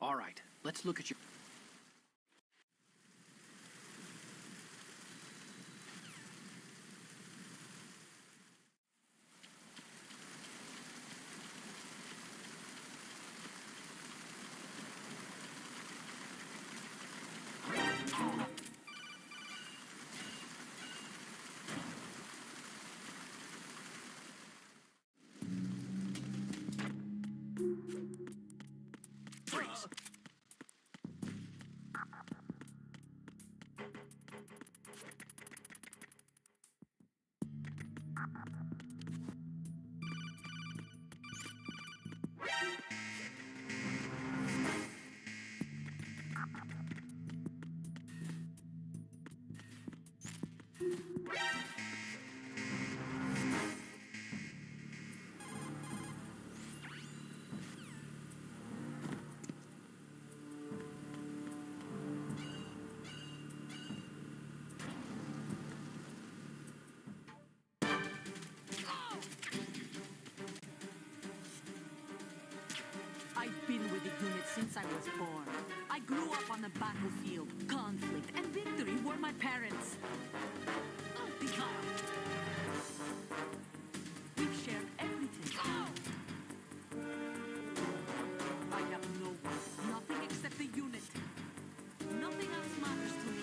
All right, let's look at your... Freeze! I've been with the unit since I was born. I grew up on the battlefield. Conflict and victory were my parents. We've shared everything. I have no one, nothing except the unit. Nothing else matters to me.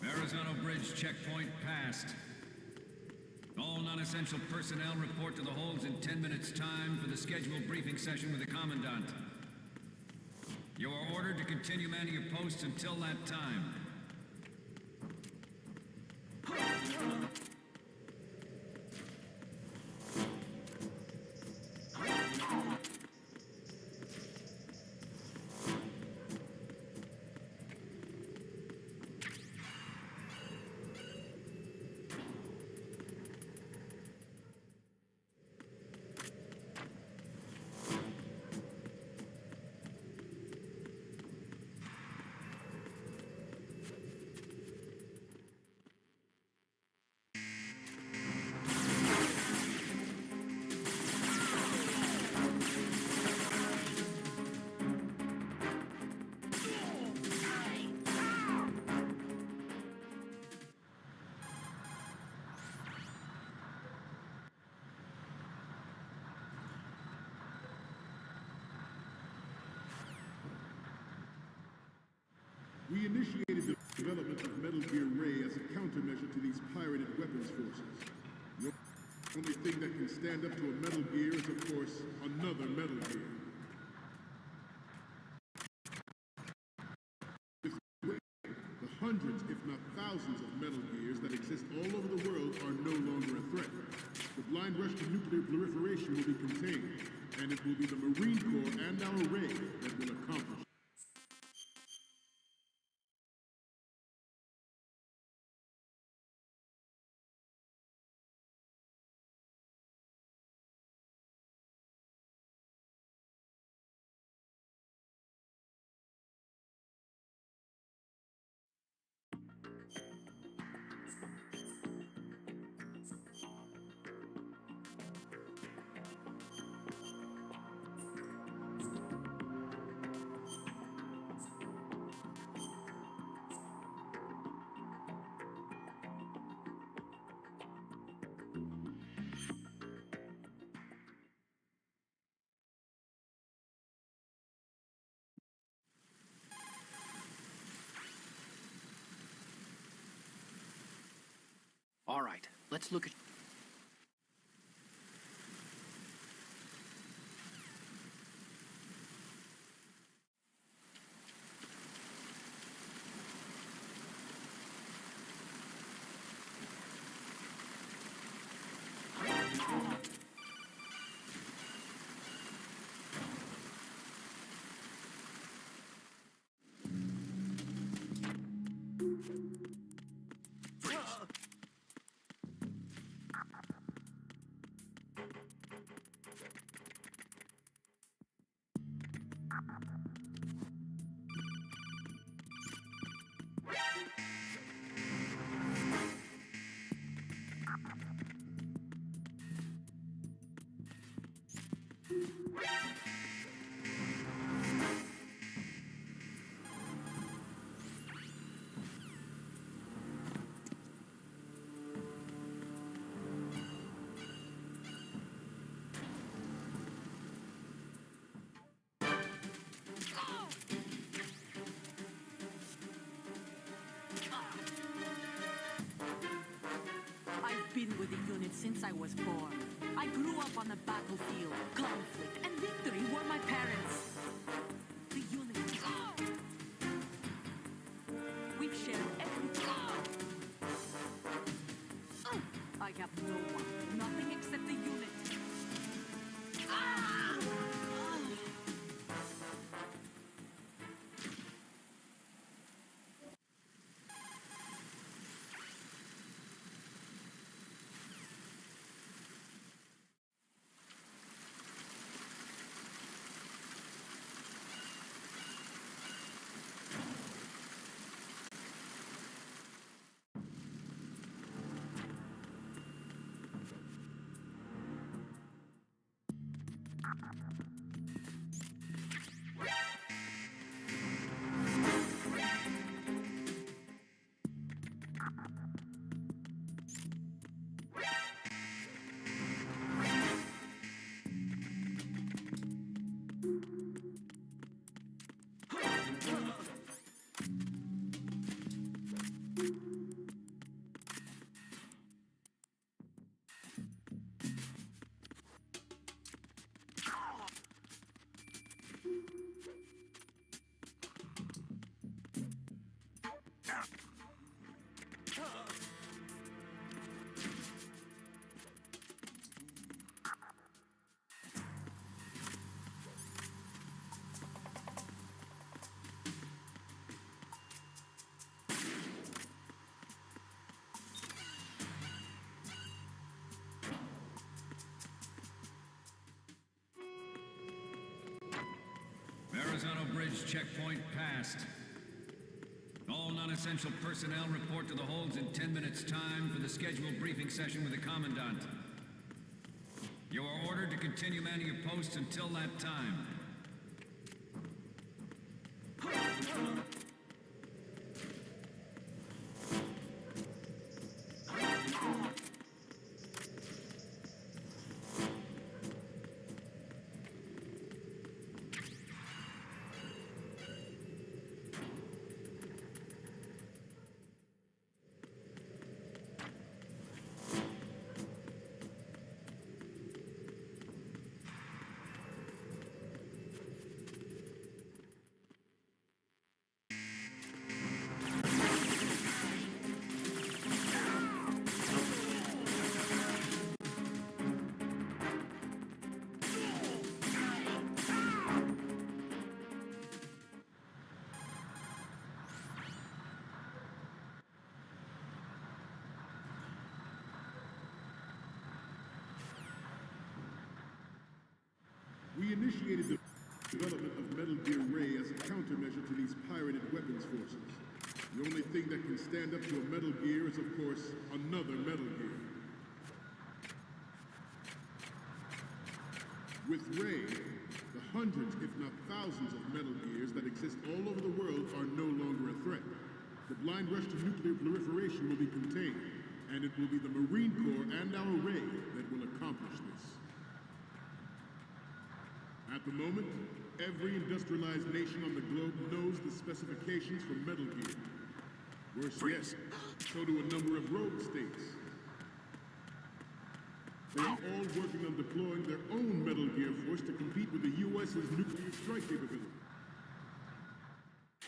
Horizontal bridge checkpoint passed. All non-essential personnel report to the holds in 10 minutes' time for the scheduled briefing session with the Commandant. You are ordered to continue manning your posts until that time. We initiated the development of Metal Gear Ray as a countermeasure to these pirated weapons forces. The only thing that can stand up to a Metal Gear is, of course, another Metal Gear. The hundreds, if not thousands, of Metal Gears that exist all over the world are no longer a threat. The blind rush to nuclear proliferation will be contained. And it will be the Marine Corps and our Ray that will accomplish it. All right, let's look at... I've been with the unit since I was born. I grew up on the battlefield. Conflict and victory were my parents. The unit. We've shared everything. I have no one. Nothing except the unit. Horizontal bridge checkpoint passed. All non-essential personnel report to the holds in 10 minutes' time for the scheduled briefing session with the Commandant. You are ordered to continue manning your posts until that time. We initiated the development of Metal Gear Ray as a countermeasure to these pirated weapons forces. The only thing that can stand up to a Metal Gear is, of course, another Metal Gear. With Ray, the hundreds, if not thousands, of Metal Gears that exist all over the world are no longer a threat. The blind rush to nuclear proliferation will be contained, and it will be the Marine Corps and our Ray that will accomplish this. At the moment, every industrialized nation on the globe knows the specifications for Metal Gear. Worse yet, so do a number of rogue states. They are all working on deploying their own Metal Gear force to compete with the U.S.'s nuclear strike capability.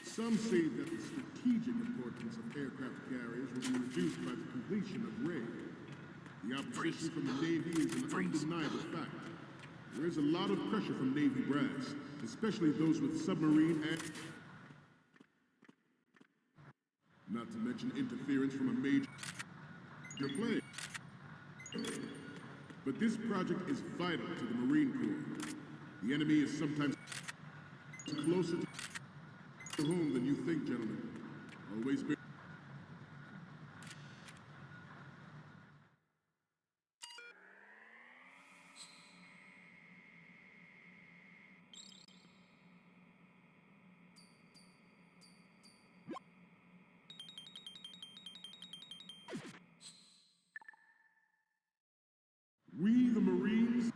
Some say that the strategic importance of aircraft carriers will be reduced by the completion of Ray. The opposition from the Navy is an undeniable fact. There is a lot of pressure from Navy brass, especially those with submarine and... not to mention interference from a major player. But this project is vital to the Marine Corps. The enemy is sometimes closer to home than you think, gentlemen. Always be... We, the Marines,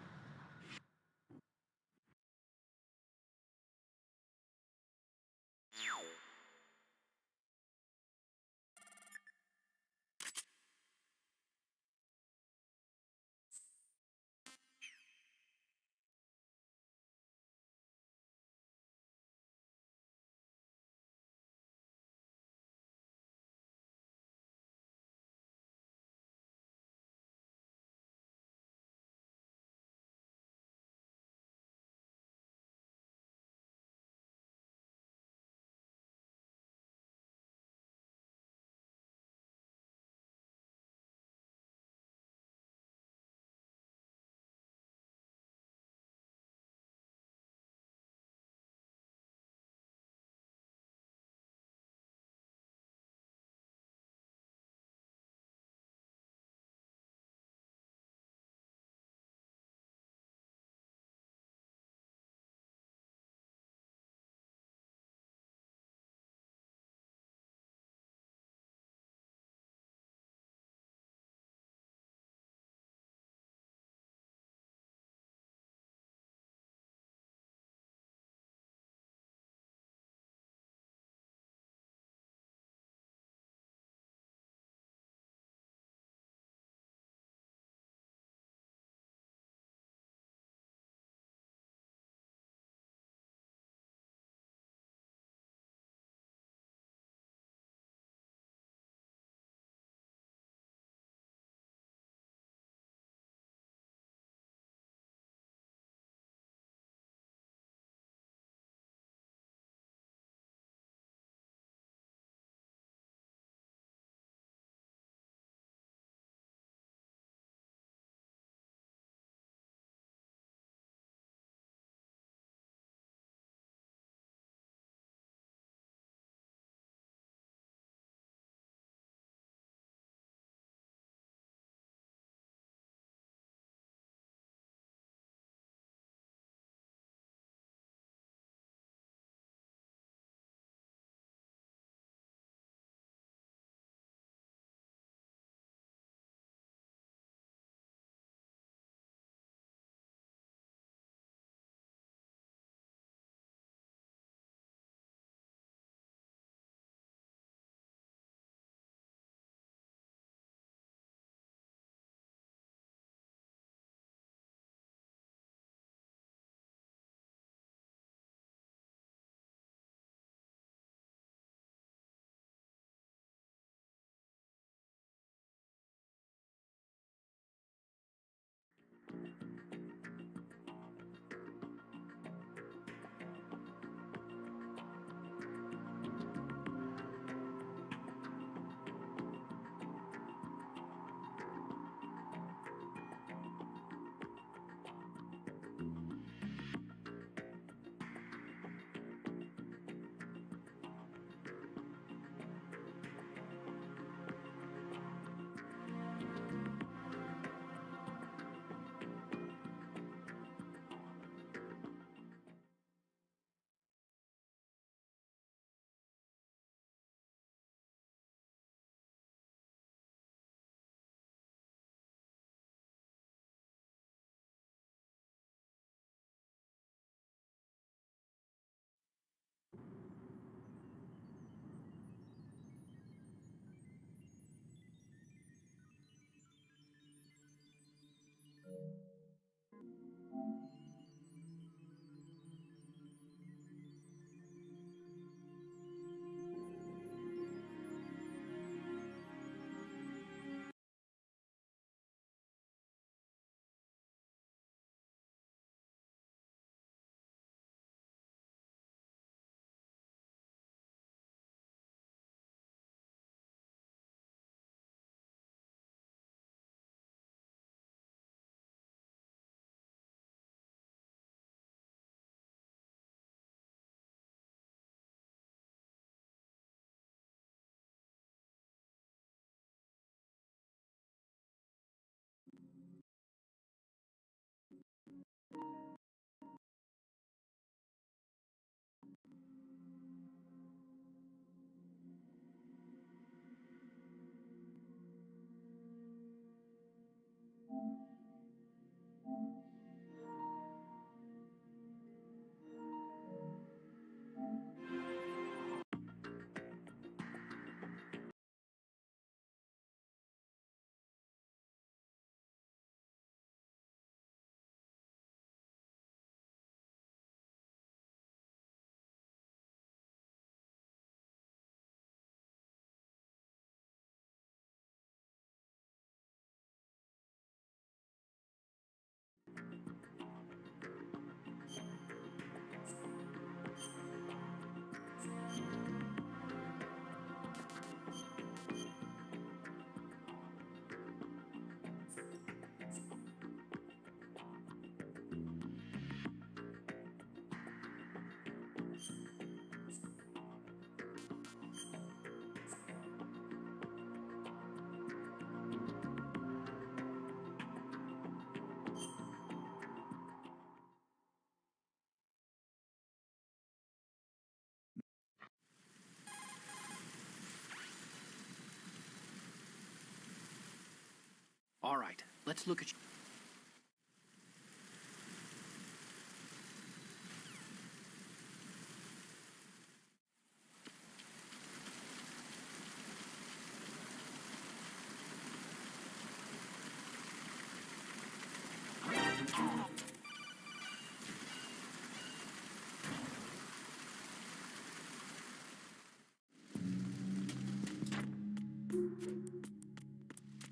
All right, let's look at...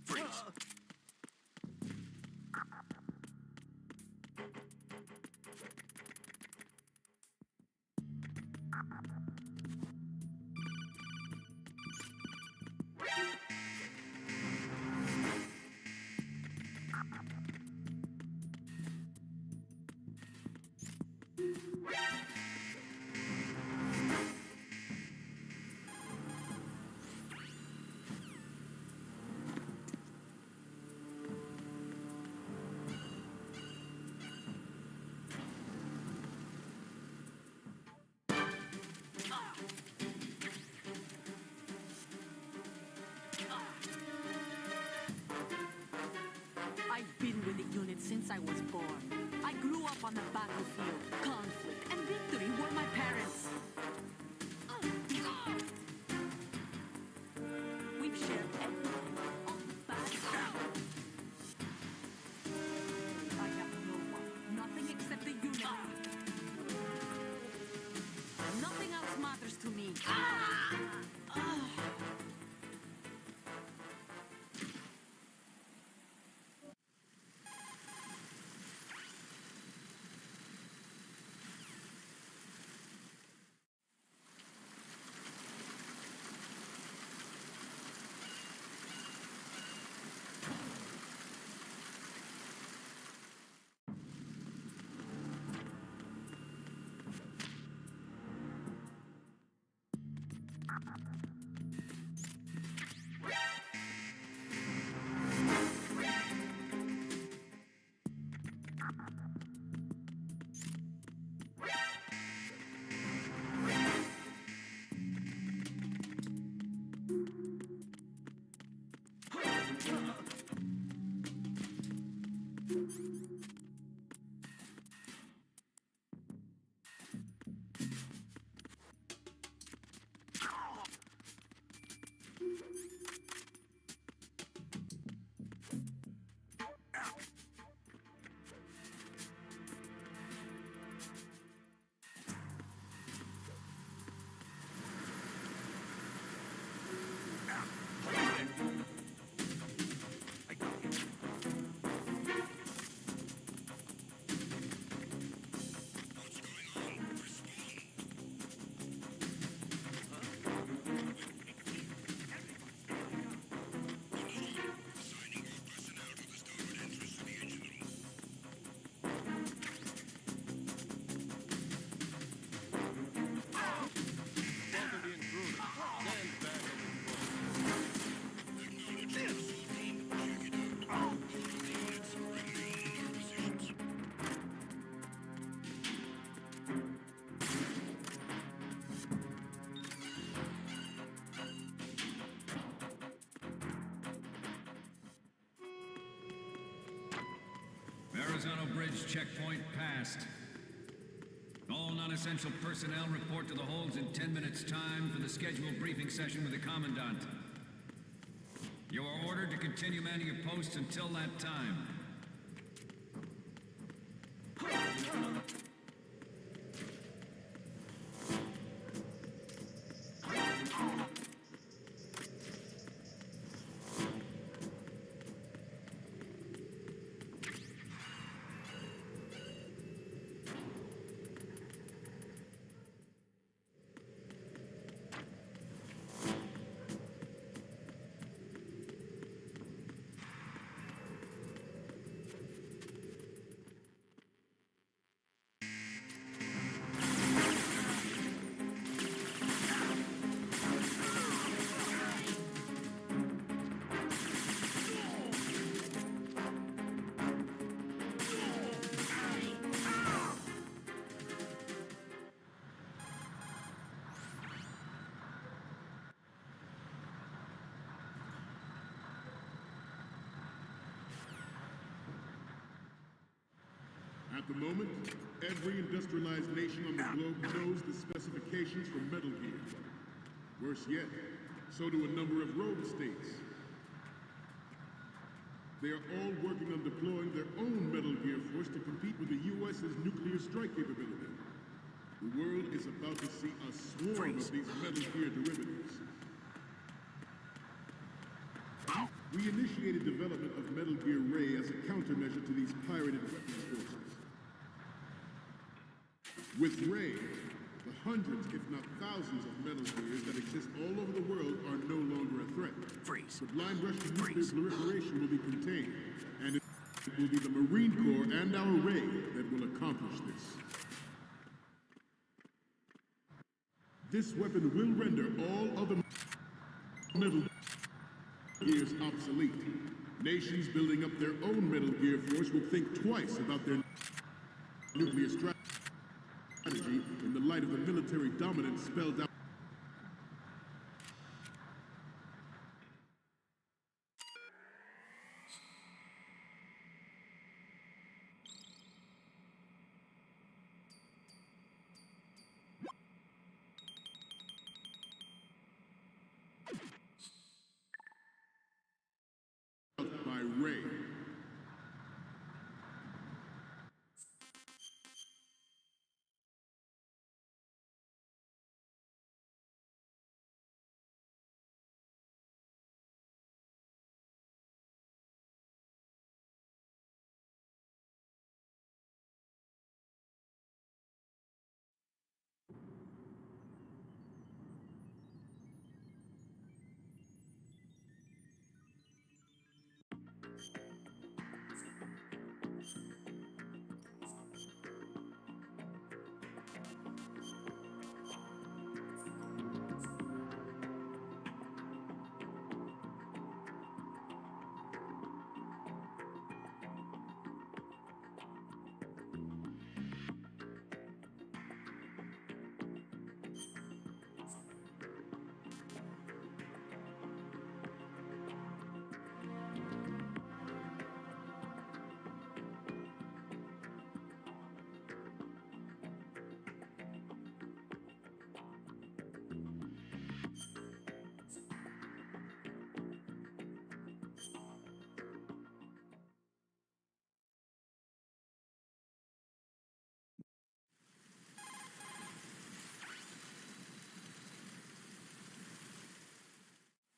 Freeze. I've been with the unit since I was born. I grew up on the battlefield. Conflict and victory were my parents. We've shared everything on the battlefield. I have no one, nothing except the unit. Nothing else matters to me. Horizontal bridge checkpoint passed. All non-essential personnel report to the holds in 10 minutes' time for the scheduled briefing session with the Commandant. You are ordered to continue manning your posts until that time. At the moment, every industrialized nation on the globe knows the specifications for Metal Gear. Worse yet, so do a number of rogue states. They are all working on deploying their own Metal Gear force to compete with the U.S.'s nuclear strike capability. The world is about to see a swarm of these Metal Gear derivatives. We initiated development of Metal Gear Ray as a countermeasure to these pirated weapons forces. With Ray, the hundreds, if not thousands, of Metal Gears that exist all over the world are no longer a threat. Freeze. The blind rush to nuclear proliferation will be contained, and it will be the Marine Corps and our Ray that will accomplish this. This weapon will render all other Metal Gears obsolete. Nations building up their own Metal Gear force will think twice about their nuclear strategy in the light of the military dominance spelled out. By Ray.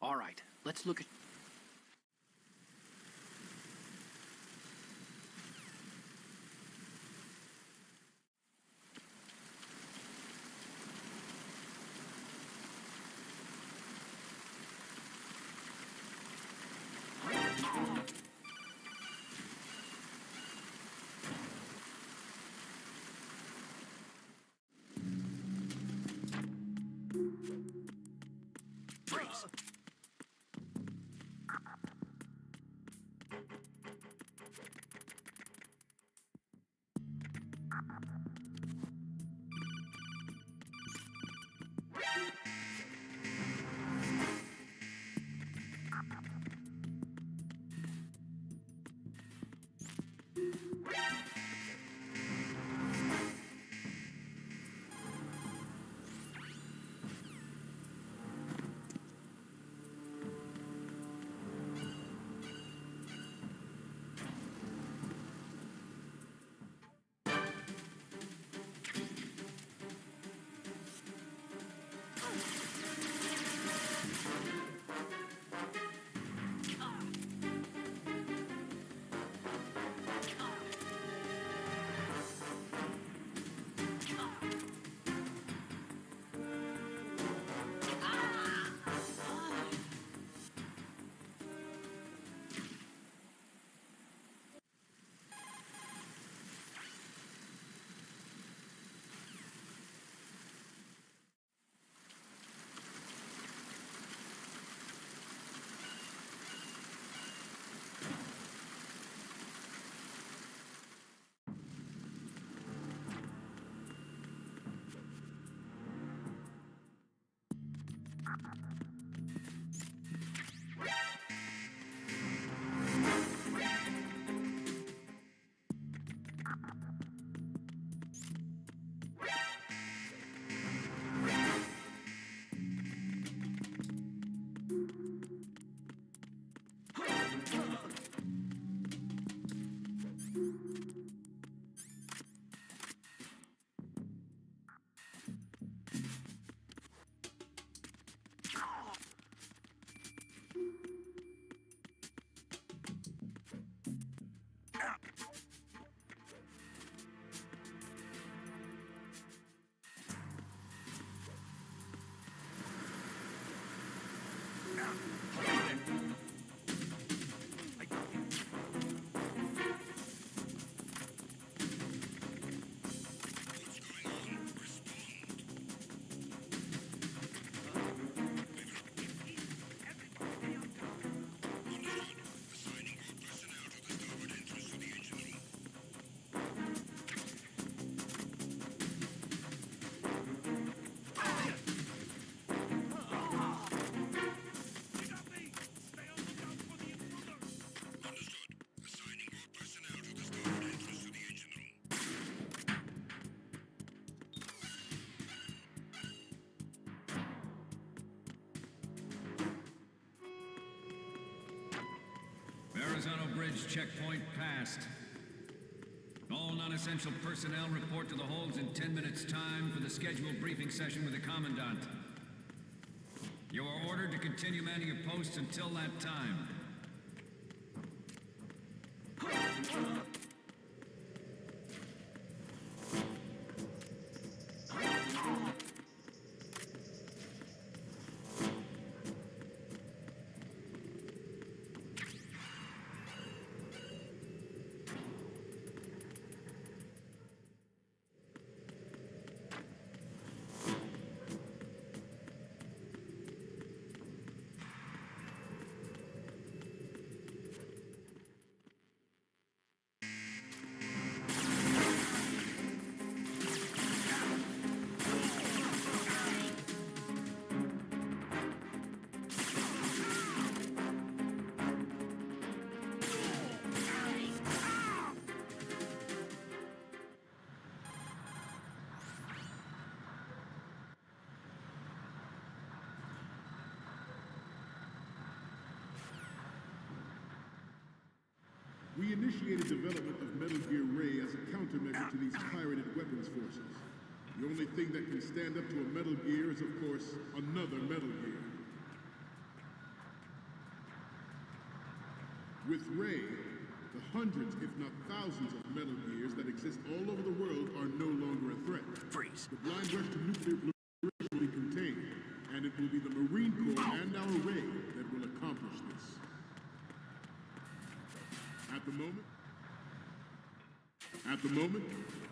All right, let's look at... Freeze. Horizontal bridge checkpoint passed. All non-essential personnel report to the holds in 10 minutes' time for the scheduled briefing session with the Commandant. You are ordered to continue manning your posts until that time. We initiated development of Metal Gear Ray as a countermeasure to these pirated weapons forces. The only thing that can stand up to a Metal Gear is, of course, another Metal Gear. With Ray, the hundreds, if not thousands, of Metal Gears that exist all over the world are no longer a threat. Freeze. The blind rush to nuclear proliferation will be contained, and it will be the Marine Corps and our Ray that will accomplish this. At the moment,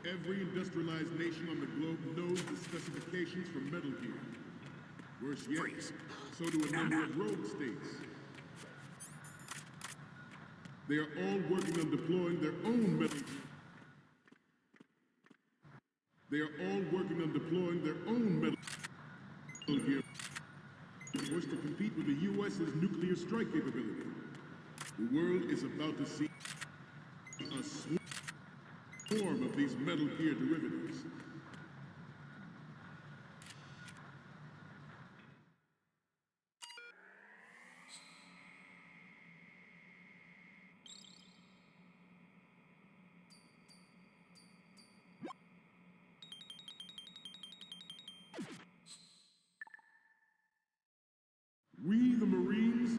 every industrialized nation on the globe knows the specifications for Metal Gear. Worse yet, Freeze. so do a number of rogue states. They are all working on deploying their own Metal Gear. They are all working on deploying their own Metal Gear force to compete with the U.S.'s nuclear strike capability. The world is about to see a swarm of these Metal Gear derivatives. We, the Marines,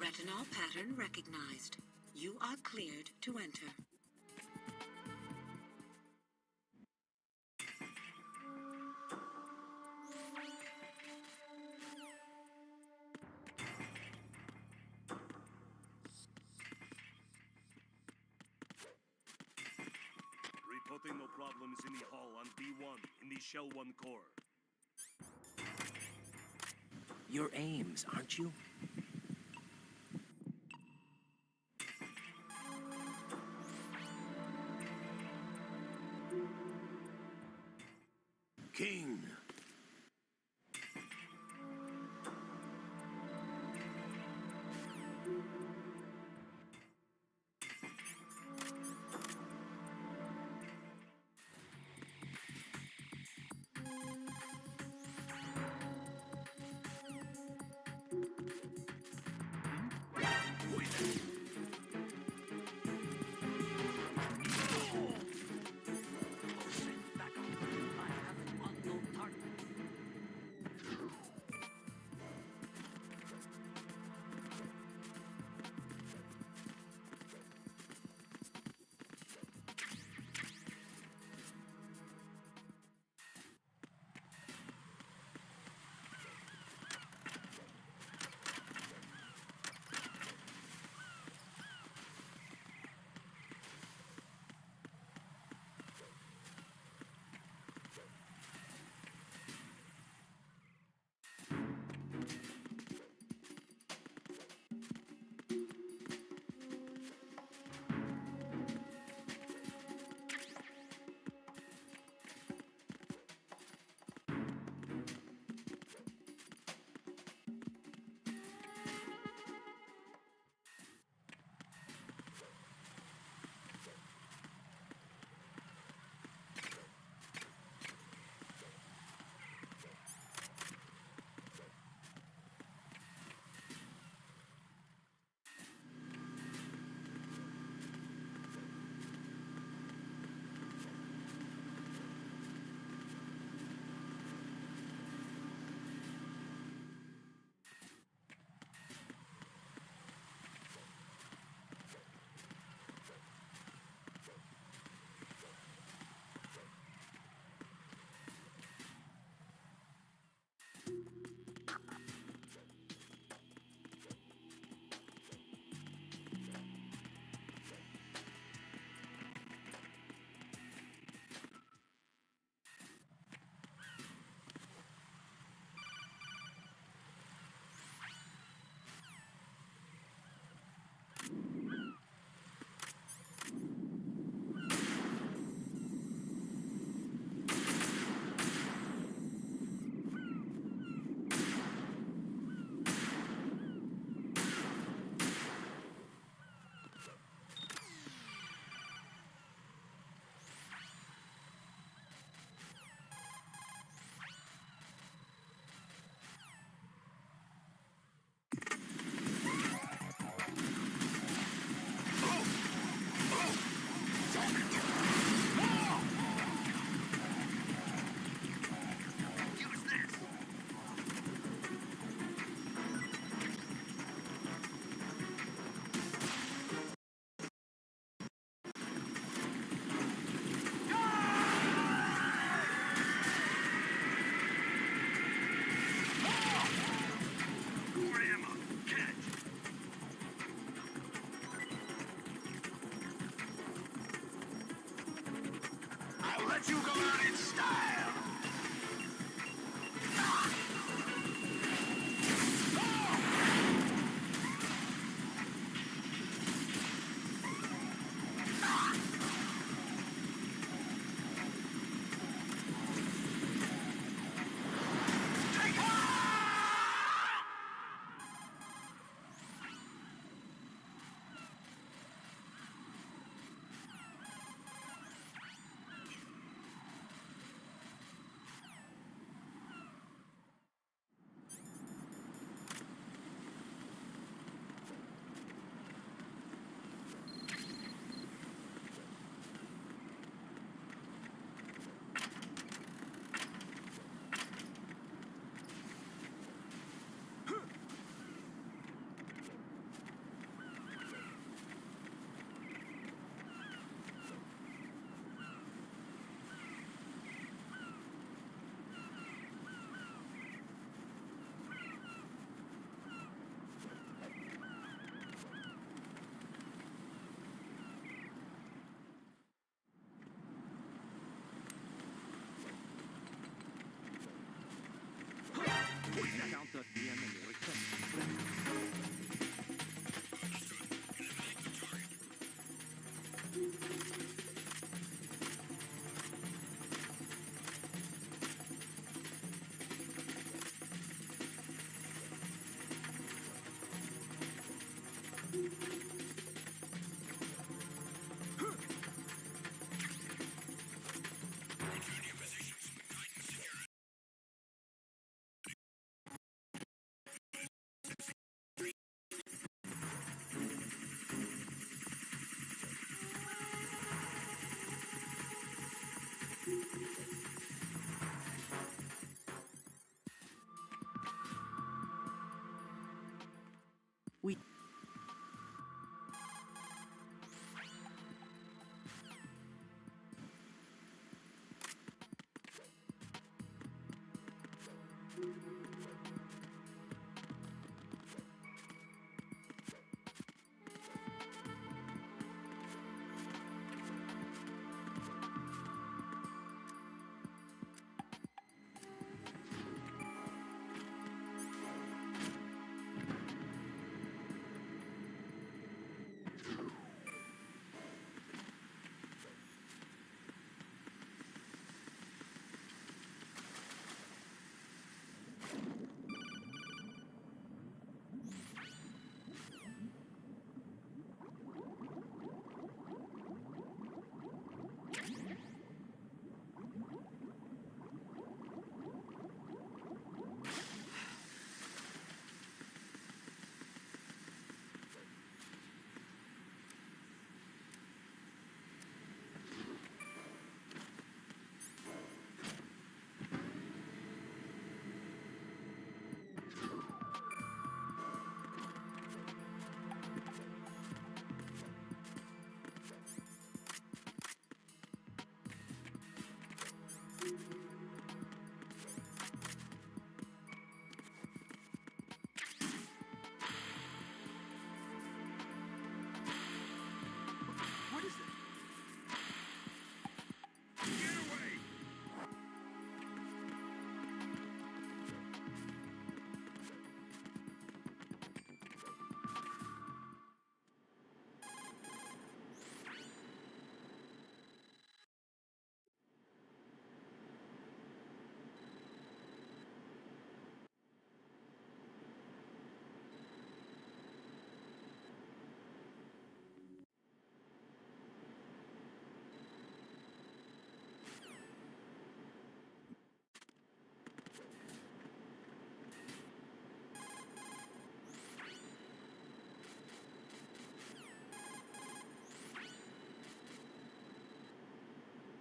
Retinol pattern recognized. You are cleared to enter. Reporting no problems in the hall on B1 in the Shell 1 core. You're Ames, aren't you? king. I'll let you go out in style!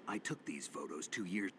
I took these photos 2 years.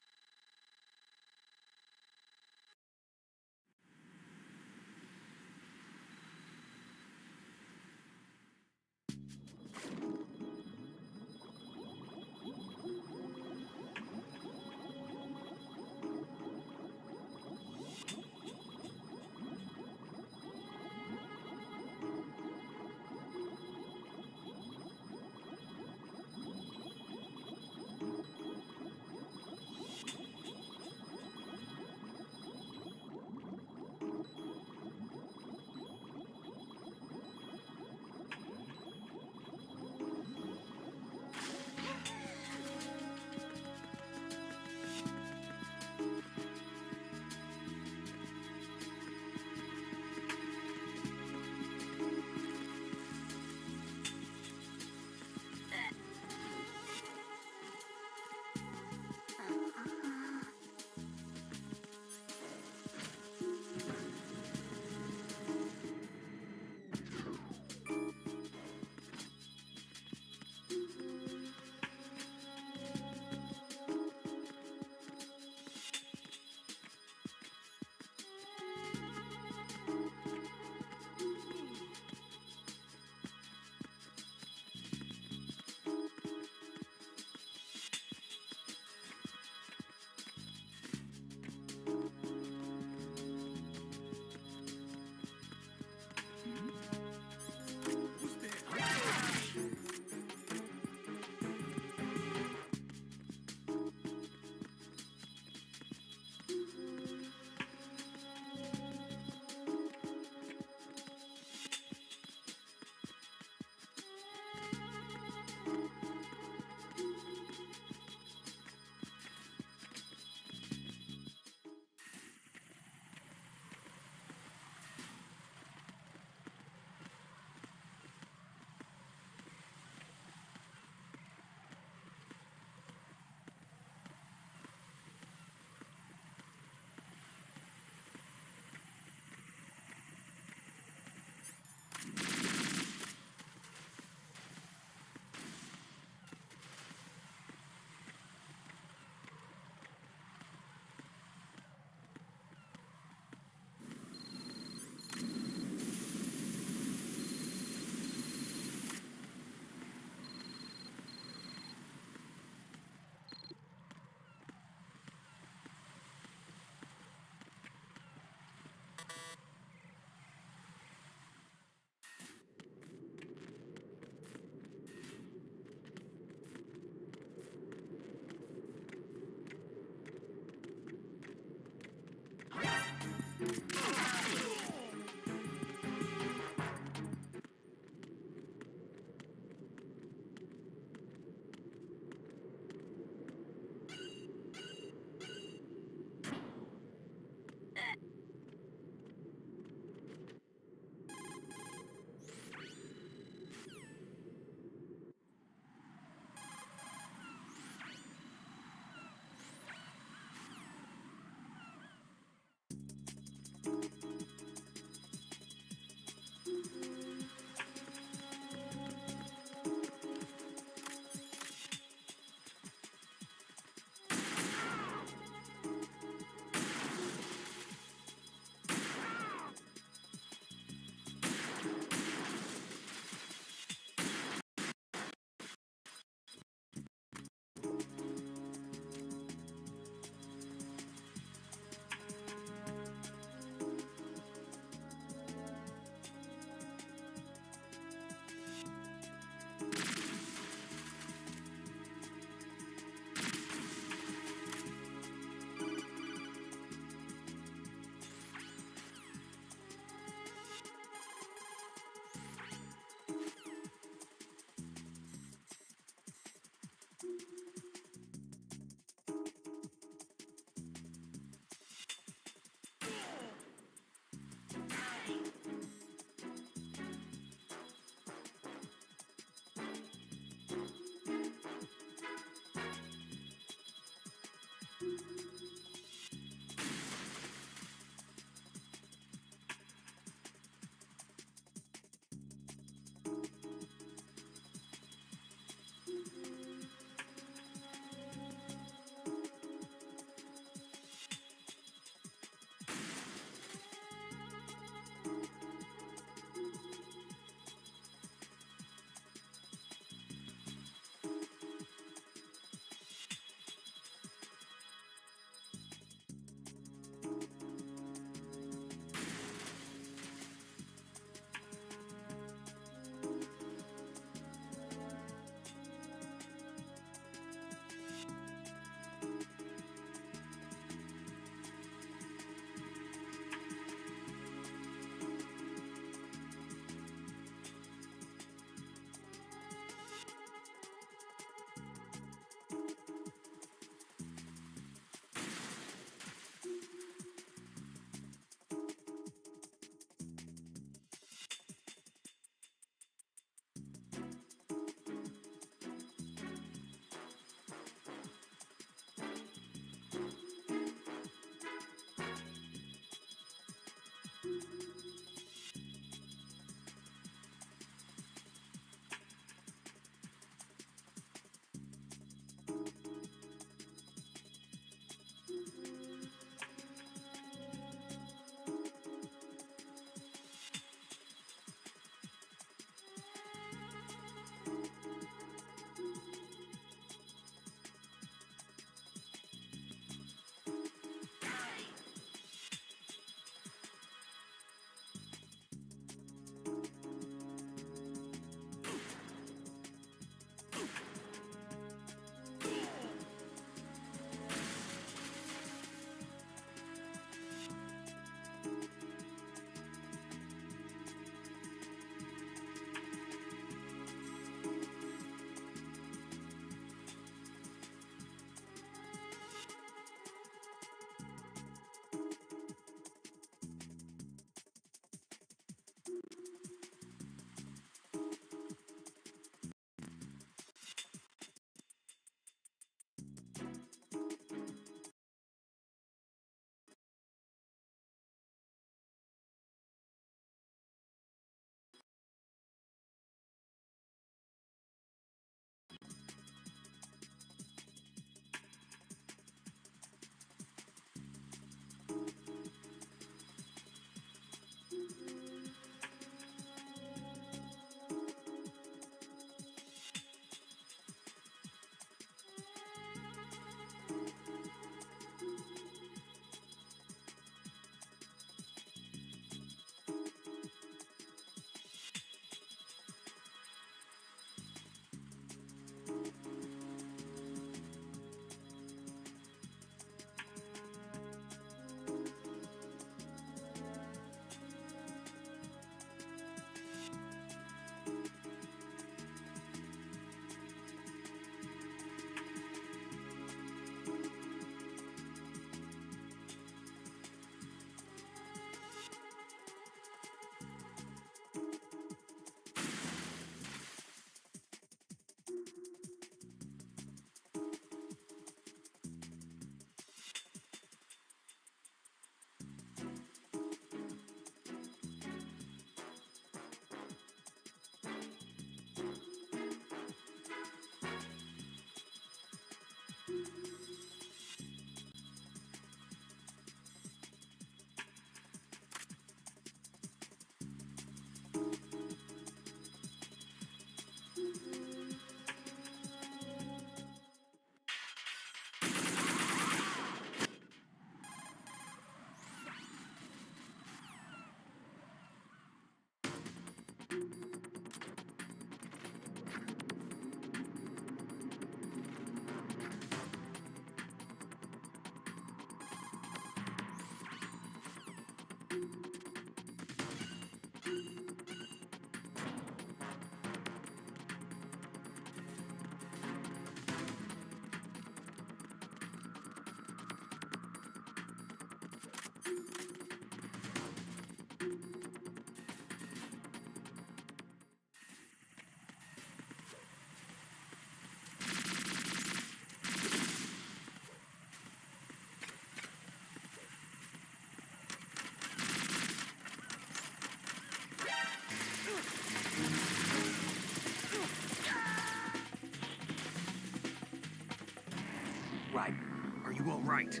Raiden, are you all right?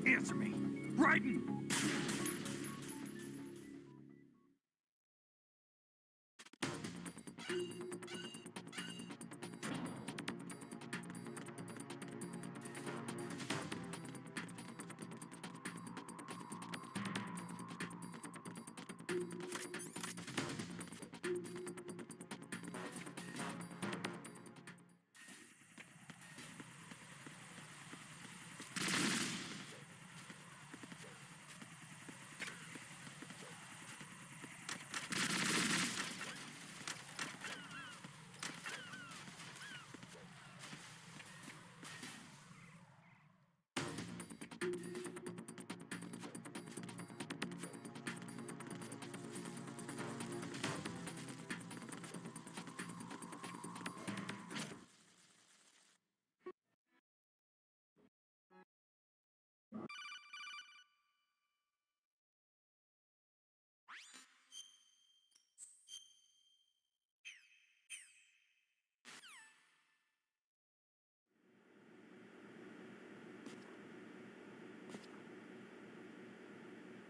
Answer me. Raiden!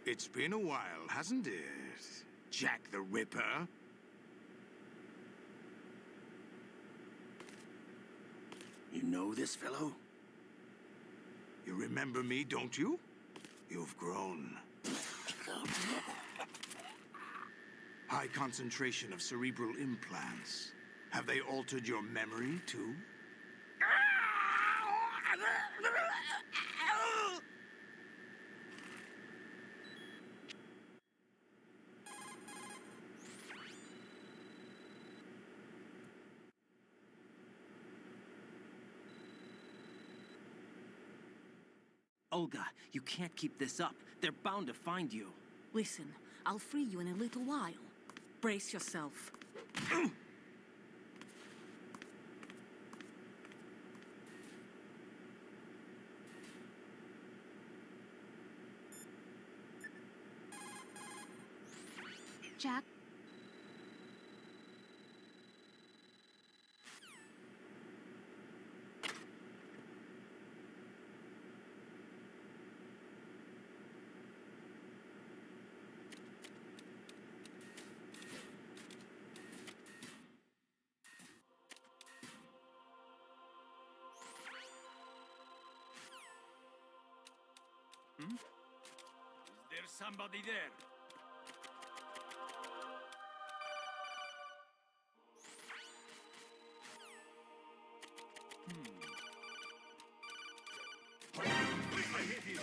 It's been a while, hasn't it? Jack the Ripper? You know this fellow? You remember me, don't you? You've grown. High concentration of cerebral implants. Have they altered your memory, too? Olga, you can't keep this up. They're bound to find you. Listen, I'll free you in a little while. Brace yourself. Jack? Is there somebody there? I hit him.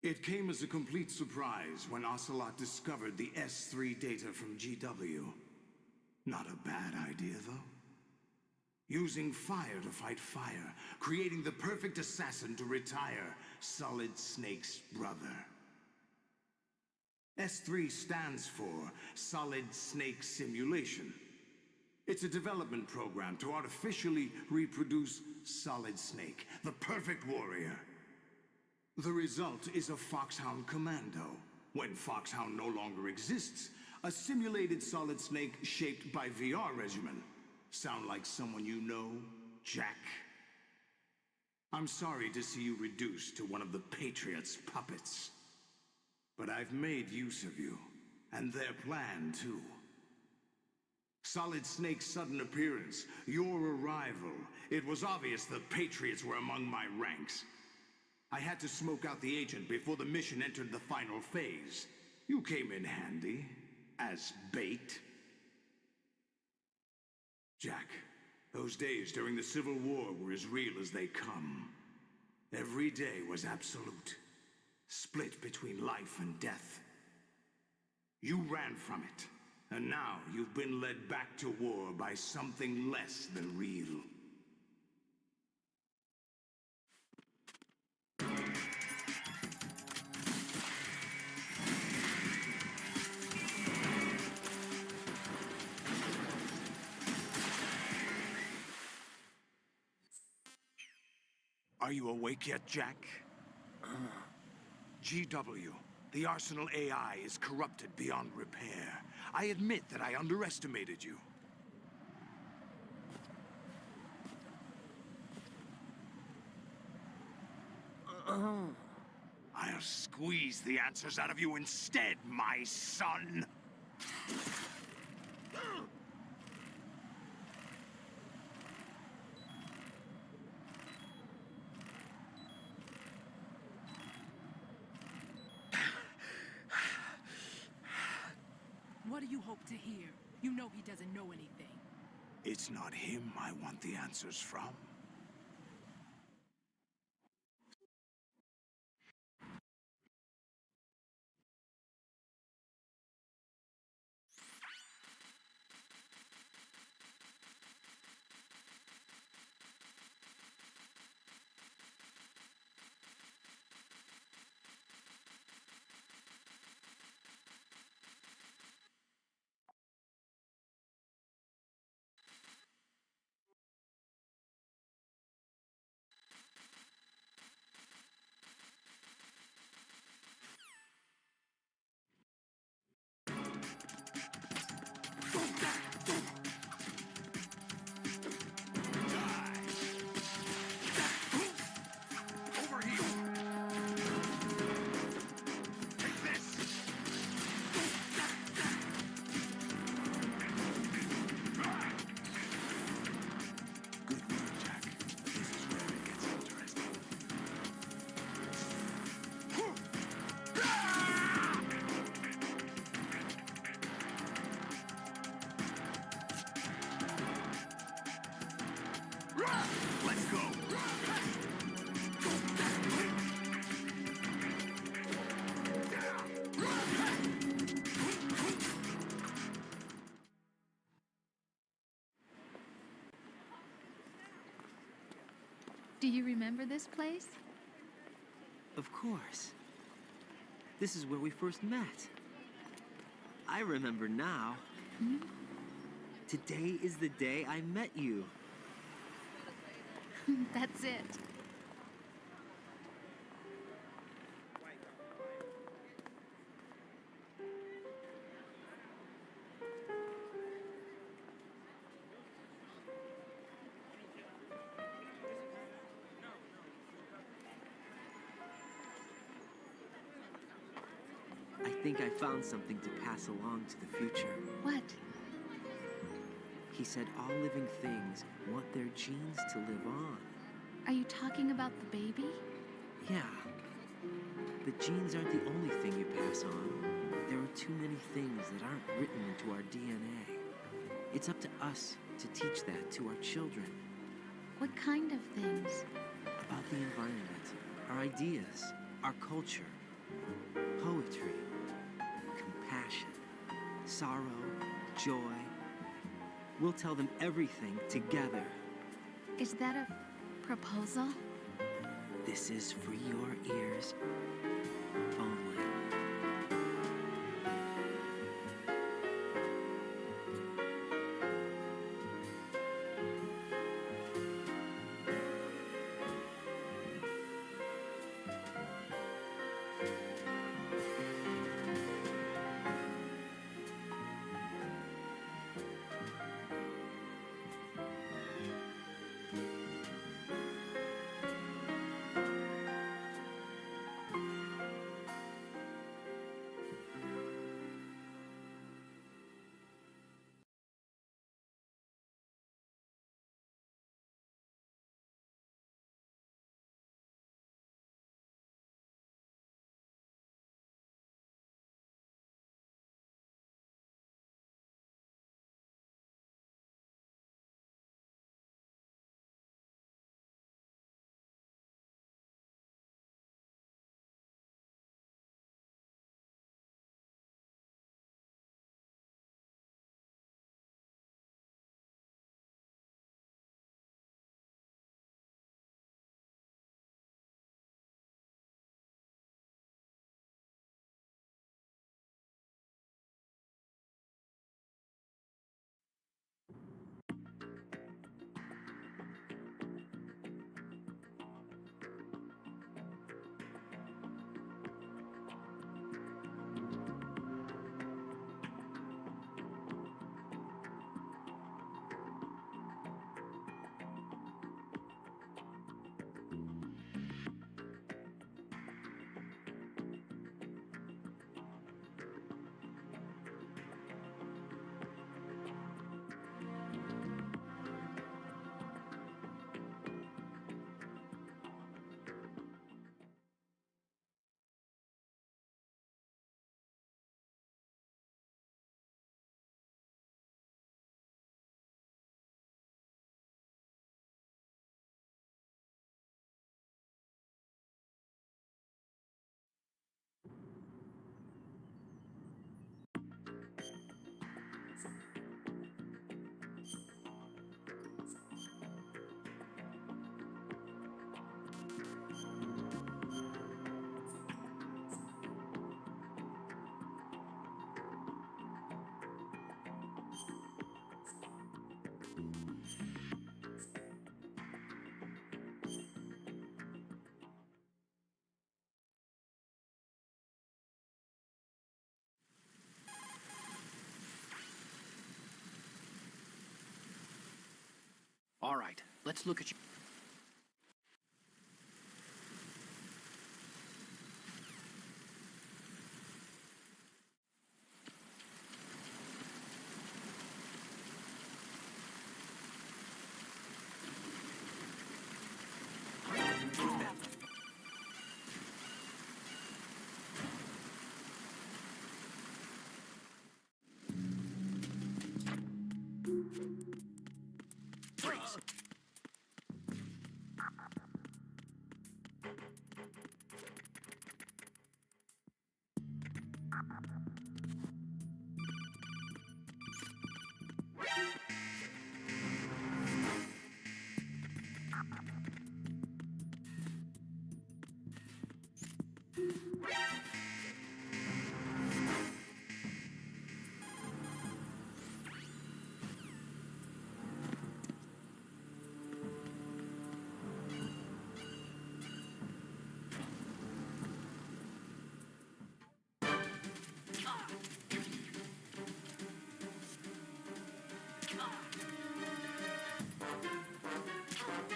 It came as a complete surprise when Ocelot discovered the S3 data from GW. Not a bad idea, though. Using fire to fight fire, creating the perfect assassin to retire Solid Snake's brother. S3 stands for Solid Snake Simulation. It's a development program to artificially reproduce Solid Snake, the perfect warrior. The result is a Foxhound Commando. When Foxhound no longer exists, a simulated Solid Snake shaped by VR regimen. Sound like someone you know, Jack? I'm sorry to see you reduced to one of the Patriots' puppets. But I've made use of you, and their plan too. Solid Snake's sudden appearance, your arrival, it was obvious the Patriots were among my ranks. I had to smoke out the agent before the mission entered the final phase. You came in handy, as bait. Jack, those days during the Civil War were as real as they come. Every day was absolute, split between life and death. You ran from it, and now you've been led back to war by something less than real. Are you awake yet, Jack? GW, the Arsenal AI is corrupted beyond repair. I admit that I underestimated you. I'll squeeze the answers out of you instead, my son! What do you hope to hear? You know he doesn't know anything. It's not him I want the answers from. Let's go! Do you remember this place? Of course. This is where we first met. I remember now. Hmm? Today is the day I met you. That's it. I think I found something to pass along to the future. What? He said all living things want their genes to live on. Are you talking about the baby? Yeah. The genes aren't the only thing you pass on. There are too many things that aren't written into our DNA. It's up to us to teach that to our children. What kind of things? About the environment, our ideas, our culture, sorrow, joy. We'll tell them everything together. Is that a proposal? This is for your ears only. All right, let's look at you.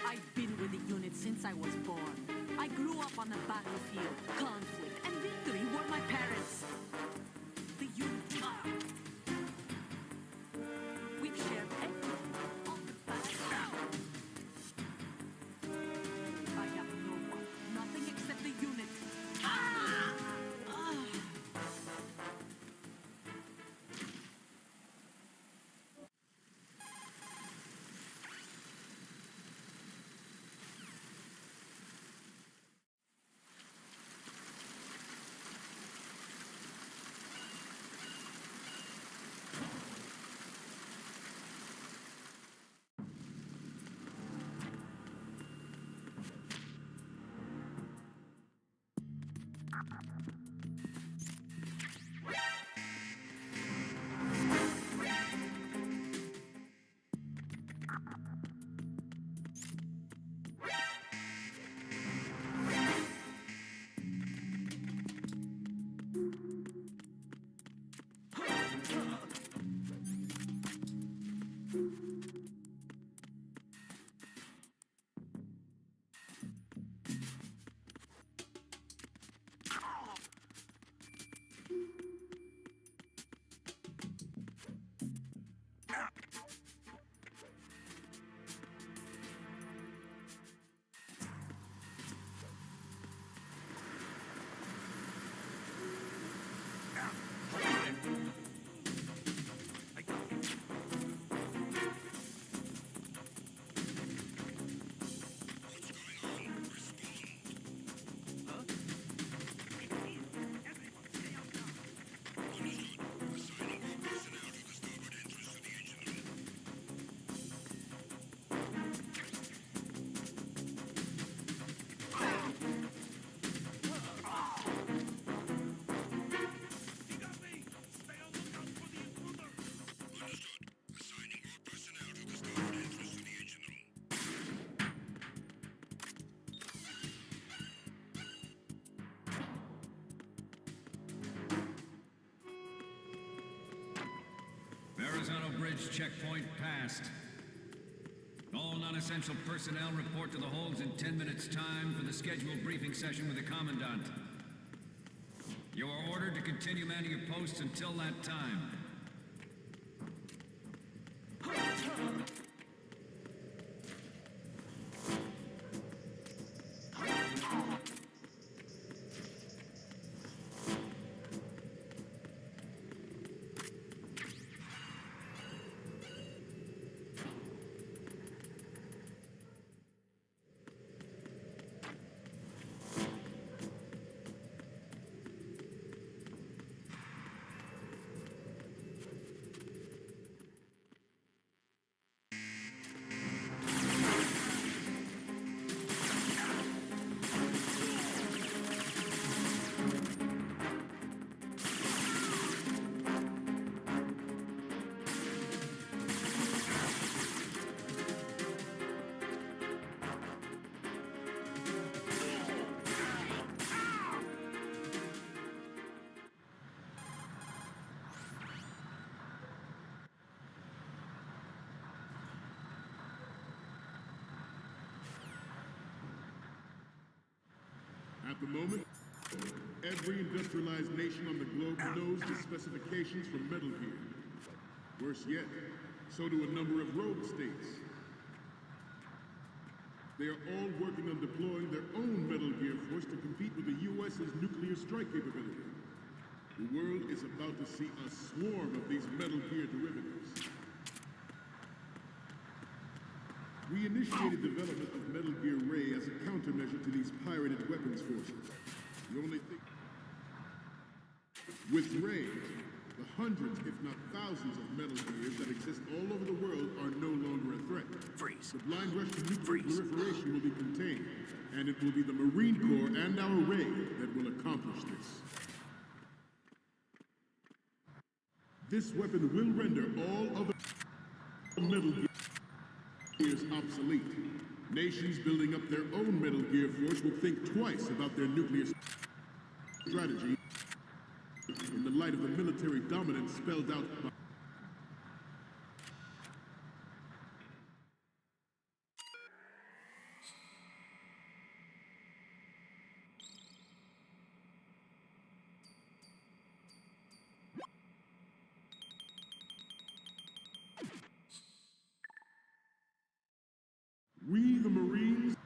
I've been with the unit since I was born. I grew up on the battlefield. Conflict and victory were my parents. The unit... We've shared everything on the battlefield. I have no one, nothing except the unit. Bridge checkpoint passed. All non-essential personnel report to the holds in 10 minutes' time for the scheduled briefing session with the Commandant. You are ordered to continue manning your posts until that time. At the moment, every industrialized nation on the globe knows the specifications for Metal Gear. Worse yet, so do a number of rogue states. They are all working on deploying their own Metal Gear force to compete with the U.S.'s nuclear strike capability. The world is about to see a swarm of these Metal Gear derivatives. We initiated development of Metal Gear Ray as a countermeasure to these pirated weapons forces. The only thing... With Ray, the hundreds, if not thousands of Metal Gears that exist all over the world are no longer a threat. Freeze. The blind rush to nuclear proliferation will be contained, and it will be the Marine Corps and our Ray that will accomplish this. This weapon will render all other Metal Gears obsolete. Nations building up their own Metal Gear force will think twice about their nuclear strategy in the light of the military dominance spelled out by we, the Marines,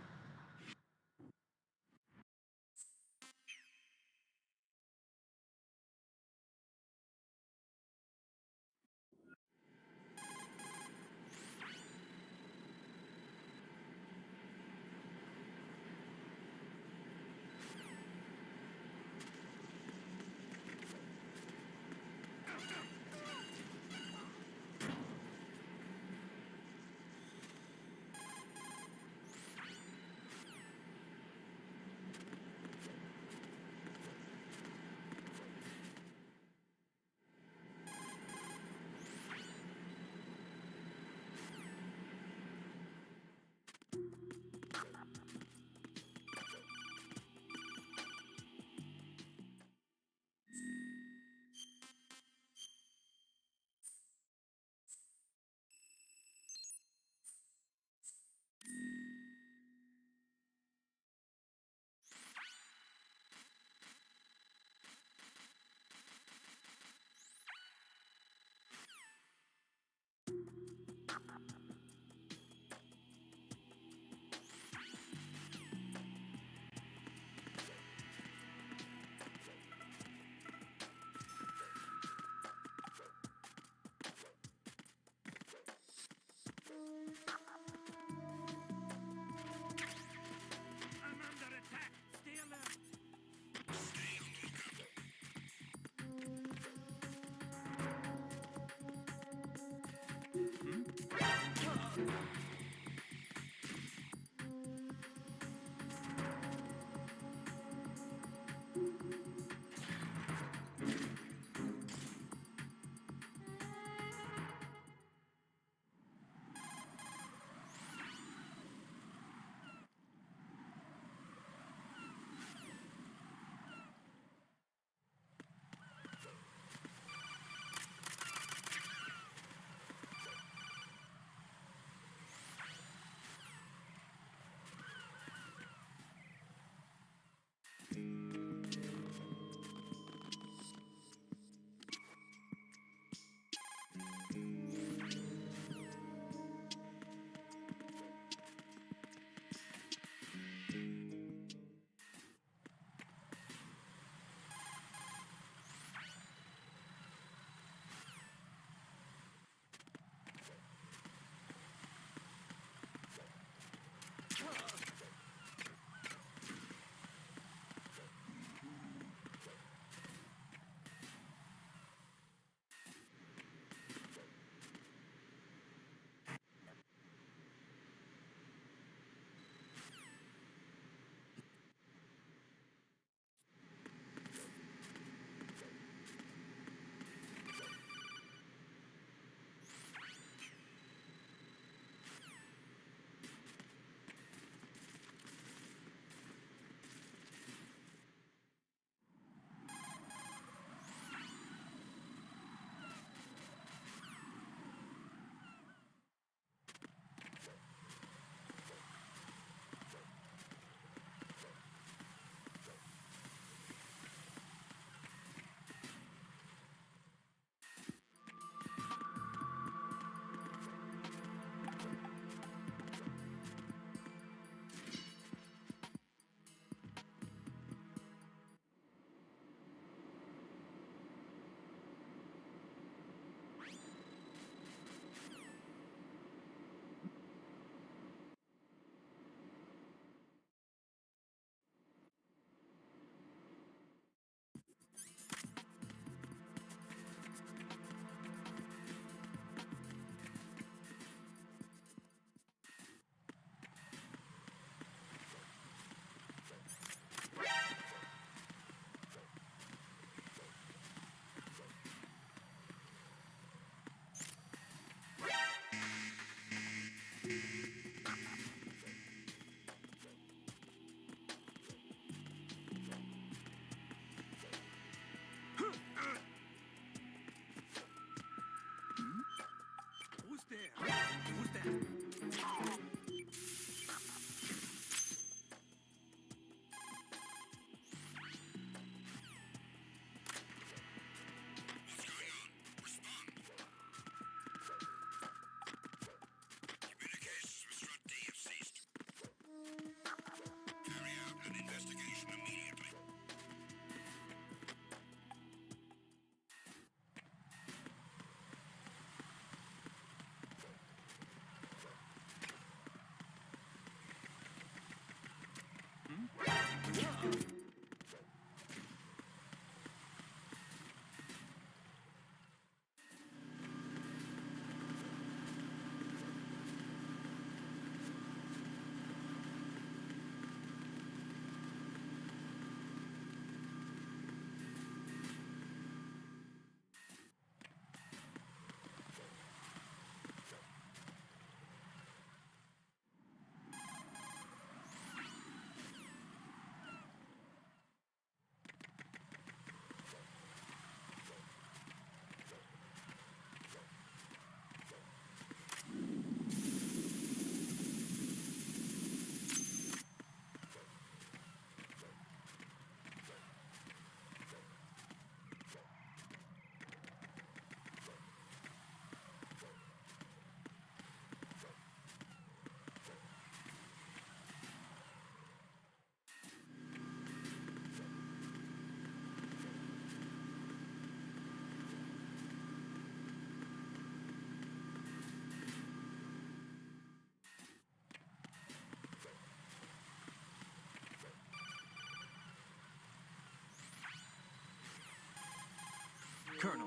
Colonel.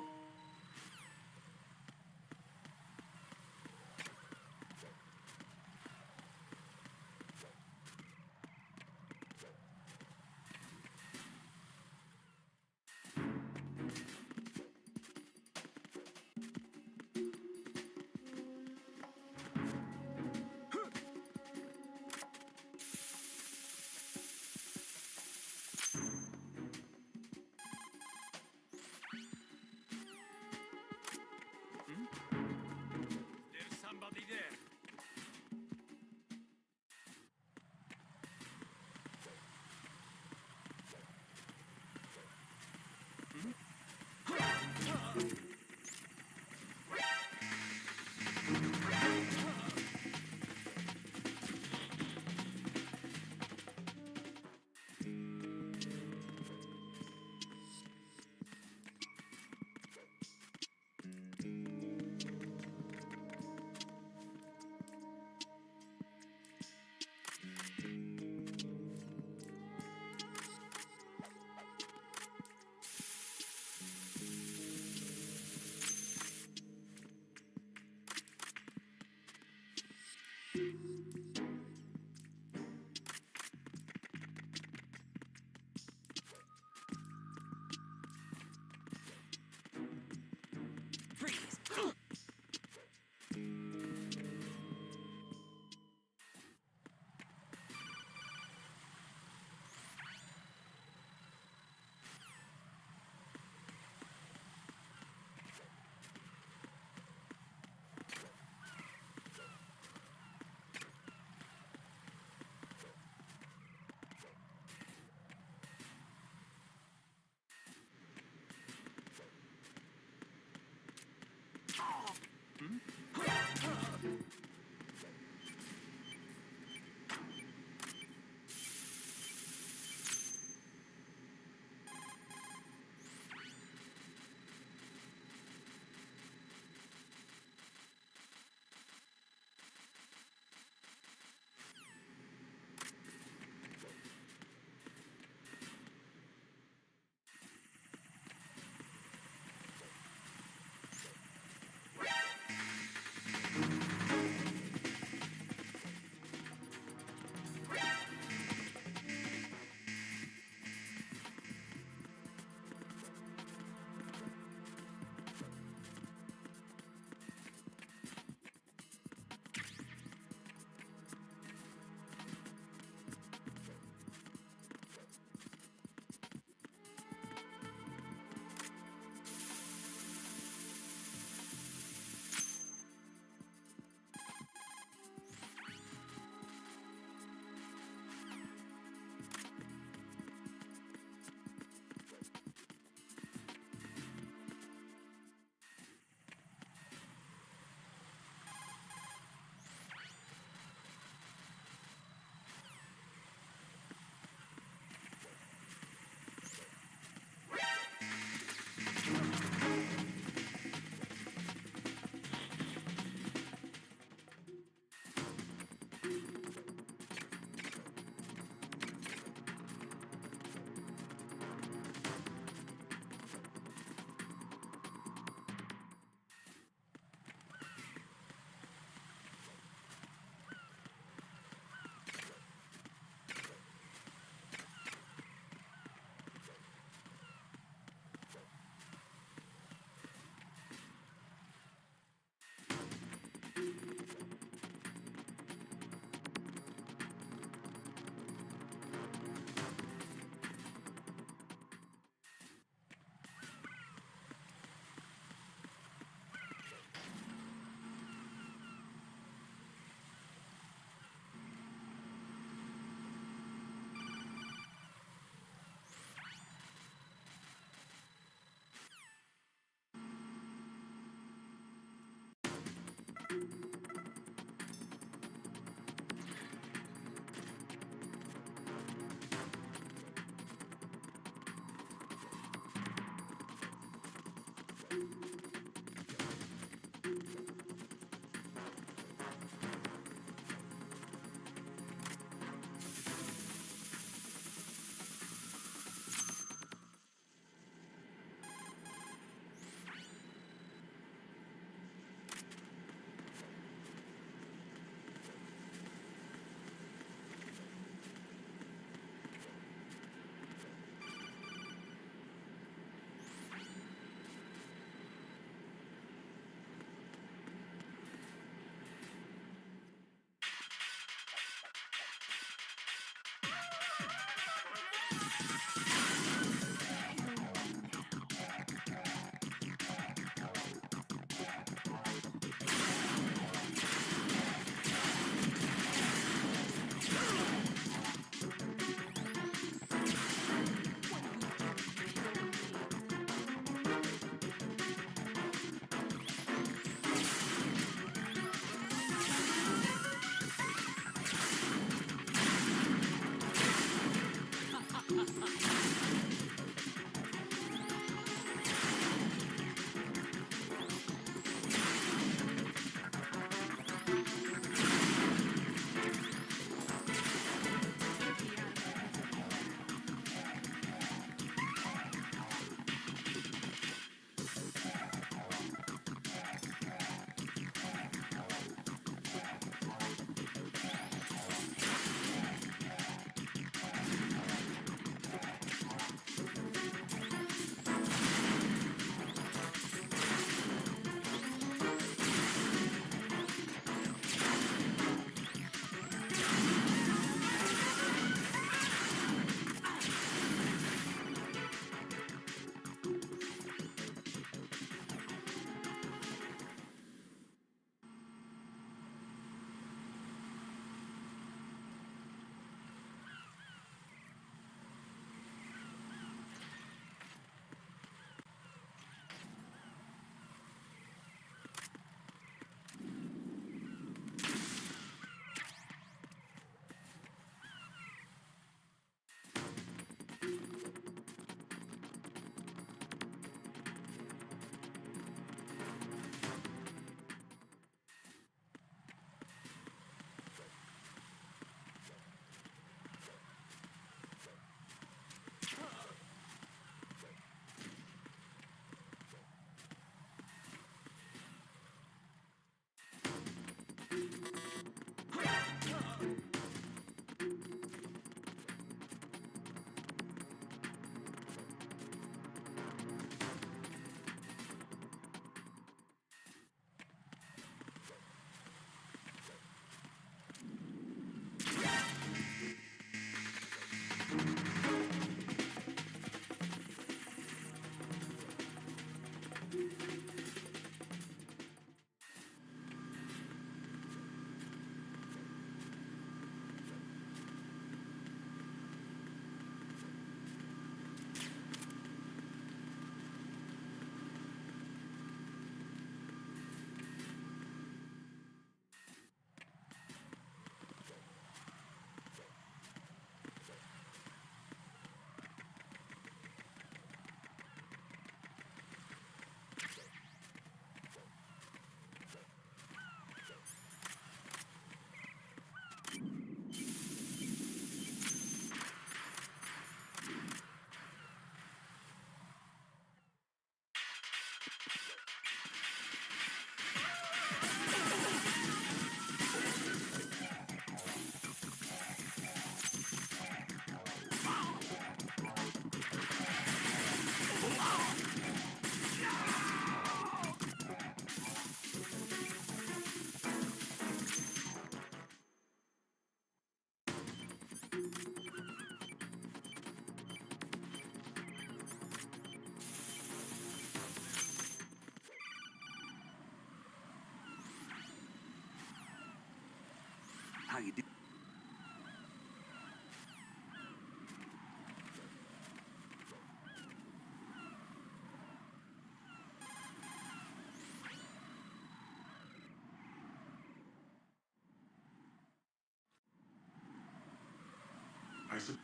I suppose.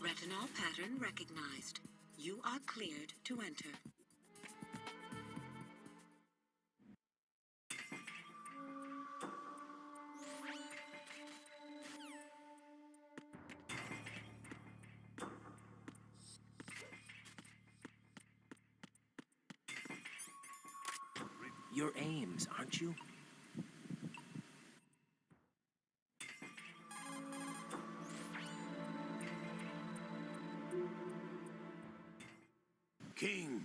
Retinol pattern recognized. You are cleared to enter. You're Ames, aren't you? King.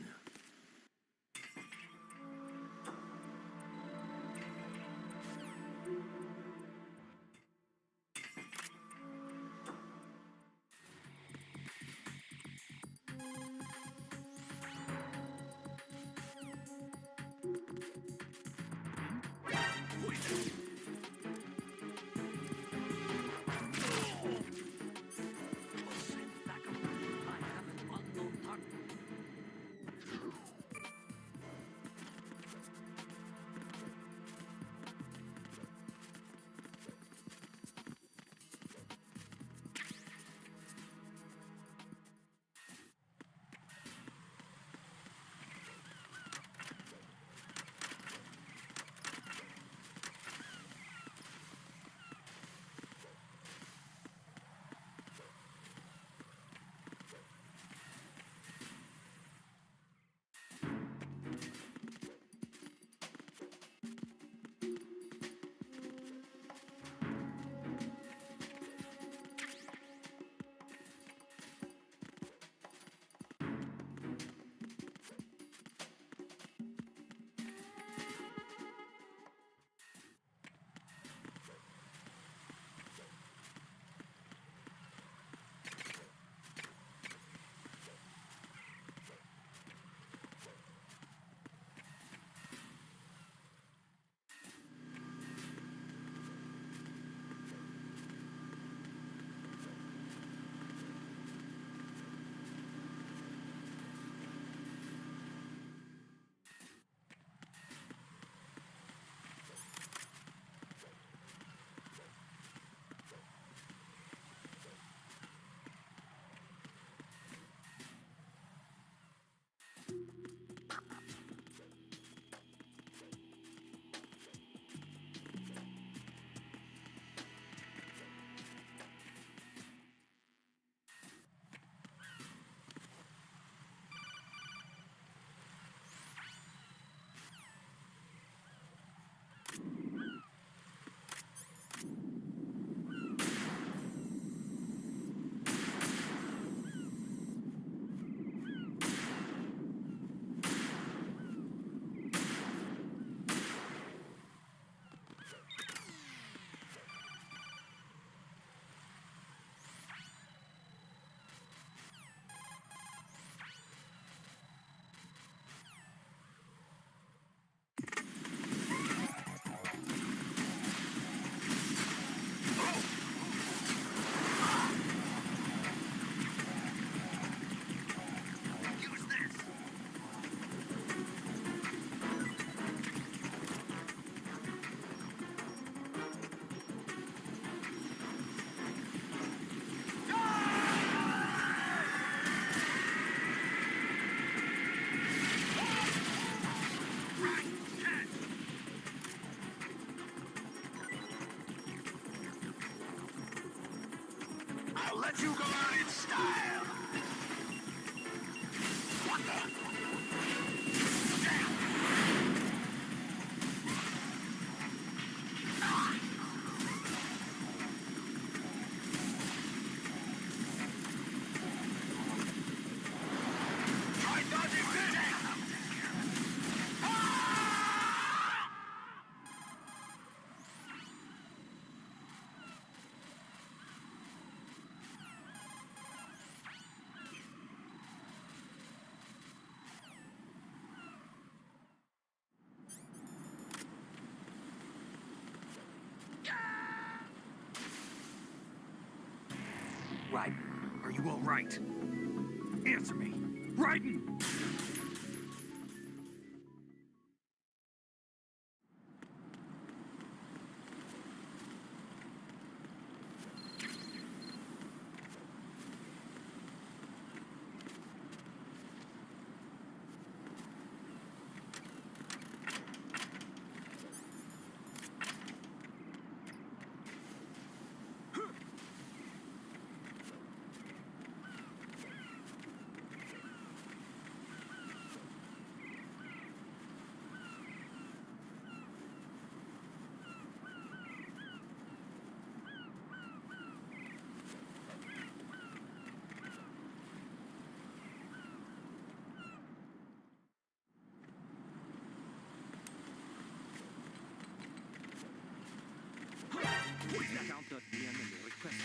I'll let you go out in style. What the? Damn! Try dodging this! Right. Are you all right? Answer me. Raiden! Counter the enemy request.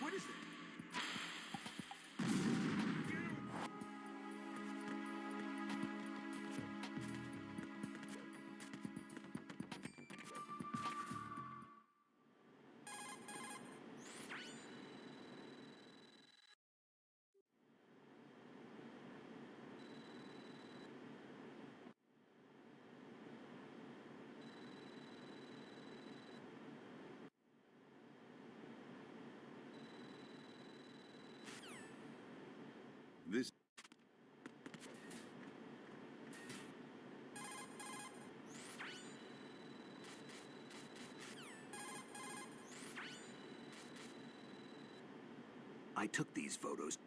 What is it? This I took these photos.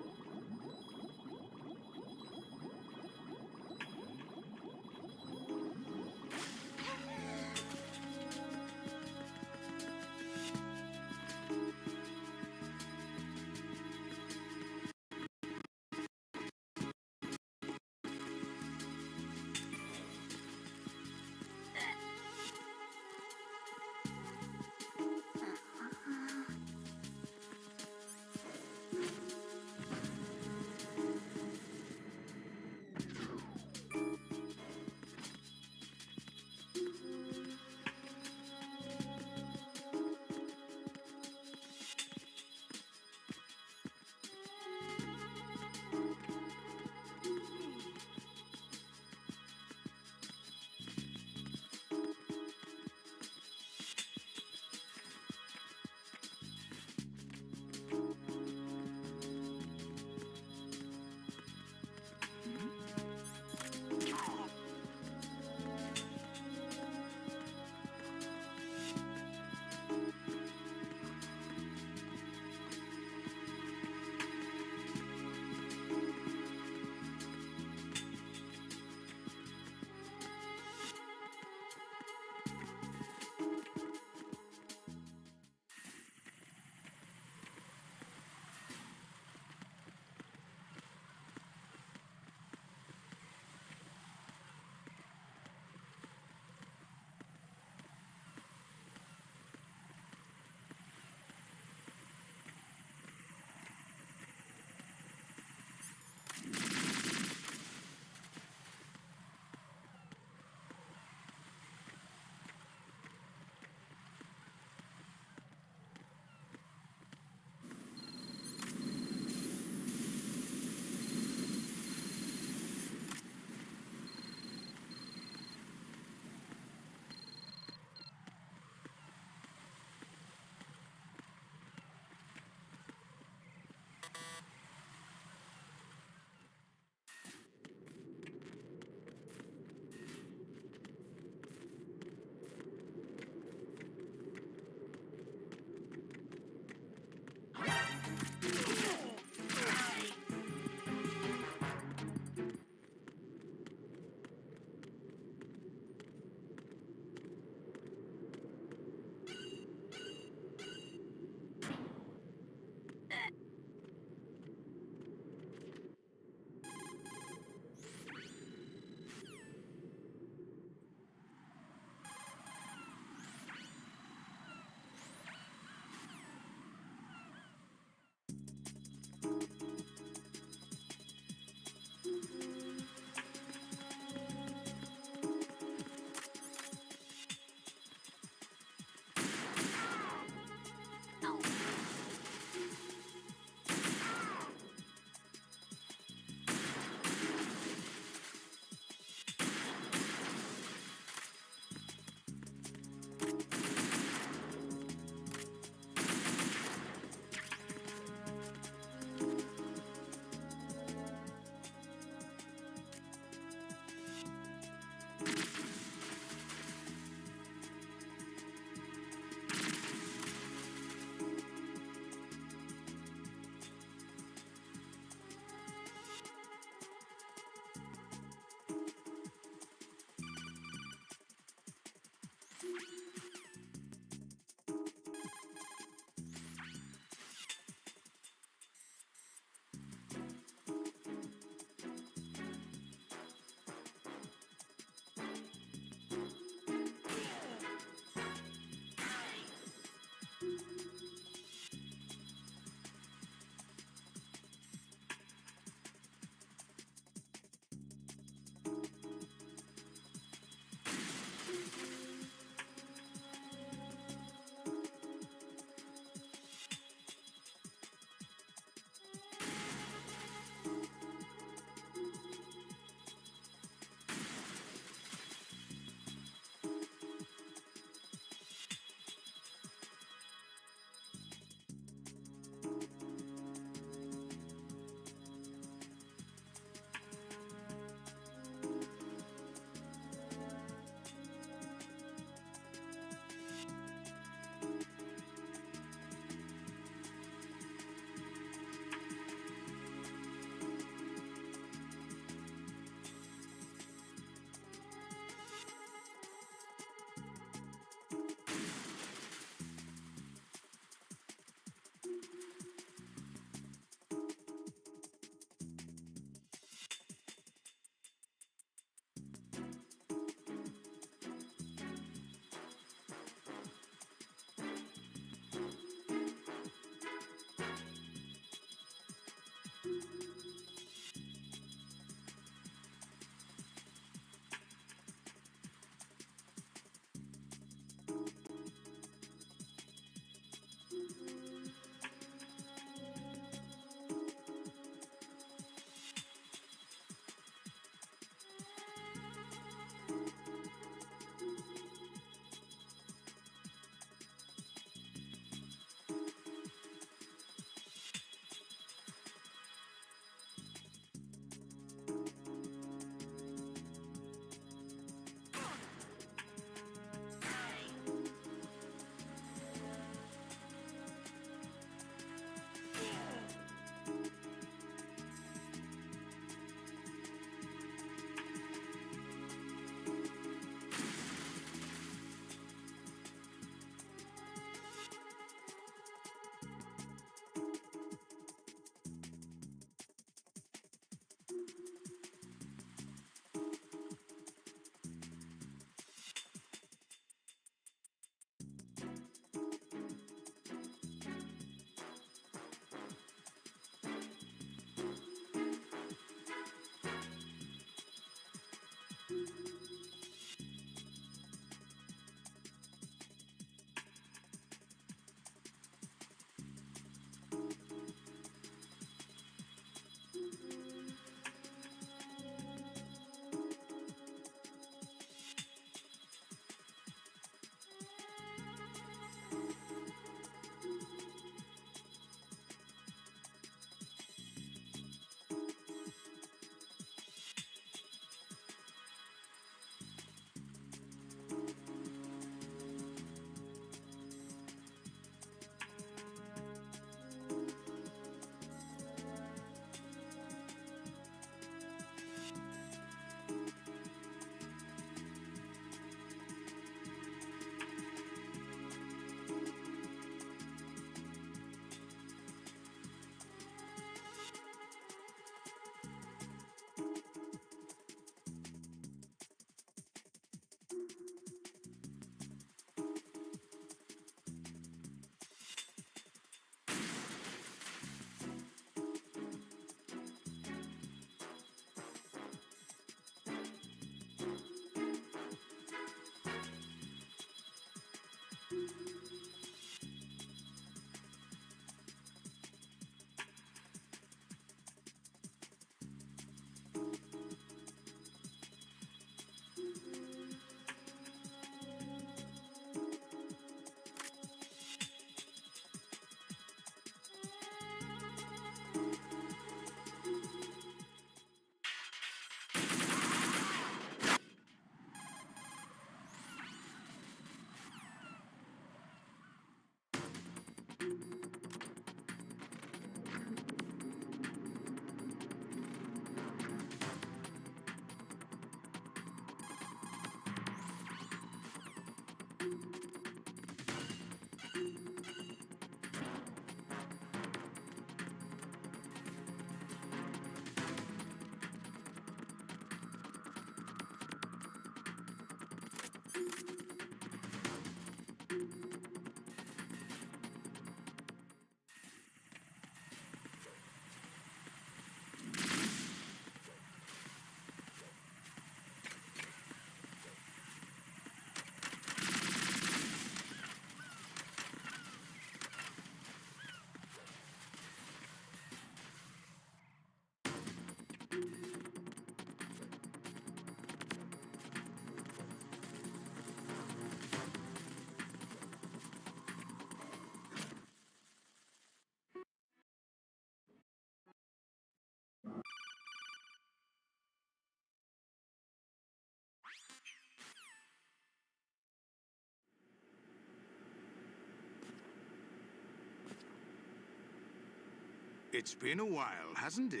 It's been a while, hasn't it?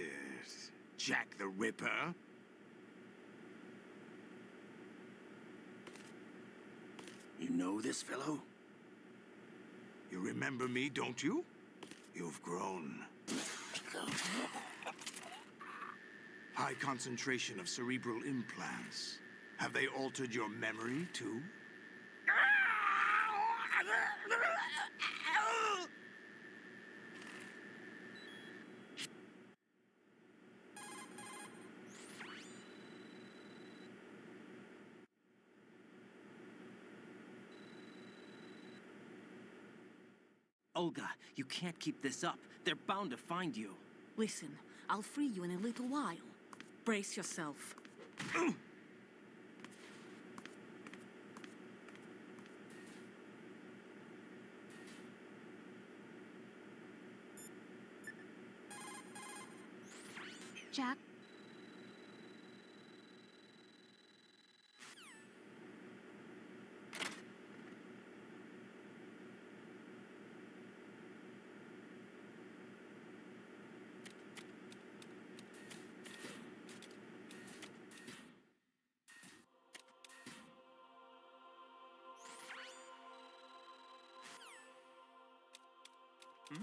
Jack the Ripper? You know this fellow? You remember me, don't you? You've grown. High concentration of cerebral implants. Have they altered your memory, too? Olga, you can't keep this up. They're bound to find you. Listen, I'll free you in a little while. Brace yourself. Jack? Is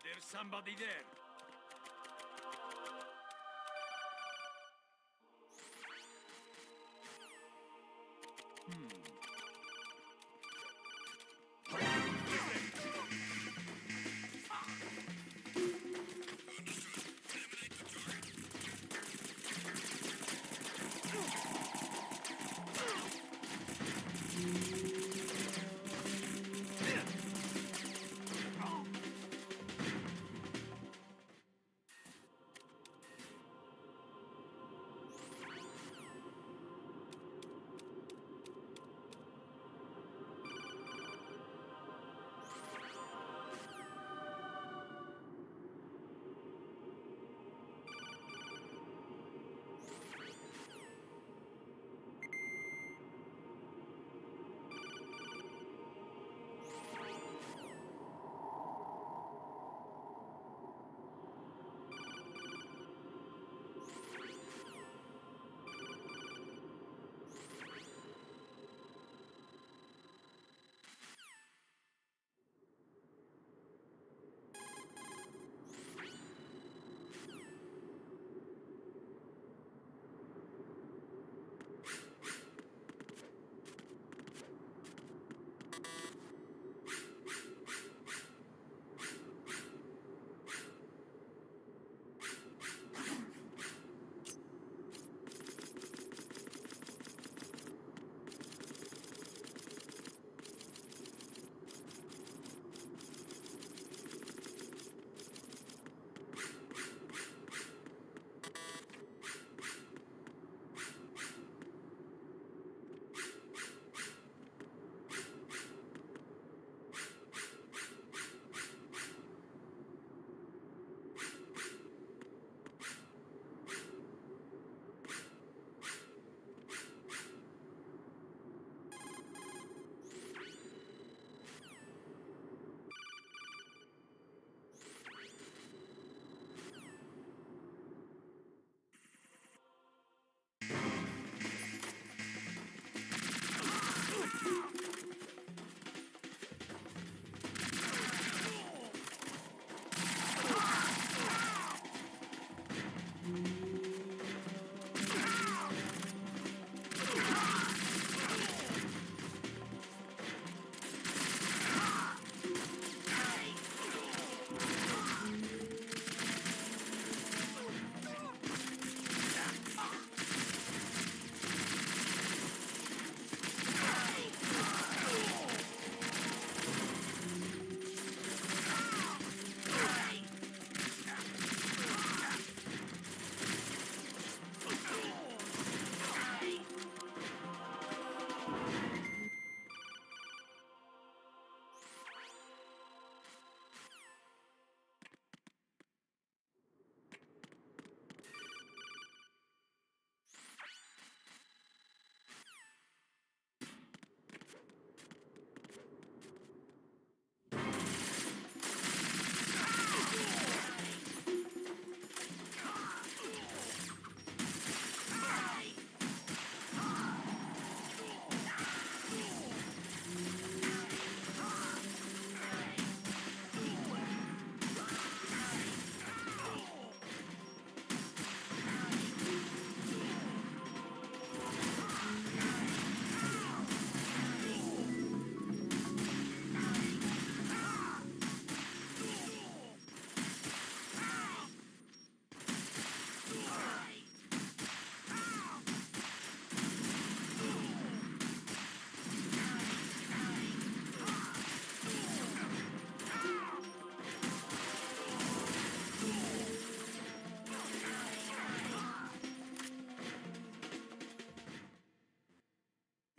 there somebody there?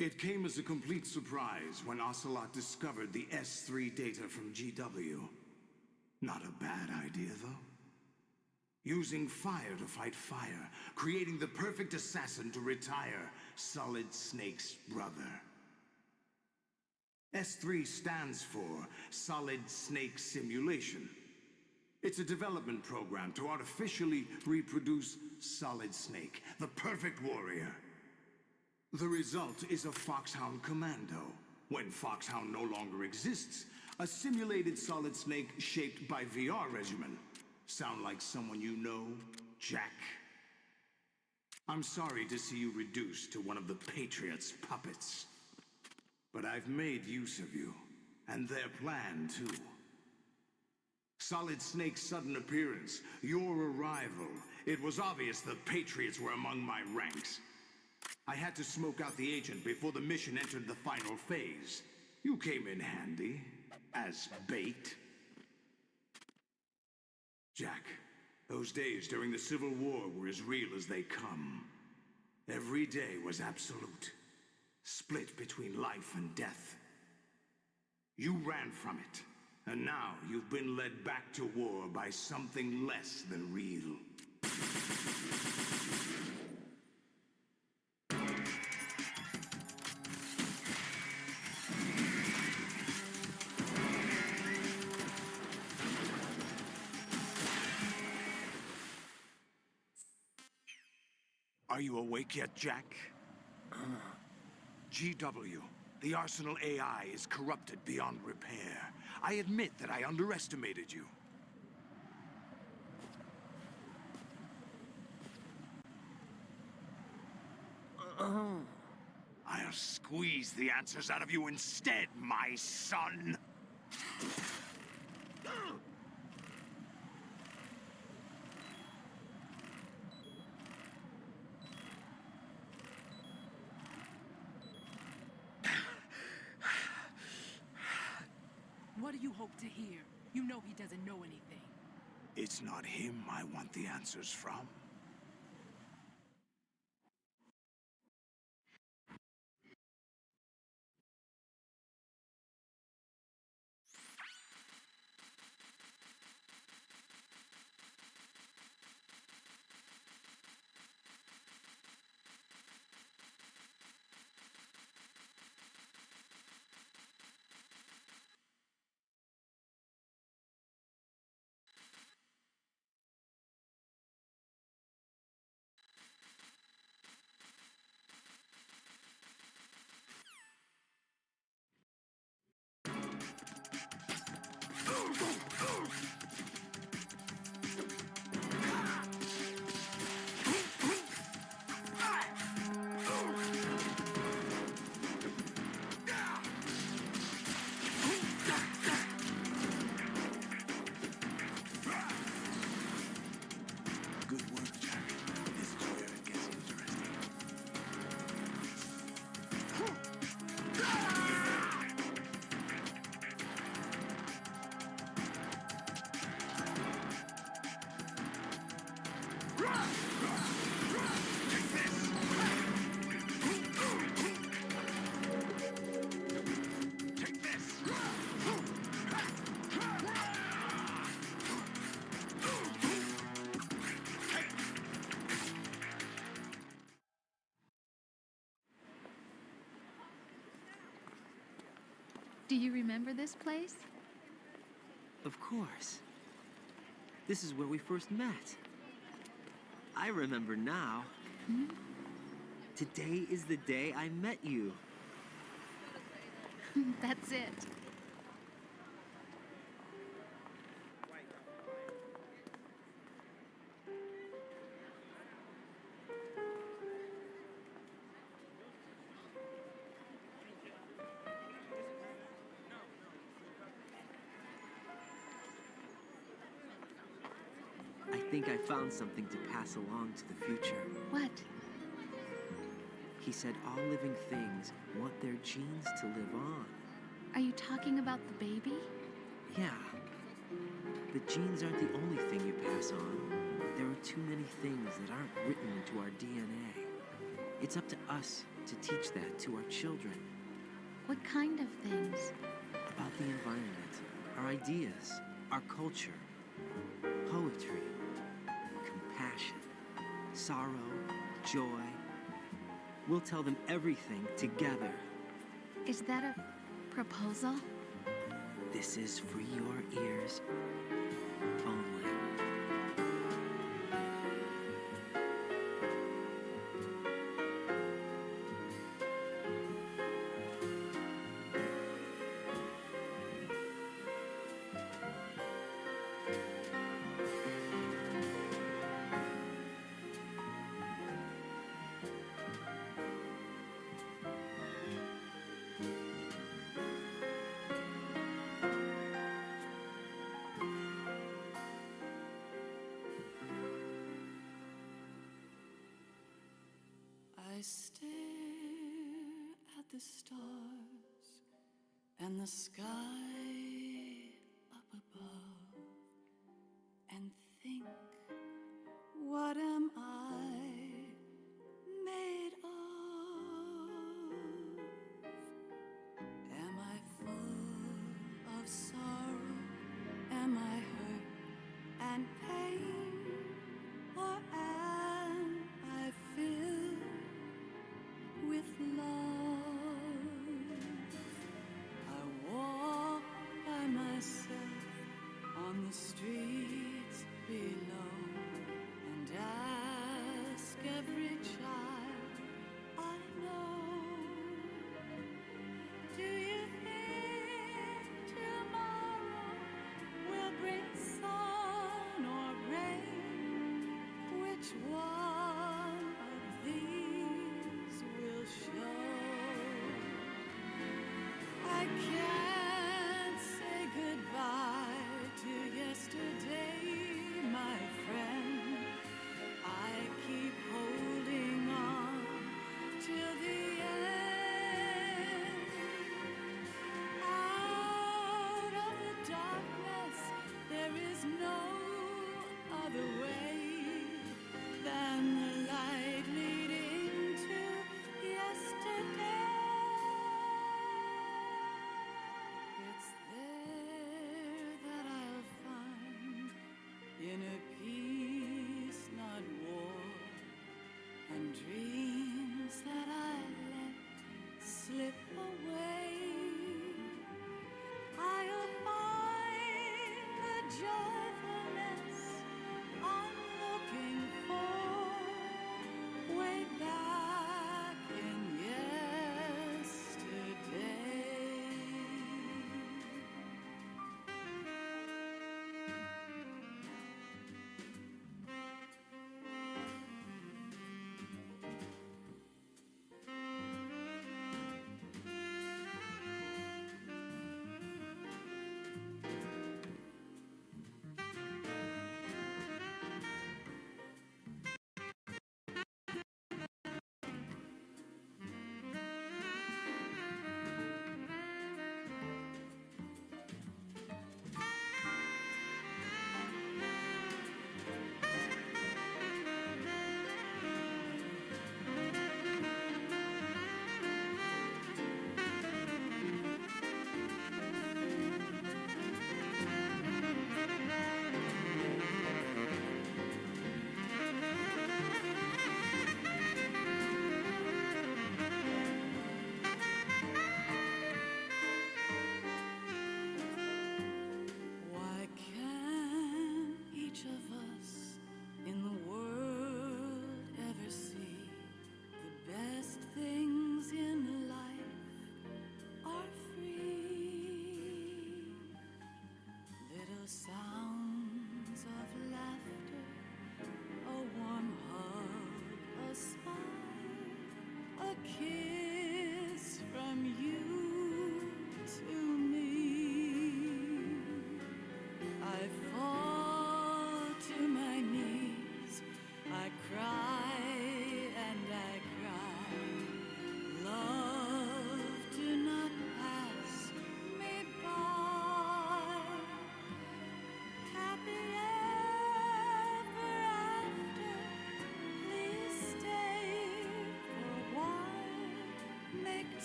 It came as a complete surprise when Ocelot discovered the S3 data from GW. Not a bad idea, though. Using fire to fight fire, creating the perfect assassin to retire Solid Snake's brother. S3 stands for Solid Snake Simulation. It's a development program to artificially reproduce Solid Snake, the perfect warrior. The result is a Foxhound Commando. When Foxhound no longer exists, a simulated Solid Snake shaped by VR regimen. Sound like someone you know, Jack? I'm sorry to see you reduced to one of the Patriots' puppets. But I've made use of you, and their plan too. Solid Snake's sudden appearance, your arrival. It was obvious the Patriots were among my ranks. I had to smoke out the agent before the mission entered the final phase. You came in handy, as bait. Jack, those days during the Civil War were as real as they come. Every day was absolute, split between life and death. You ran from it, and now you've been led back to war by something less than real. Are you awake yet, Jack? GW, the Arsenal AI is corrupted beyond repair. I admit that I underestimated you. I'll squeeze the answers out of you instead, my son! What do you hope to hear? You know he doesn't know anything. It's not him I want the answers from. Good work, Jack. This is where it gets interesting. Do you remember this place? Of course. This is where we first met. I remember now. Today is the day I met you. That's it. I think I found something to pass along to the future. What? He said all living things want their genes to live on. Are you talking about the baby? Yeah. The genes aren't the only thing you pass on. There are too many things that aren't written into our DNA. It's up to us to teach that to our children. What kind of things? About the environment, our ideas, our culture, poetry, compassion, sorrow, joy. We'll tell them everything together. Is that a proposal? This is for your ears only. I stare at the stars and the sky up above and think, what am I made of? Am I full of sorrow? Am I hurt and pain? Or am I filled with love? I walk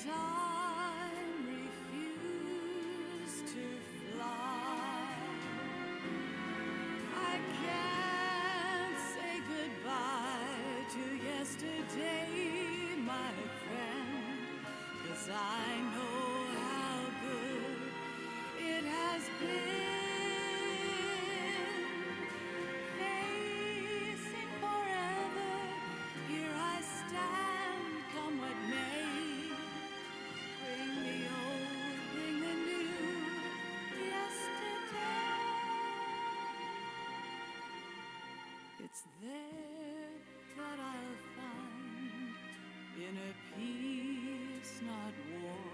time refused to fly. I can't say goodbye to yesterday, my friend, 'cause I know how good it has been. Facing forever, here I stand, come what may. Bring the old, bring the new, yesterday. It's there that I'll find inner peace, not war,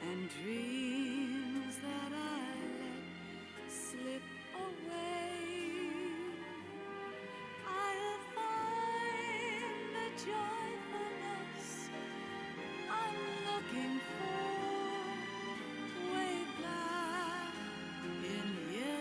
and dreams that I let slip away. I'll find the joyfulness I'm looking for way back in yesterday.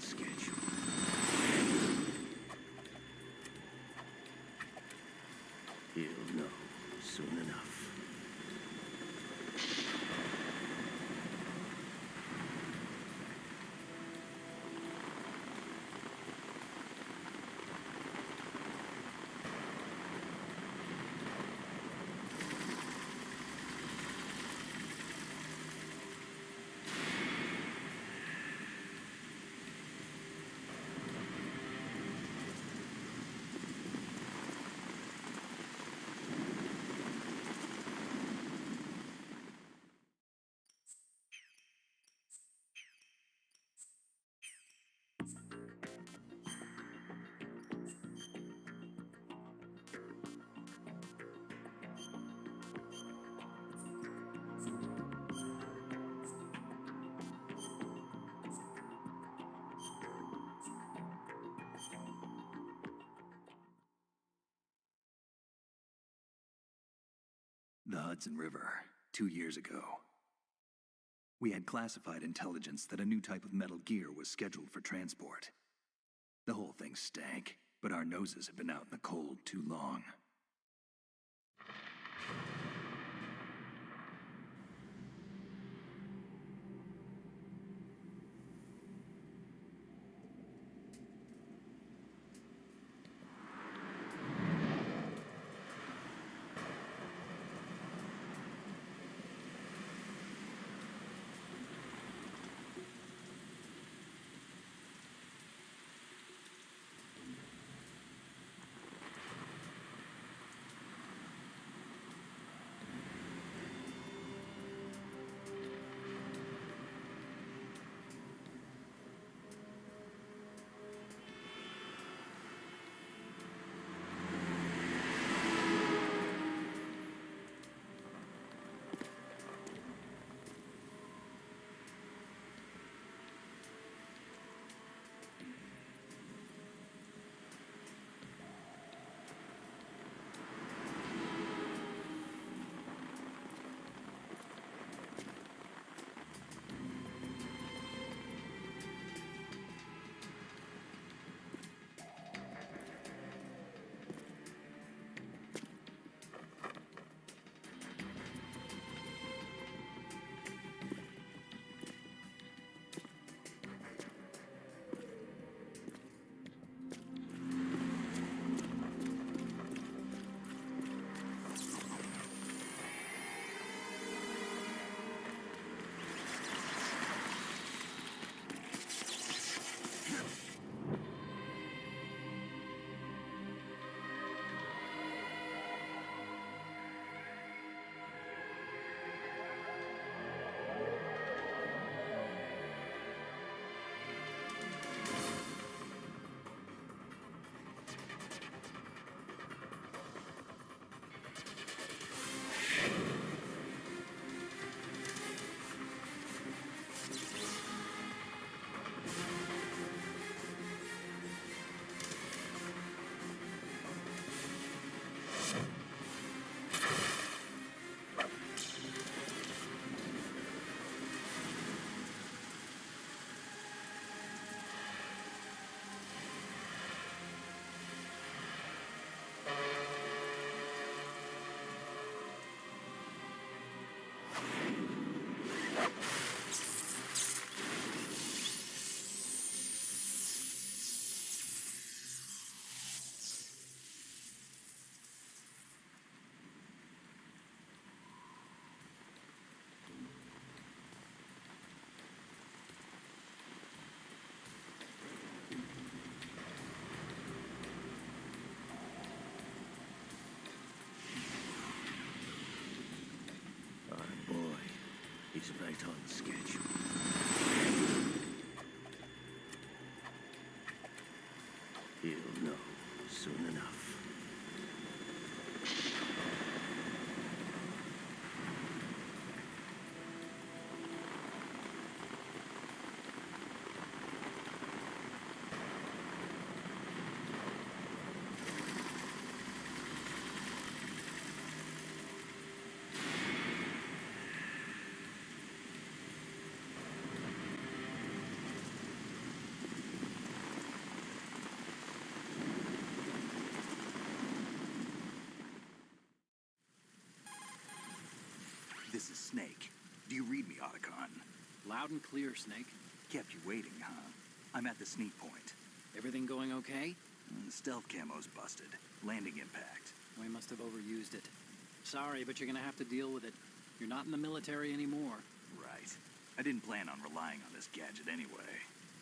schedule. He'll know soon enough. The Hudson River, 2 years ago. We had classified intelligence that a new type of metal gear was scheduled for transport. The whole thing stank, but our noses had been out in the cold too long. He's right on schedule. He'll know soon enough. This is Snake. Do you read me, Otacon? Loud and clear, Snake. Kept you waiting, huh? I'm at the sneak point. Everything going okay? The stealth camo's busted. Landing impact. We must have overused it. Sorry, but you're gonna have to deal with it. You're not in the military anymore. Right. I didn't plan on relying on this gadget anyway.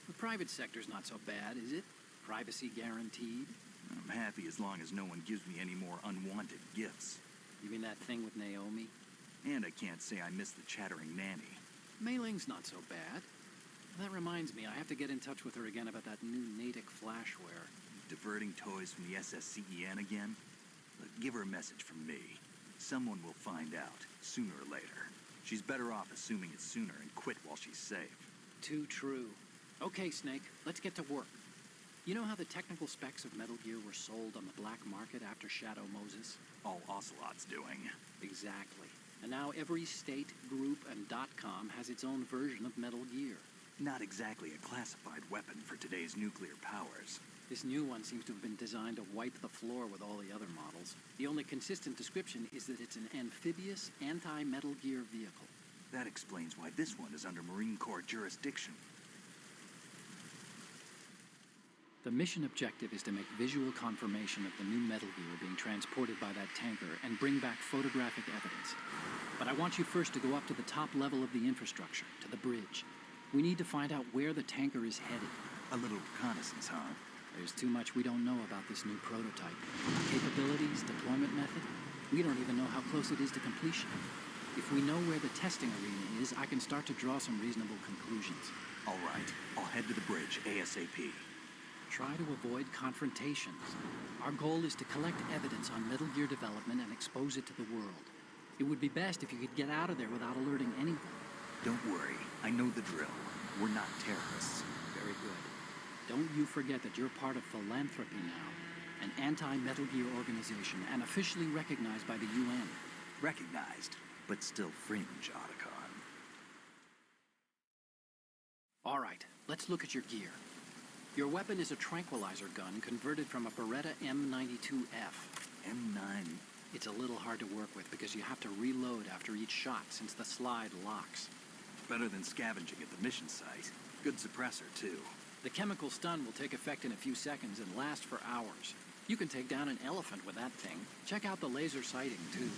The private sector's not so bad, is it? Privacy guaranteed? I'm happy as long as no one gives me any more unwanted gifts. You mean that thing with Naomi? And I can't say I miss the chattering nanny. Mei Ling's not so bad. That reminds me, I have to get in touch with her again about that new Natick flashware. Diverting toys from the SSCEN again? Look, give her a message from me. Someone will find out, sooner or later. She's better off assuming it sooner and quit while she's safe. Too true. Okay, Snake, let's get to work. You know how the technical specs of Metal Gear were sold on the black market after Shadow Moses? All Ocelot's doing. Exactly. And now every state, group, and .com has its own version of Metal Gear. Not exactly a classified weapon for today's nuclear powers. This new one seems to have been designed to wipe the floor with all the other models. The only consistent description is that it's an amphibious, anti-Metal Gear vehicle. That explains why this one is under Marine Corps jurisdiction. The mission objective is to make visual confirmation of the new Metal Gear being transported by that tanker and bring back photographic evidence. But I want you first to go up to the top level of the infrastructure, to the bridge. We need to find out where the tanker is headed. A little reconnaissance, huh? There's too much we don't know about this new prototype. Capabilities, deployment method. We don't even know how close it is to completion. If we know where the testing arena is, I can start to draw some reasonable conclusions. All right, I'll head to the bridge ASAP. Try to avoid confrontations. Our goal is to collect evidence on Metal Gear development and expose it to the world. It would be best if you could get out of there without alerting anyone. Don't worry, I know the drill. We're not terrorists. Very good. Don't you forget that you're part of Philanthropy now, an anti-Metal Gear organization and officially recognized by the UN. Recognized, but still fringe, Otacon. All right, let's look at your gear. Your weapon is a tranquilizer gun converted from a Beretta M92F. M9? It's a little hard to work with because you have to reload after each shot since the slide locks. Better than scavenging at the mission site. Good suppressor, too. The chemical stun will take effect in a few seconds and last for hours. You can take down an elephant with that thing. Check out the laser sighting, too.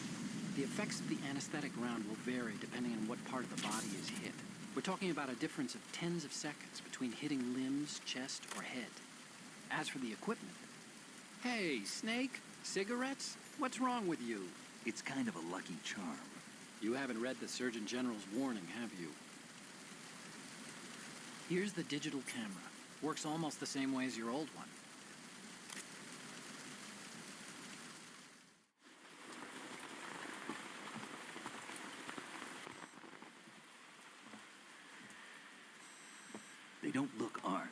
The effects of the anesthetic round will vary depending on what part of the body is hit. We're talking about a difference of tens of seconds between hitting limbs, chest, or head. As for the equipment... Hey, Snake, cigarettes? What's wrong with you? It's kind of a lucky charm. You haven't read the Surgeon General's warning, have you? Here's the digital camera. Works almost the same way as your old one. They don't look armed.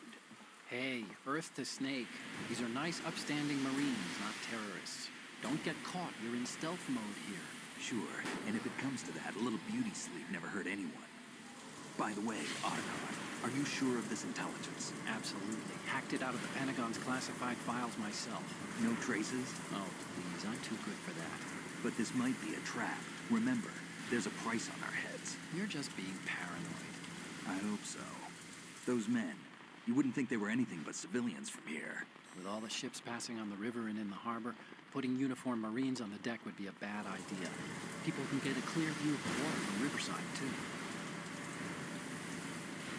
Hey, Earth to Snake. These are nice, upstanding Marines, not terrorists. Don't get caught. You're in stealth mode here. Sure, and if it comes to that, a little beauty sleep never hurt anyone. By the way, Otacon, are you sure of this intelligence? Absolutely. Hacked it out of the Pentagon's classified files myself. No traces? Oh, please, I'm too good for that. But this might be a trap. Remember, there's a price on our heads. You're just being paranoid. I hope so. Those men, you wouldn't think they were anything but civilians from here. With all the ships passing on the river and in the harbor, putting uniformed Marines on the deck would be a bad idea. People can get a clear view of the water from Riverside, too.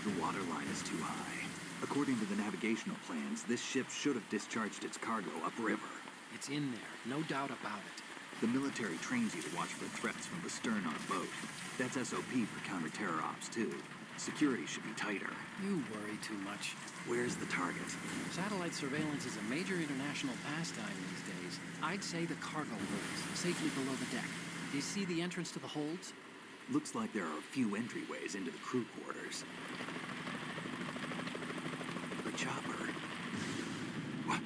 The water line is too high. According to the navigational plans, this ship should have discharged its cargo upriver. It's in there, no doubt about it. The military trains you to watch for threats from the stern on a boat. That's SOP for counter-terror ops, too. Security should be tighter. You worry too much. Where's the target? Satellite surveillance is a major international pastime these days. I'd say the cargo holds, safely below the deck. Do you see the entrance to the holds? Looks like there are a few entryways into the crew quarters. The chopper. What?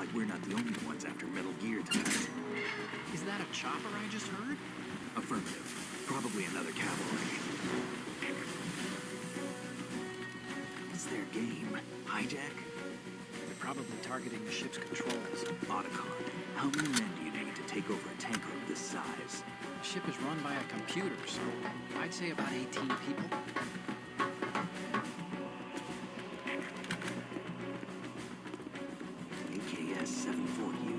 like we're not the only ones after Metal Gear tonight. Is that a chopper I just heard? Affirmative. Probably another cavalry. What's their game? Hijack? They're probably targeting the ship's controls. Otacon, how many men do you need to take over a tanker of this size? The ship is run by a computer, so I'd say about 18 people. AKS-74U.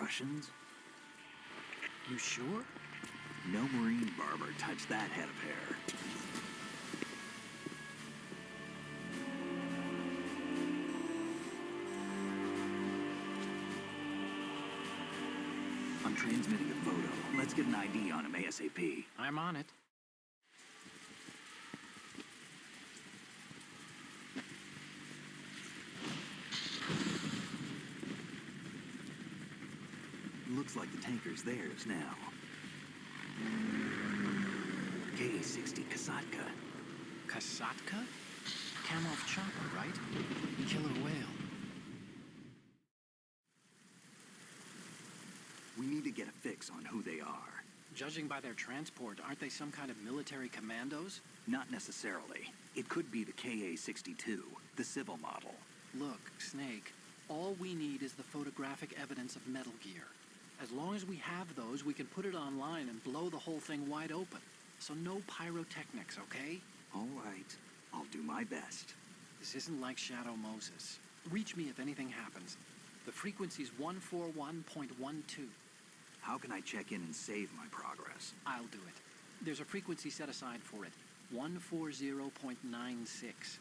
Russians? You sure? No Marine barber touched that head of hair. I'm transmitting a photo. Let's get an ID on him ASAP. I'm on it. Looks like the tanker's theirs now. KA-60 Kasatka. Kasatka? Kamov chopper, right? Killer whale. We need to get a fix on who they are. Judging by their transport, aren't they some kind of military commandos? Not necessarily. It could be the KA-62, the civil model. Look, Snake, all we need is the photographic evidence of Metal Gear. As long as we have those, we can put it online and blow the whole thing wide open. So no pyrotechnics, okay? All right. I'll do my best. This isn't like Shadow Moses. Reach me if anything happens. The frequency's 141.12. How can I check in and save my progress? I'll do it. There's a frequency set aside for it. 140.96.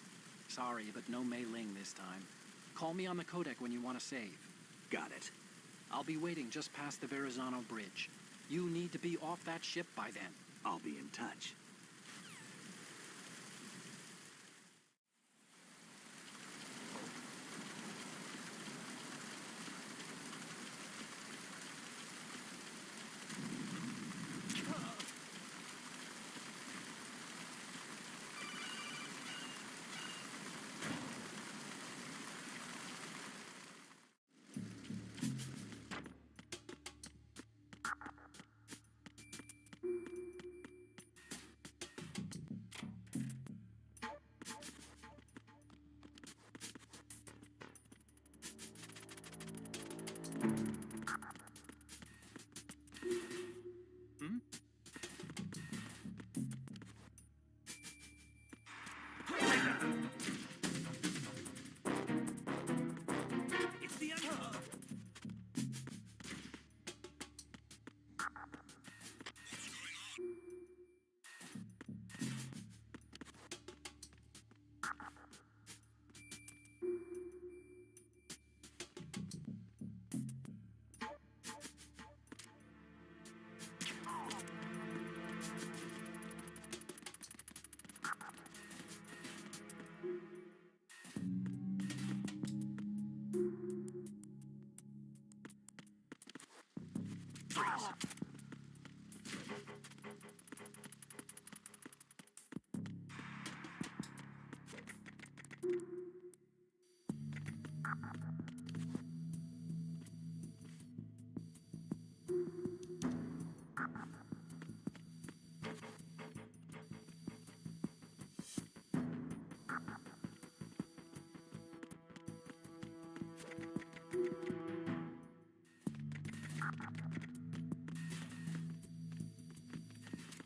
Sorry, but no mailing this time. Call me on the codec when you want to save. Got it. I'll be waiting just past the Verrazano Bridge. You need to be off that ship by then. I'll be in touch.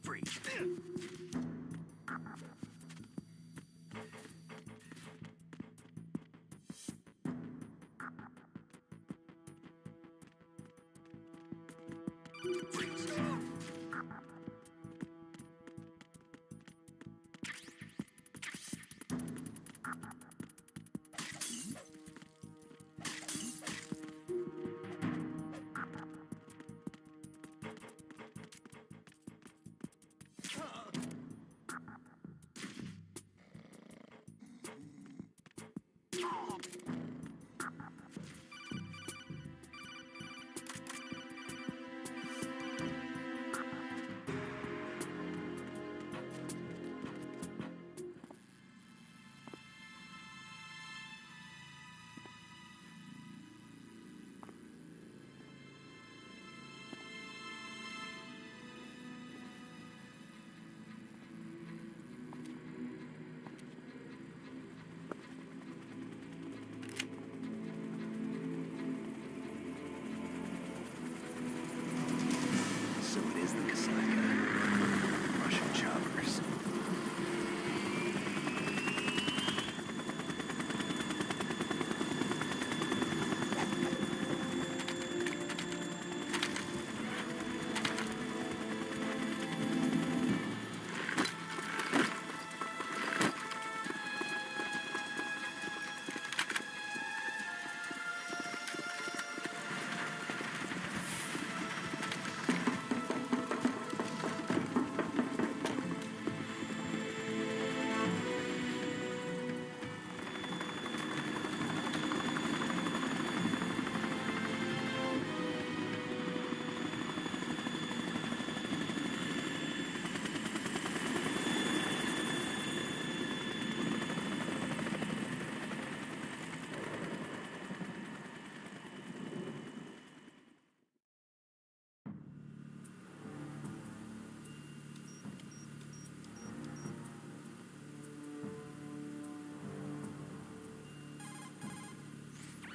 Freeze.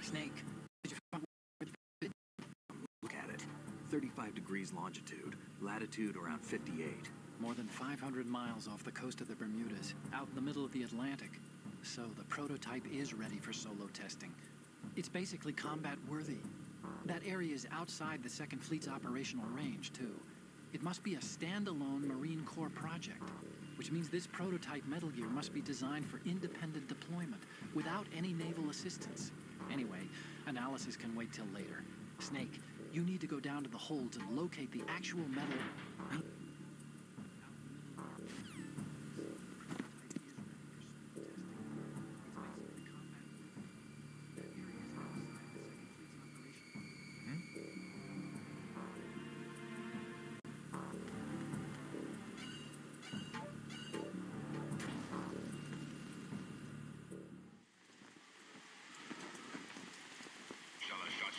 Snake, did you find Look at it. 35 degrees longitude, latitude around 58. more than 500 miles off the coast of the Bermudas, out in the middle of the Atlantic? So the prototype is ready for solo testing. It's basically combat worthy. That area is outside the Second Fleet's operational range, too. It must be a standalone Marine Corps project, which means this prototype Metal Gear must be designed for independent deployment, without any naval assistance. Anyway, analysis can wait till later. Snake, you need to go down to the holds and locate the actual metal...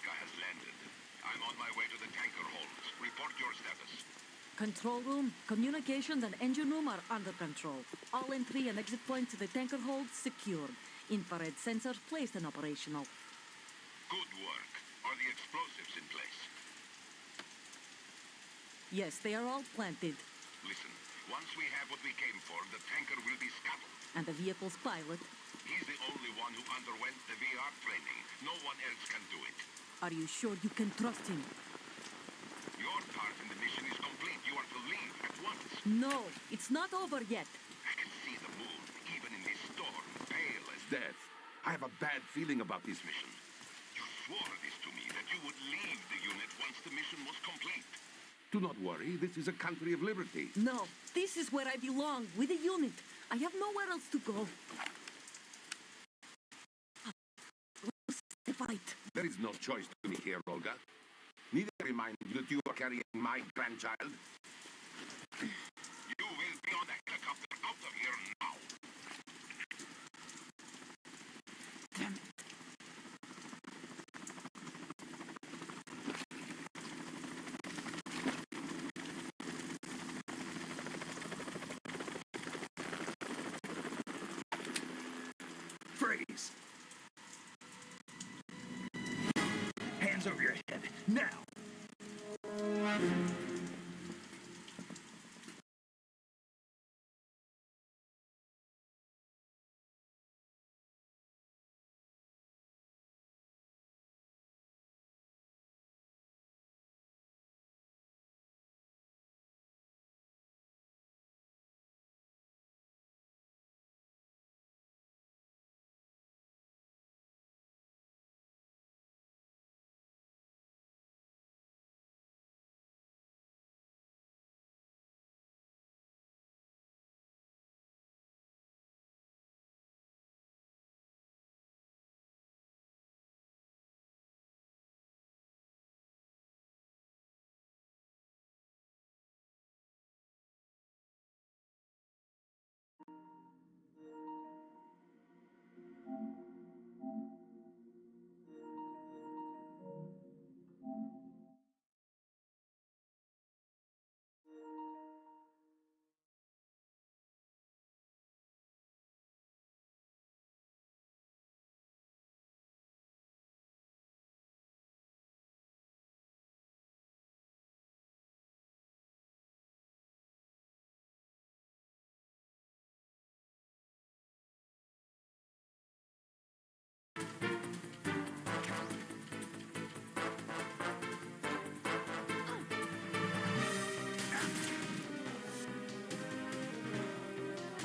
has landed. I'm on my way to the tanker holds. Report your status. Control room, communications, and engine room are under control. All entry and exit points to the tanker hold secured. Infrared sensors placed and operational. Good work. Are the explosives in place? Yes, they are all planted. Listen, once we have what we came for, the tanker will be scuttled. And the vehicle's pilot? He's the only one who underwent the VR training. No one else can do it. Are you sure you can trust him? Your part in the mission is complete. You are to leave at once. No, it's not over yet. I can see the moon, even in this storm, pale as death. I have a bad feeling about this mission. You swore this to me, that you would leave the unit once the mission was complete. Do not worry, this is a country of liberty. No, this is where I belong, with the unit. I have nowhere else to go. Fight. There is no choice to me here, Olga. Need I remind you that you are carrying my grandchild? You will be on the helicopter out of here now. Damn it. Freeze! Hands over your head, now!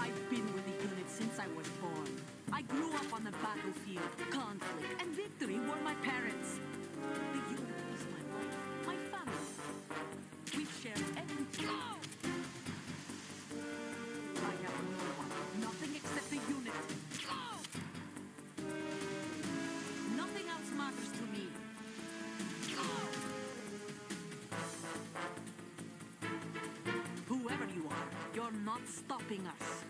I've been with the unit since I was born. I grew up on the battlefield. Conflict and victory were my parents. The unit is my life, my family. We've shared everything. I have no one, nothing except the unit. Nothing else matters to me. Whoever you are, you're not stopping us.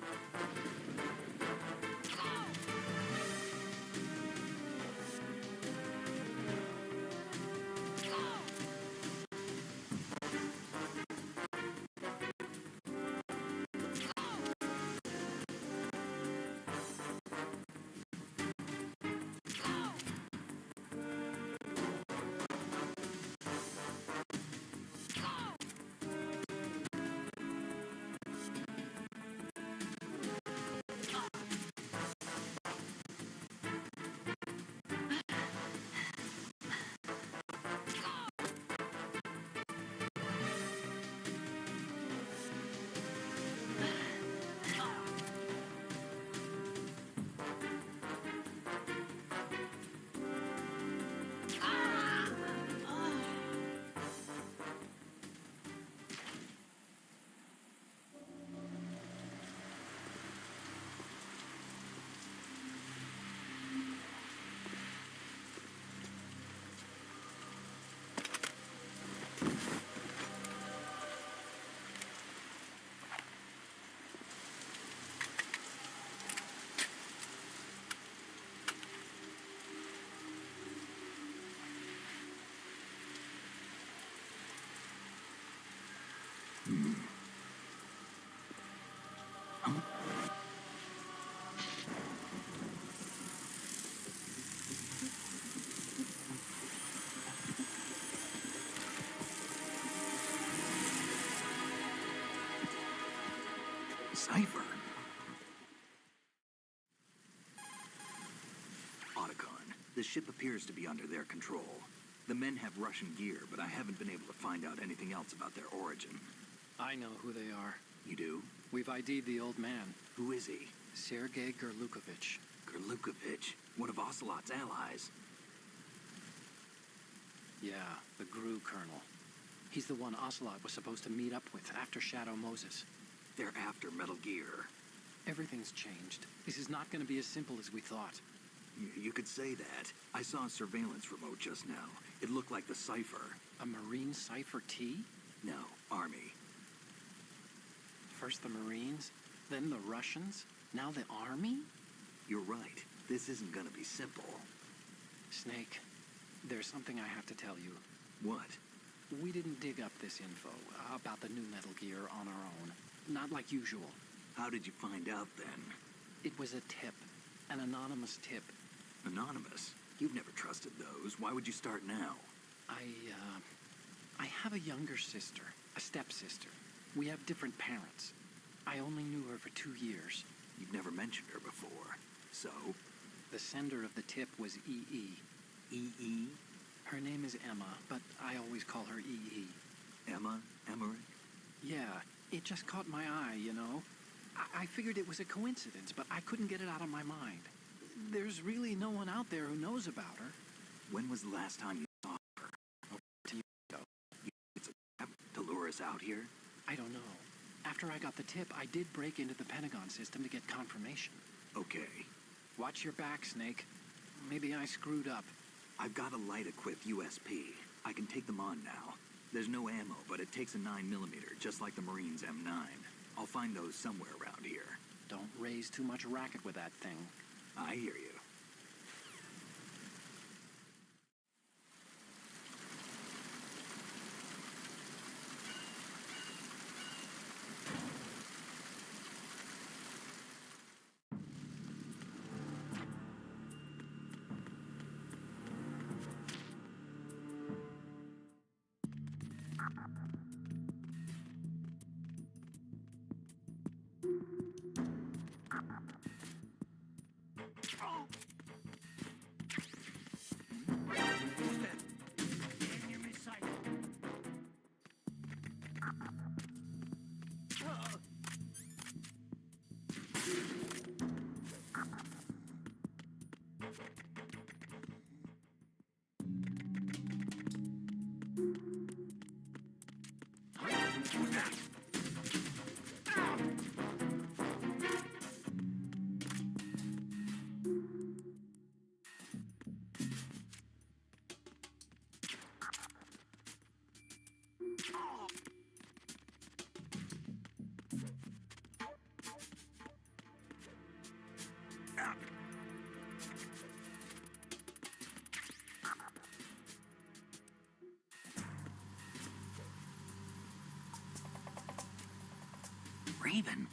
Cipher. Otacon, the ship appears to be under their control. The men have Russian gear, but I haven't been able to find out anything else about their origin. I know who they are. You do? We've ID'd the old man. Who is he? Sergei Gerlukovich. Gerlukovich, one of Ocelot's allies. Yeah, the GRU colonel. He's the one Ocelot was supposed to meet up with after Shadow Moses. They're after Metal Gear. Everything's changed. This is not going to be as simple as we thought. You could say that. I saw a surveillance remote just now. It looked like the Cipher. A Marine Cipher T? No, Army. First the Marines, then the Russians, now the Army? You're right. This isn't gonna be simple. Snake, there's something I have to tell you. What? We didn't dig up this info about the new Metal Gear on our own. Not like usual. How did you find out then? It was a tip. An anonymous tip. Anonymous? You've never trusted those. Why would you start now? I have a younger sister, a stepsister. We have different parents. I only knew her for 2 years. You've never mentioned her before. So? The sender of the tip was E.E. E.E.? Her name is Emma, but I always call her E.E. Emma? Emmerich? Yeah, it just caught my eye, you know? I figured it was a coincidence, but I couldn't get it out of my mind. There's really no one out there who knows about her. When was the last time you saw her? Over 2 years ago. It's a trap to lure us out here? I don't know. After I got the tip, I did break into the Pentagon system to get confirmation. Okay. Watch your back, Snake. Maybe I screwed up. I've got a light-equipped USP. I can take them on now. There's no ammo, but it takes a 9mm, just like the Marines' M9. I'll find those somewhere around here. Don't raise too much racket with that thing. I hear you. Raven?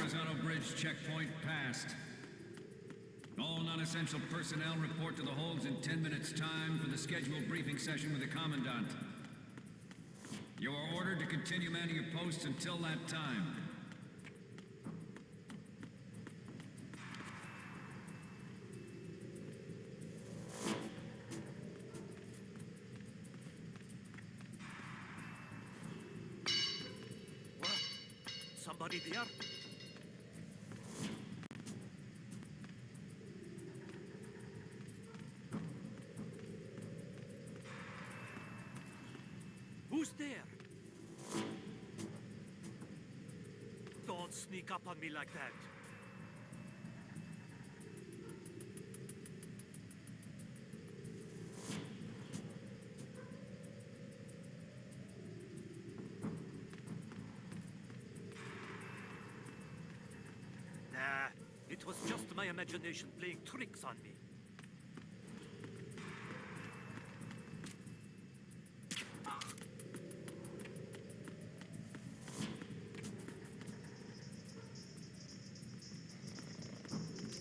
Horizontal bridge checkpoint passed. All non-essential personnel report to the holds in 10 minutes' time for the scheduled briefing session with the Commandant. You are ordered to continue manning your posts until that time. What? Somebody there? Who's there? Don't sneak up on me like that. Nah, it was just my imagination playing tricks on me.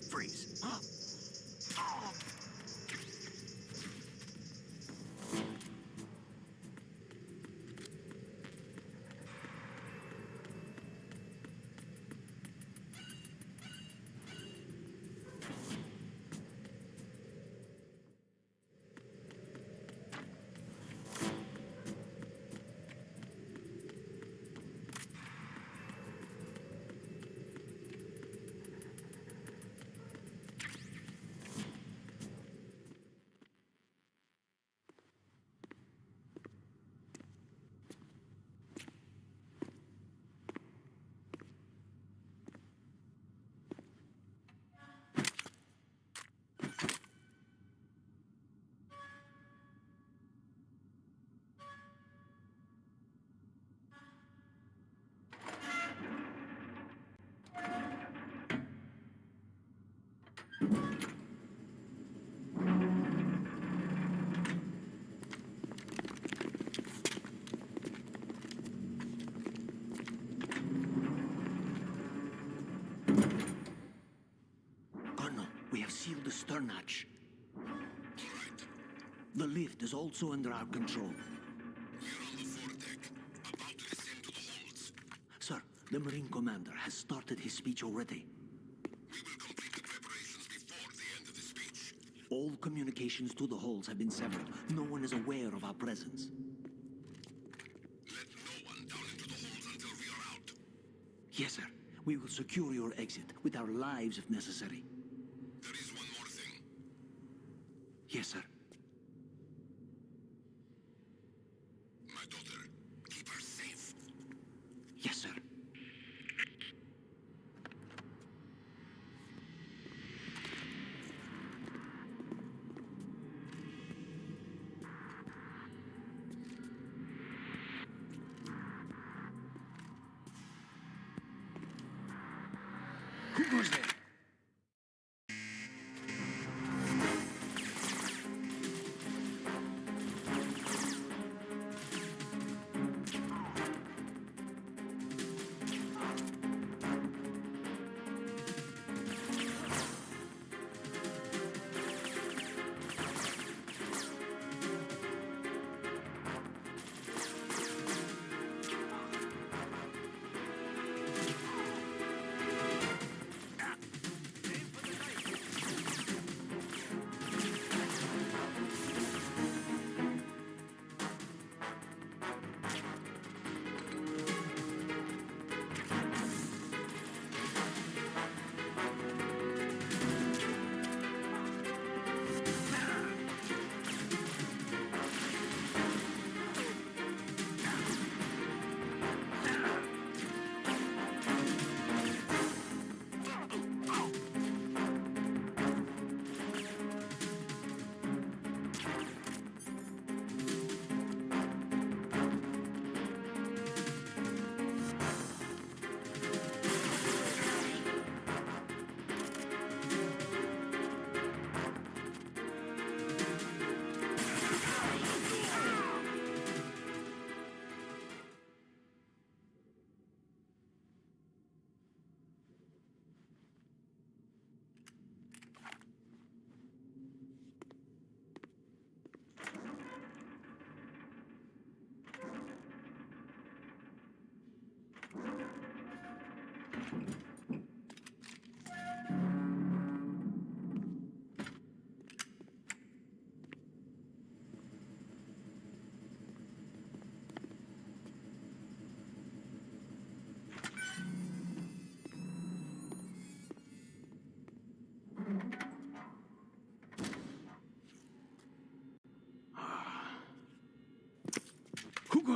Freeze. Colonel, we have sealed the stern hatch. The lift is also under our control. Sir, the Marine Commander has started his speech already. All communications to the halls have been severed. No one is aware of our presence. Yes, sir. We will secure your exit with our lives if necessary. Yes, sir. Yes, sir. Who goes there?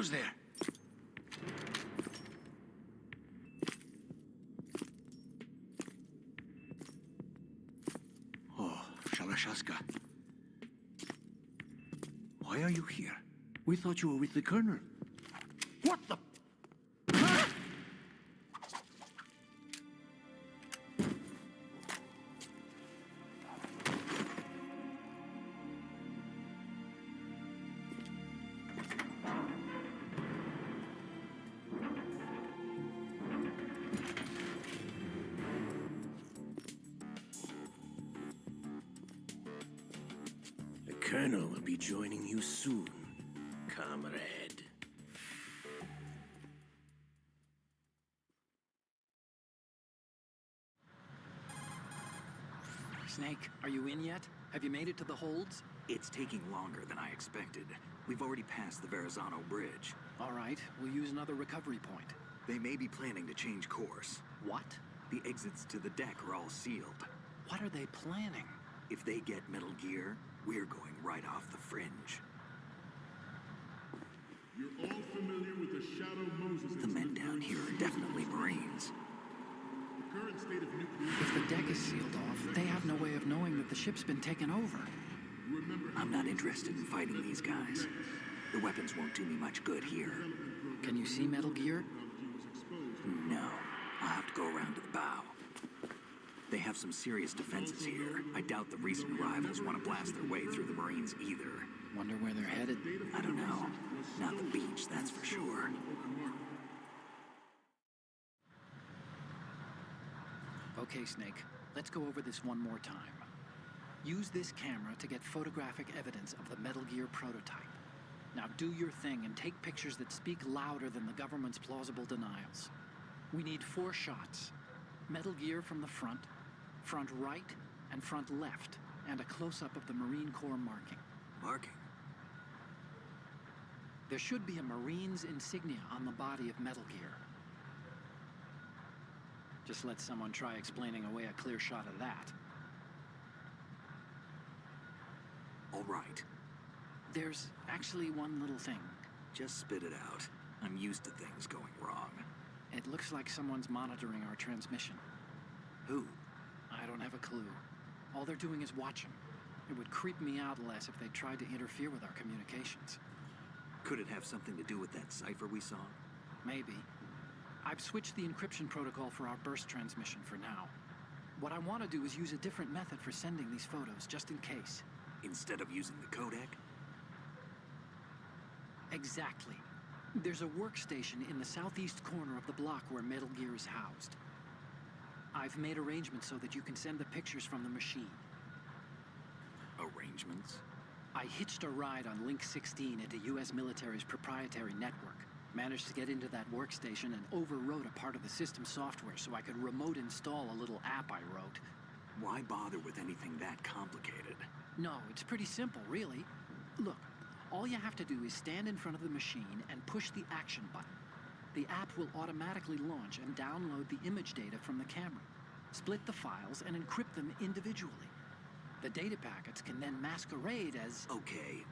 goes there. Oh, Shalashaska. Why are you here? We thought you were with the Colonel. What the... The Colonel will be joining you soon, comrade. Snake, are you in yet? Have you made it to the holds? It's taking longer than I expected. We've already passed the Verrazano Bridge. All right, we'll use another recovery point. They may be planning to change course. What? The exits to the deck are all sealed. What are they planning? If they get Metal Gear, we're going right off the fringe. You're all familiar with the Shadow Moses The men down here are definitely Marines. The current state of nuclear... If the deck is sealed off, they have no way of knowing that the ship's been taken over. I'm not interested in fighting these guys. The weapons won't do me much good here. Can you see Metal Gear? No. I'll have to go around to the bow. They have some serious defenses here. I doubt the recent arrivals want to blast their way through the Marines either. Wonder where they're headed? I don't know. Not the beach, that's for sure. Okay, Snake. Let's go over this one more time. Use this camera to get photographic evidence of the Metal Gear prototype. Now do your thing and take pictures that speak louder than the government's plausible denials. We need 4 shots. Metal Gear from the front right, and front left, and a close-up of the Marine Corps marking. Marking? There should be a Marine's insignia on the body of Metal Gear. Just let someone try explaining away a clear shot of that. All right. There's actually one little thing. Just spit it out. I'm used to things going wrong. It looks like someone's monitoring our transmission. Who? I don't have a clue. All they're doing is watching. It would creep me out less if they tried to interfere with our communications. Could it have something to do with that cipher we saw? Maybe. I've switched the encryption protocol for our burst transmission for now. What I want to do is use a different method for sending these photos, just in case. Instead of using the codec? Exactly. There's a workstation in the southeast corner of the block where Metal Gear is housed. I've made arrangements so that you can send the pictures from the machine. Arrangements? I hitched a ride on Link 16 into U.S. military's proprietary network. Managed to get into that workstation and overwrote a part of the system software so I could remote install a little app I wrote. Why bother with anything that complicated? No, it's pretty simple, really. Look, all you have to do is stand in front of the machine and push the action button. The app will automatically launch and download the image data from the camera, split the files, and encrypt them individually. The data packets can then masquerade as... Okay.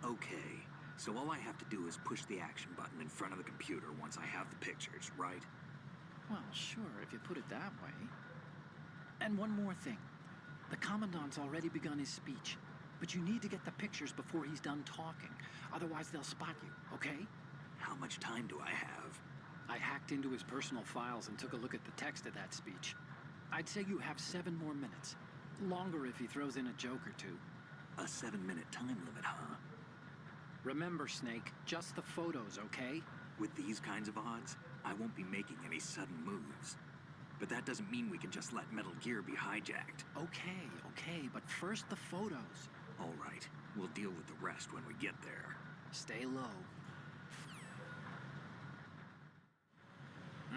So all I have to do is push the action button in front of the computer once I have the pictures, right? Well, sure, if you put it that way. And one more thing. The Commandant's already begun his speech, but you need to get the pictures before he's done talking. Otherwise, they'll spot you, okay? How much time do I have? I hacked into his personal files and took a look at the text of that speech. I'd say you have 7 more minutes. Longer if he throws in a joke or two. A 7-minute time limit, huh? Remember, Snake, just the photos, okay? With these kinds of odds, I won't be making any sudden moves. But that doesn't mean we can just let Metal Gear be hijacked. Okay, but first the photos. All right, we'll deal with the rest when we get there. Stay low.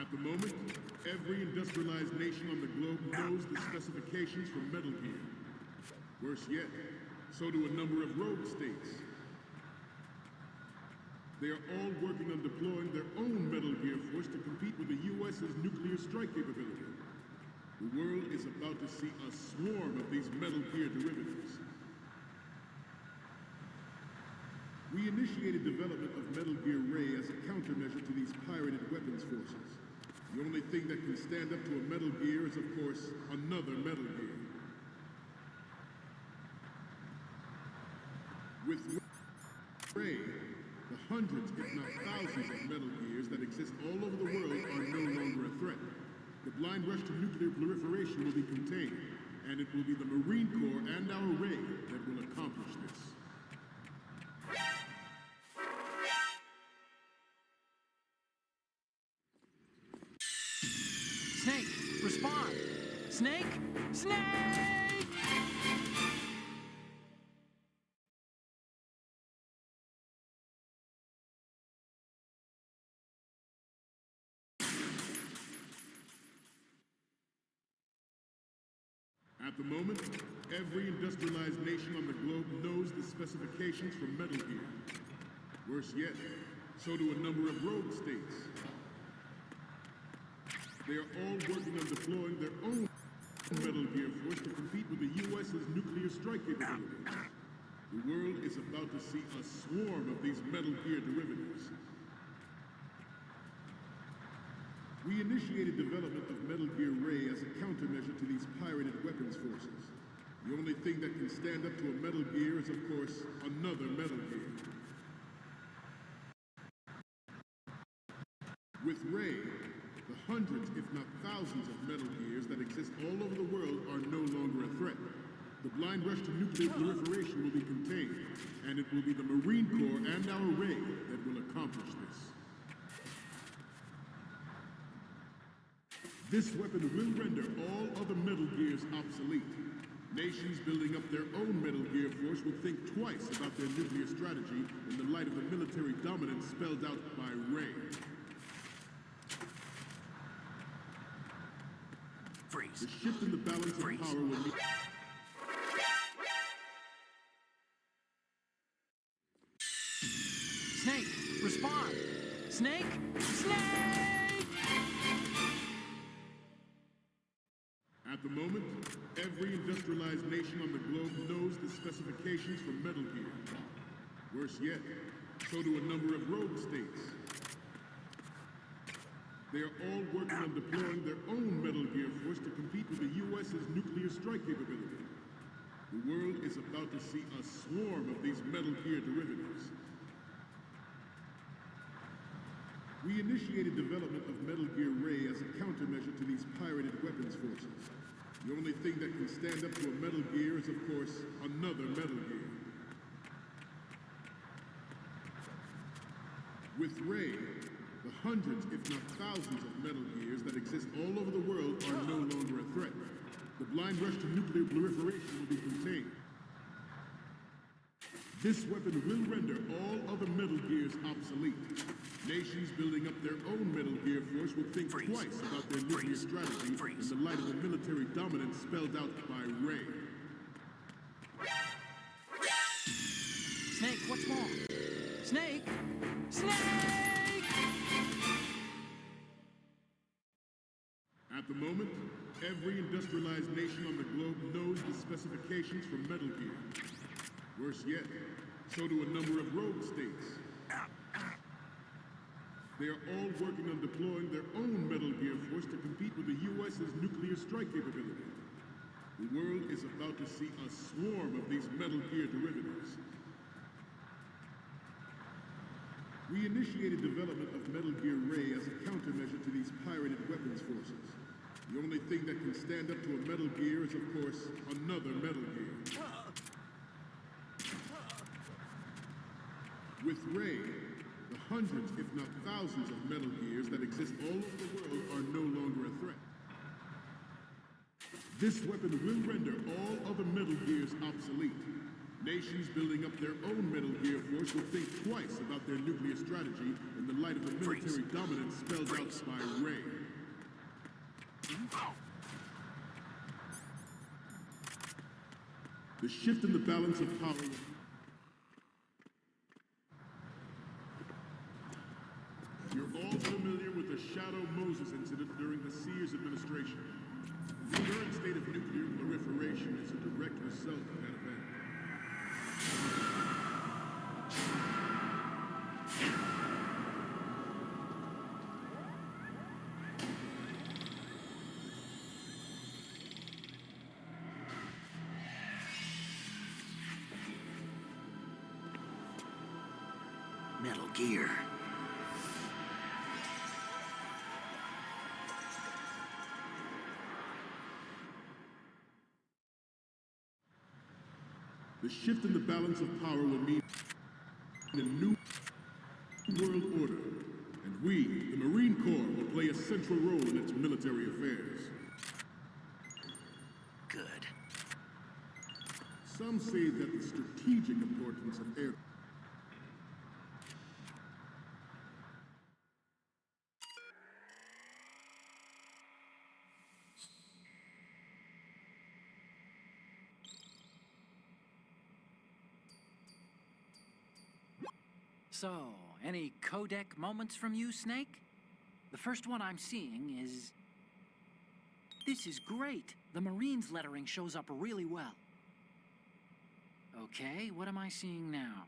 At the moment, every industrialized nation on the globe knows the specifications for Metal Gear. Worse yet, so do a number of rogue states. They are all working on deploying their own Metal Gear force to compete with the U.S.'s nuclear strike capability. The world is about to see a swarm of these Metal Gear derivatives. We initiated development of Metal Gear Ray as a countermeasure to these pirated weapons forces. The only thing that can stand up to a Metal Gear is, of course, another Metal Gear. With Ray, the hundreds, if not thousands, of Metal Gears that exist all over the world are no longer a threat. The blind rush to nuclear proliferation will be contained, and it will be the Marine Corps and our Ray that will accomplish this. Snake, respond! Snake? Snake! At the moment, every industrialized nation on the globe knows the specifications for Metal Gear. Worse yet, so do a number of rogue states. They are all working on deploying their own Metal Gear force to compete with the U.S.'s nuclear strike capabilities. The world is about to see a swarm of these Metal Gear derivatives. We initiated development of Metal Gear Ray as a countermeasure to these pirated weapons forces. The only thing that can stand up to a Metal Gear is, of course, another Metal Gear. With Ray, the hundreds, if not thousands, of Metal Gears that exist all over the world are no longer a threat. The blind rush to nuclear proliferation will be contained, and it will be the Marine Corps and our Ray that will accomplish this. This weapon will render all other Metal Gears obsolete. Nations building up their own Metal Gear force will think twice about their nuclear strategy in the light of the military dominance spelled out by Ray. Freeze. The shift in the balance of power will be... Snake, respond! Snake? Snake! At the moment, every industrialized nation on the globe knows the specifications for Metal Gear. Worse yet, so do a number of rogue states. They are all working on deploying their own Metal Gear force to compete with the U.S.'s nuclear strike capability. The world is about to see a swarm of these Metal Gear derivatives. We initiated development of Metal Gear Ray as a countermeasure to these pirated weapons forces. The only thing that can stand up to a Metal Gear is, of course, another Metal Gear. With Ray, the hundreds, if not thousands, of Metal Gears that exist all over the world are no longer a threat. The blind rush to nuclear proliferation will be contained. This weapon will render all other Metal Gears obsolete. Nations building up their own Metal Gear force will think twice about their nuclear strategy in the light of the military dominance spelled out by Ray. Snake, what's wrong? Snake? Snake! At the moment, every industrialized nation on the globe knows the specifications for Metal Gear. Worse yet, so do a number of rogue states. They are all working on deploying their own Metal Gear force to compete with the U.S.'s nuclear strike capability. The world is about to see a swarm of these Metal Gear derivatives. We initiated development of Metal Gear Ray as a countermeasure to these pirated weapons forces. The only thing that can stand up to a Metal Gear is, of course, another Metal Gear. With Ray, the hundreds, if not thousands, of Metal Gears that exist all over the world are no longer a threat. This weapon will render all other Metal Gears obsolete. Nations building up their own Metal Gear force will think twice about their nuclear strategy in the light of the military dominance spelled out by Ray. The shift in the balance of power will... You're all familiar with the Shadow Moses incident during the Sears administration. The current state of nuclear proliferation is a direct result of that event. Metal Gear. The shift in the balance of power will mean a new world order, and we, the Marine Corps, will play a central role in its military affairs. Good. Some say that the strategic importance of air... So, any codec moments from you, Snake? The first one I'm seeing is... This is great. The Marines lettering shows up really well. Okay, what am I seeing now?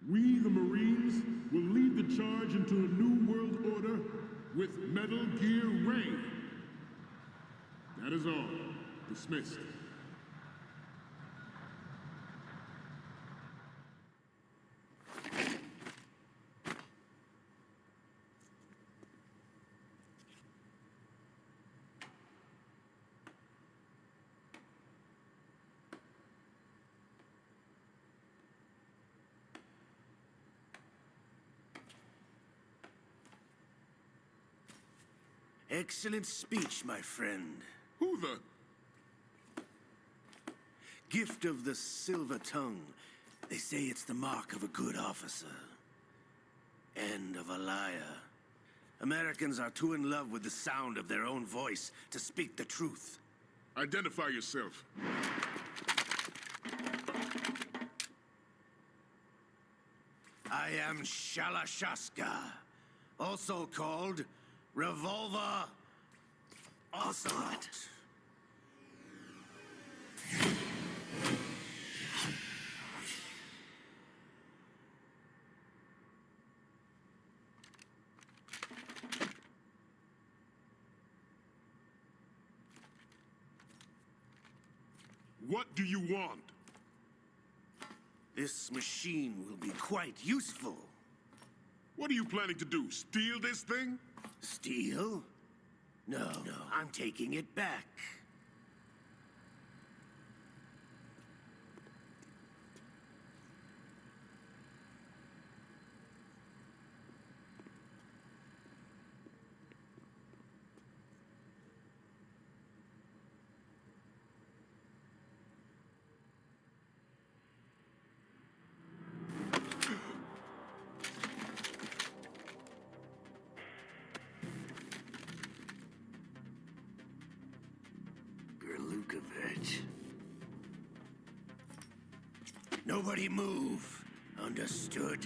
We, the Marines, will lead the charge into a new world order with Metal Gear Ray. That is all. Dismissed. Excellent speech, my friend. Who the... Gift of the silver tongue. They say it's the mark of a good officer. And of a liar. Americans are too in love with the sound of their own voice to speak the truth. Identify yourself. I am Shalashaska, also called Revolver Ocelot. What do you want? This machine will be quite useful. What are you planning to do? Steal this thing? Steal? No, I'm taking it back. Nobody move. Understood?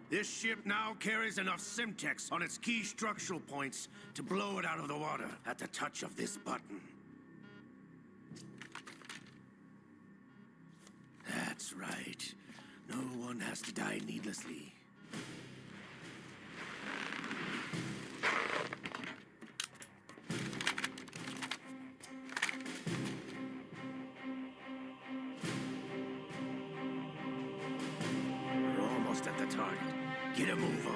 This ship now carries enough Simtex on its key structural points to blow it out of the water at the touch of this button. That's right. No one has to die needlessly. We're almost at the target. Get a move on.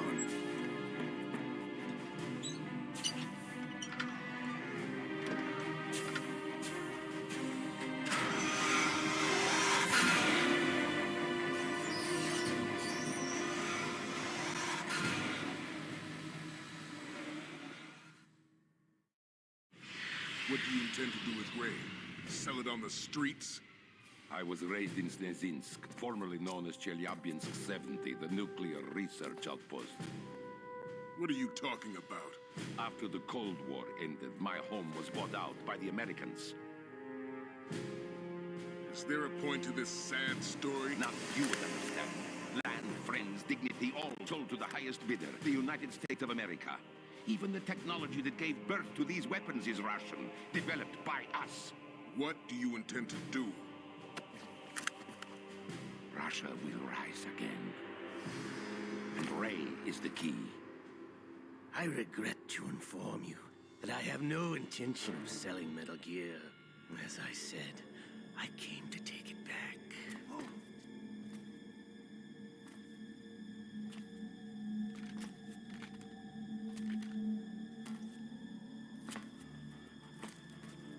What do you intend to do with Ray? Sell it on the streets? I was raised in Snezinsk, formerly known as Chelyabinsk 70, the nuclear research outpost. What are you talking about? After the Cold War ended, my home was bought out by the Americans. Is there a point to this sad story? Now you would understand. Land, friends, dignity, all sold to the highest bidder, the United States of America. Even the technology that gave birth to these weapons is Russian, developed by us. What do you intend to do? Russia will rise again. And Ray is the key. I regret to inform you that I have no intention of selling Metal Gear. As I said, I came to take it back.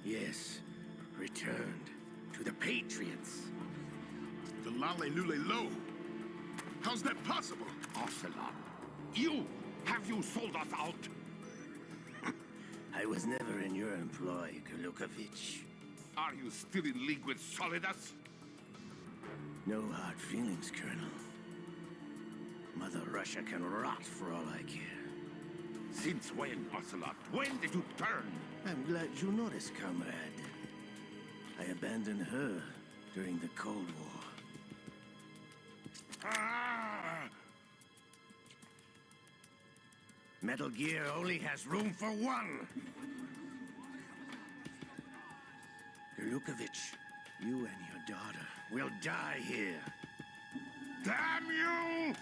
Yes, returned to the Patriots. The Lale Lule Lo? How's that possible? Ocelot, have you sold us out? I was never in your employ, Golukovich. Are you still in league with Solidus? No hard feelings, Colonel. Mother Russia can rot for all I care. Since when, Ocelot? When did you turn? I'm glad you noticed, comrade. I abandoned her during the Cold War. Ah! Metal Gear only has room for one! Golukovich, you and your daughter will die here. Damn you!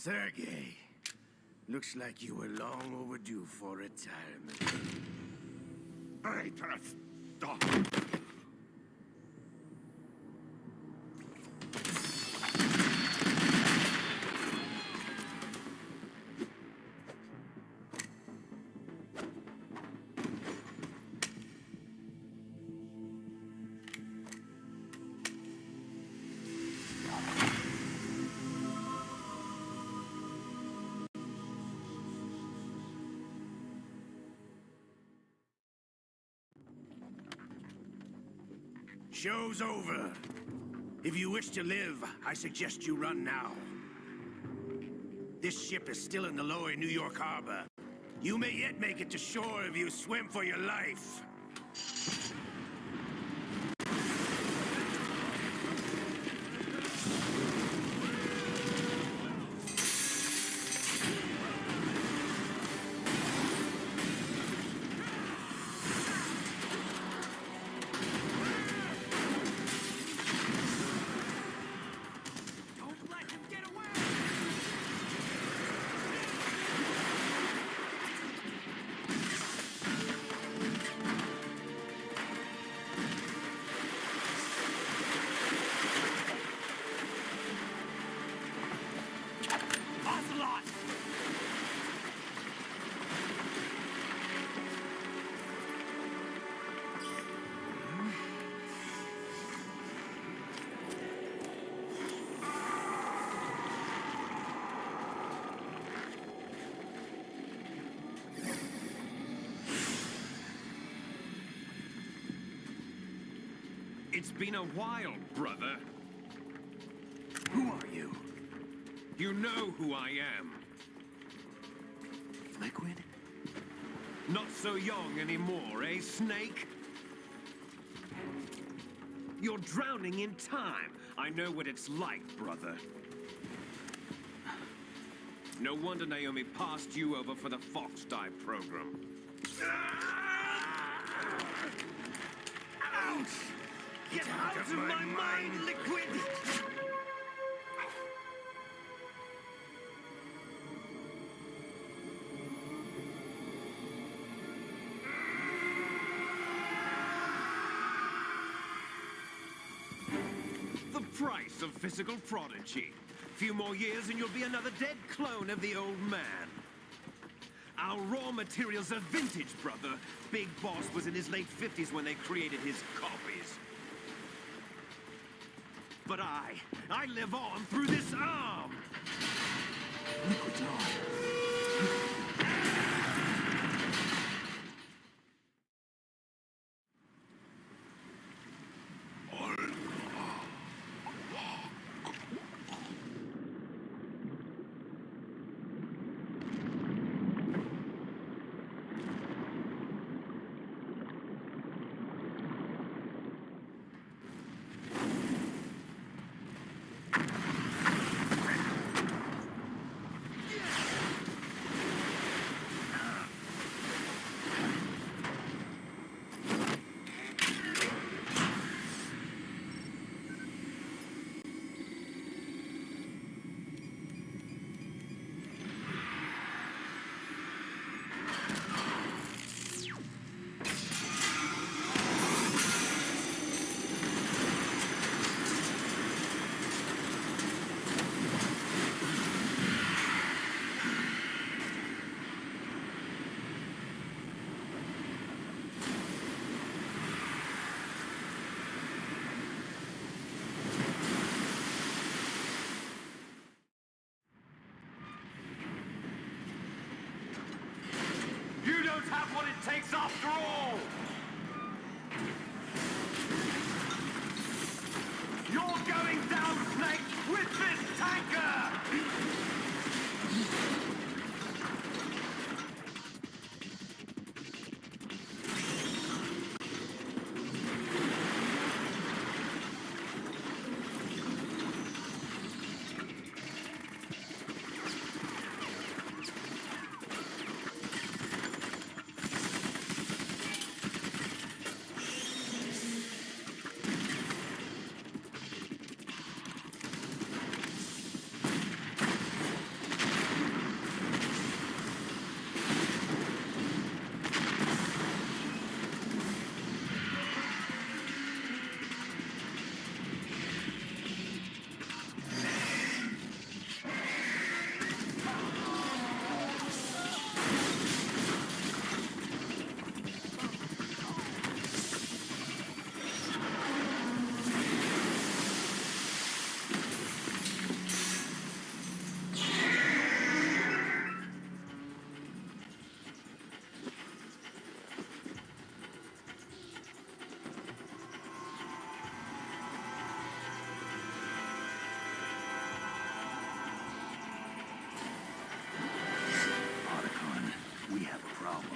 Sergei, looks like you were long overdue for retirement. Traitorous dog! Show's over. If you wish to live, I suggest you run now. This ship is still in the lower New York harbor. You may yet make it to shore if you swim for your life. It's been a while, brother. Who are you? You know who I am. Liquid? Not so young anymore, eh, Snake? You're drowning in time. I know what it's like, brother. No wonder Naomi passed you over for the Fox Die program. Ouch! Get out of my mind, Liquid! The price of physical prodigy. Few more years and you'll be another dead clone of the old man. Our raw materials are vintage, brother. Big Boss was in his late 50s when they created his copies. But I live on through this arm! Liquid's on. You don't have what it takes after all! You're going down, Snake, with this tanker! We have a problem.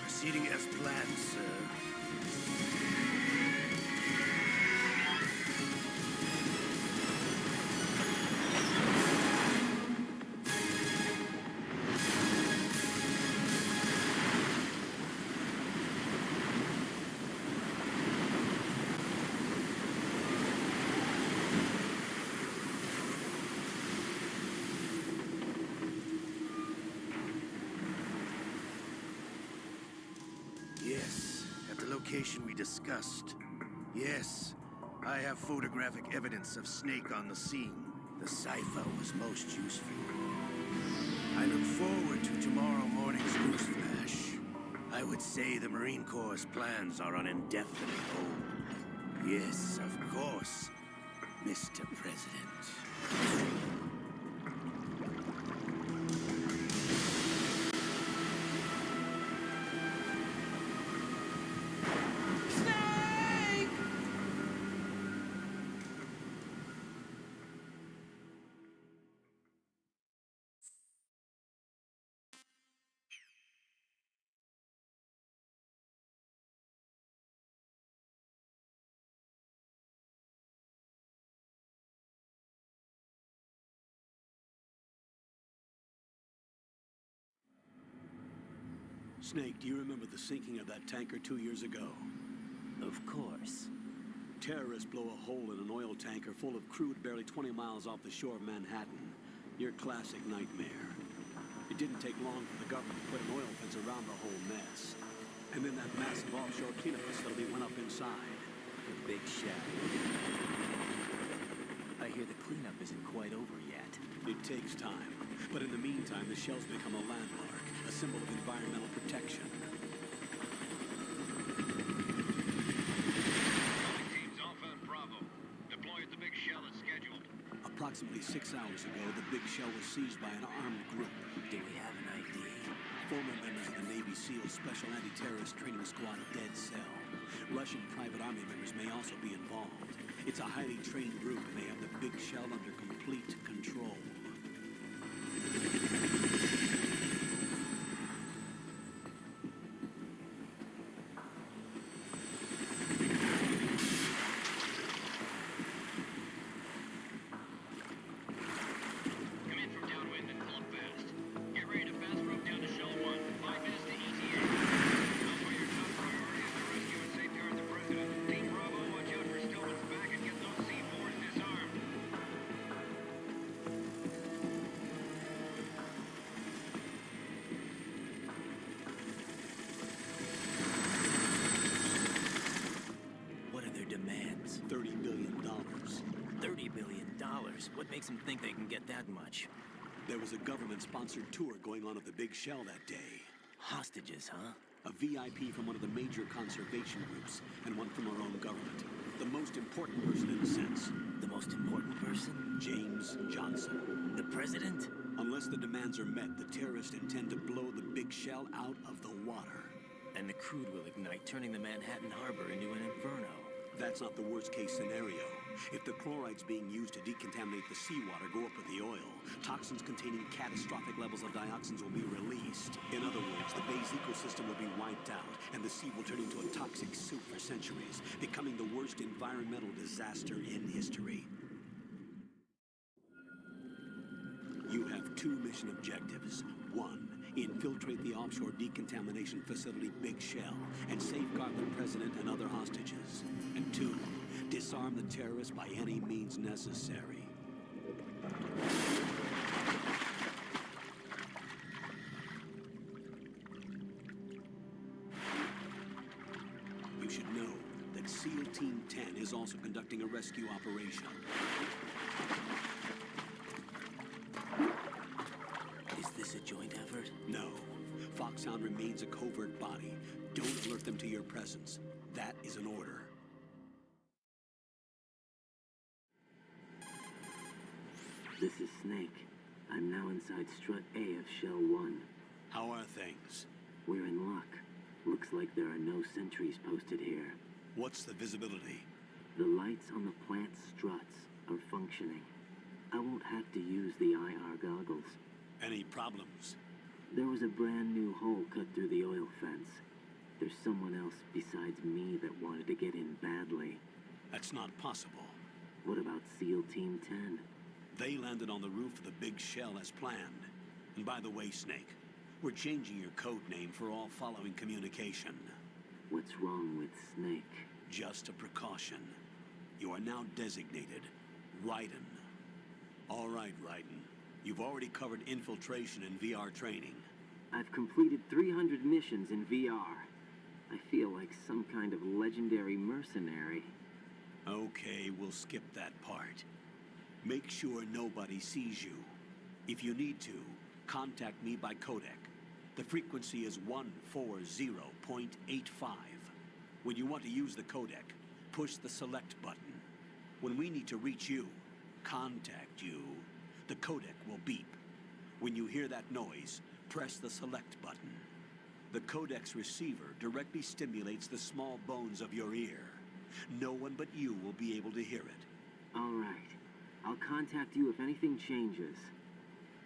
Proceeding as planned, sir. location we discussed. Yes, I have photographic evidence of Snake on the scene. The cipher was most useful. I look forward to tomorrow morning's newsflash. I would say the Marine Corps' plans are on indefinite hold. Yes, of course, Mr. President. Snake, do you remember the sinking of that tanker 2 years ago? Of course. Terrorists blow a hole in an oil tanker full of crude barely 20 miles off the shore of Manhattan. Your classic nightmare. It didn't take long for the government to put an oil fence around the whole mess. And then that massive offshore cleanup facility went up inside. The big shell. I hear the cleanup isn't quite over yet. It takes time. But in the meantime, the shell's become a landmark, a symbol of environmental protection. Teams Alpha and Bravo. Deploy at the big shell as scheduled. Approximately 6 hours ago, the big shell was seized by an armed group. Do we have an ID? Former members of the Navy SEAL Special Anti-Terrorist Training Squad Dead Cell. Russian private army members may also be involved. It's a highly trained group, and they have the big shell under complete control. $30 billion. $30 billion? What makes them think they can get that much? There was a government-sponsored tour going on at the big shell that day. Hostages, huh? A VIP from one of the major conservation groups, and one from our own government. The most important person in a sense. The most important person? James Johnson. The president? Unless the demands are met, the terrorists intend to blow the big shell out of the water. And the crude will ignite, turning the Manhattan Harbor into an inferno. That's not the worst-case scenario. If the chlorides being used to decontaminate the seawater go up with the oil, toxins containing catastrophic levels of dioxins will be released. In other words, the bay's ecosystem will be wiped out, and the sea will turn into a toxic soup for centuries, becoming the worst environmental disaster in history. You have 2 mission objectives. 1, infiltrate the offshore decontamination facility Big Shell and safeguard the president and other hostages. And 2, disarm the terrorists by any means necessary. You should know that SEAL Team 10 is also conducting a rescue operation. Is this a joint effort? No. Foxhound remains a covert body. Don't alert them to your presence. That is an order. This is Snake. I'm now inside Strut A of Shell 1. How are things? We're in luck. Looks like there are no sentries posted here. What's the visibility? The lights on the plant's struts are functioning. I won't have to use the IR goggles. Any problems? There was a brand new hole cut through the oil fence. There's someone else besides me that wanted to get in badly. That's not possible. What about SEAL Team 10? They landed on the roof of the Big Shell as planned. And by the way, Snake, we're changing your code name for all following communication. What's wrong with Snake? Just a precaution. You are now designated Raiden. All right, Raiden. You've already covered infiltration and VR training. I've completed 300 missions in VR. I feel like some kind of legendary mercenary. Okay, we'll skip that part. Make sure nobody sees you. If you need to, contact me by codec. The frequency is 140.85. When you want to use the codec, push the select button. When we need to reach you, contact you, the codec will beep. When you hear that noise, press the select button. The codec's receiver directly stimulates the small bones of your ear. No one but you will be able to hear it. All right. I'll contact you if anything changes.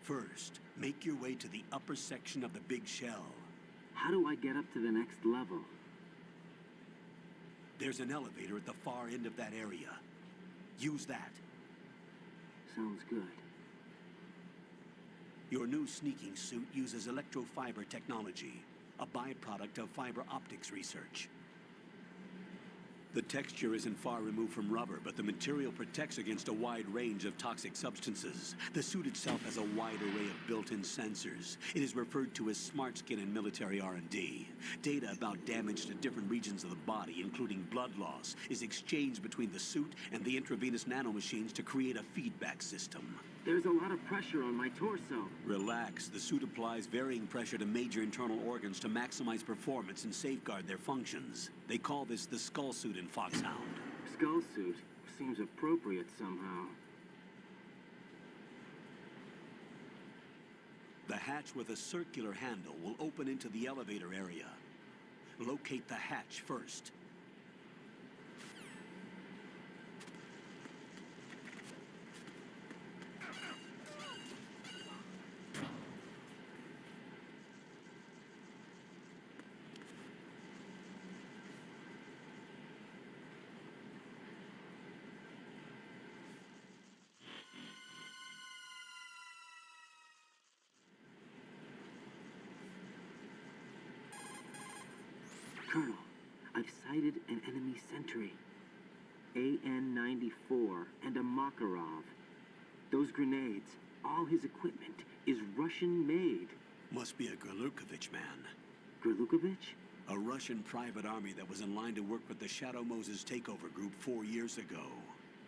First, make your way to the upper section of the big shell. How do I get up to the next level? There's an elevator at the far end of that area. Use that. Sounds good. Your new sneaking suit uses electrofiber technology, a byproduct of fiber optics research. The texture isn't far removed from rubber, but the material protects against a wide range of toxic substances. The suit itself has a wide array of built-in sensors. It is referred to as smart skin in military R&D. Data about damage to different regions of the body, including blood loss, is exchanged between the suit and the intravenous nanomachines to create a feedback system. There's a lot of pressure on my torso. Relax. The suit applies varying pressure to major internal organs to maximize performance and safeguard their functions. They call this the skull suit in Foxhound. Skull suit seems appropriate somehow. The hatch with a circular handle will open into the elevator area. Locate the hatch first. Colonel, I've sighted an enemy sentry. AN-94 and a Makarov. Those grenades, all his equipment, is Russian-made. Must be a Gerlukovich man. Gerlukovich? A Russian private army that was in line to work with the Shadow Moses takeover group 4 years ago.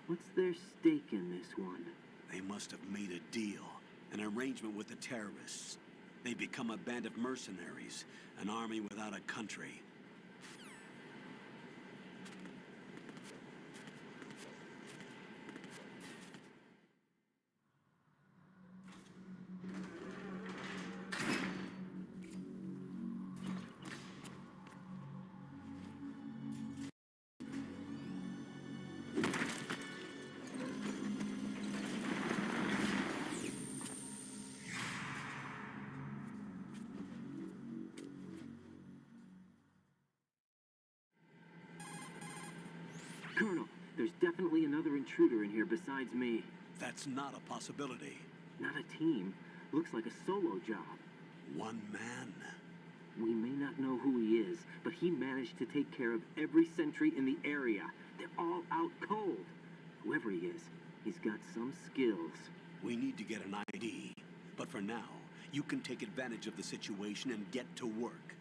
What's their stake in this one? They must have made a deal, an arrangement with the terrorists. They become a band of mercenaries, an army without a country. Colonel, there's definitely another intruder in here besides me. That's not a possibility. Not a team. Looks like a solo job. One man. We may not know who he is, but he managed to take care of every sentry in the area. They're all out cold. Whoever he is, he's got some skills. We need to get an ID. But for now, you can take advantage of the situation and get to work.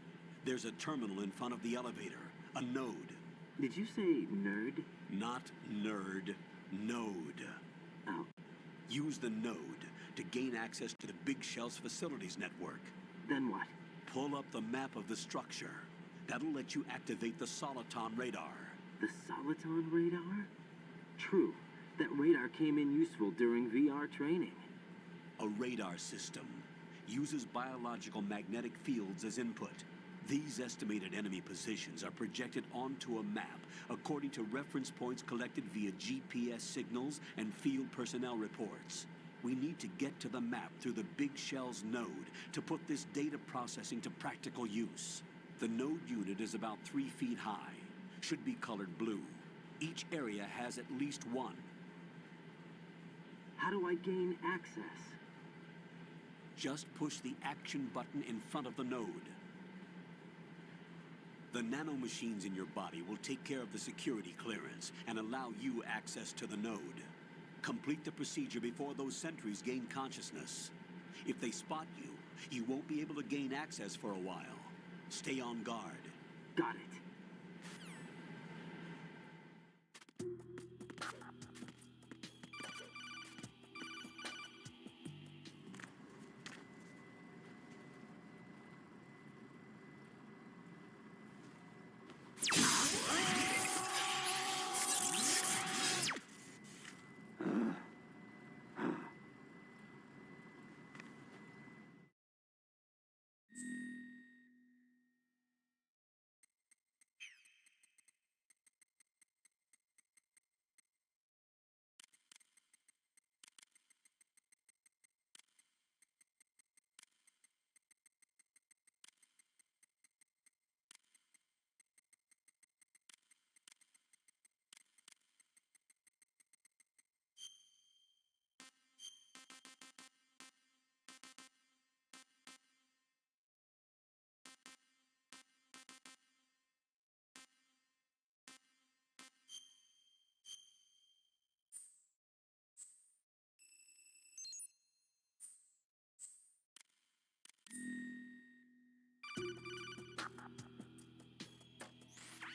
There's a terminal in front of the elevator. A node. Did you say nerd? Not nerd. Node. Oh. Use the node to gain access to the Big Shell's facilities network. Then what? Pull up the map of the structure. That'll let you activate the Soliton radar. The Soliton radar? True. That radar came in useful during VR training. A radar system uses biological magnetic fields as input. These estimated enemy positions are projected onto a map according to reference points collected via GPS signals and field personnel reports. We need to get to the map through the Big Shell's node to put this data processing to practical use. The node unit is about 3 feet high, should be colored blue. Each area has at least one. How do I gain access? Just push the action button in front of the node. The nanomachines in your body will take care of the security clearance and allow you access to the node. Complete the procedure before those sentries gain consciousness. If they spot you, you won't be able to gain access for a while. Stay on guard. Got it.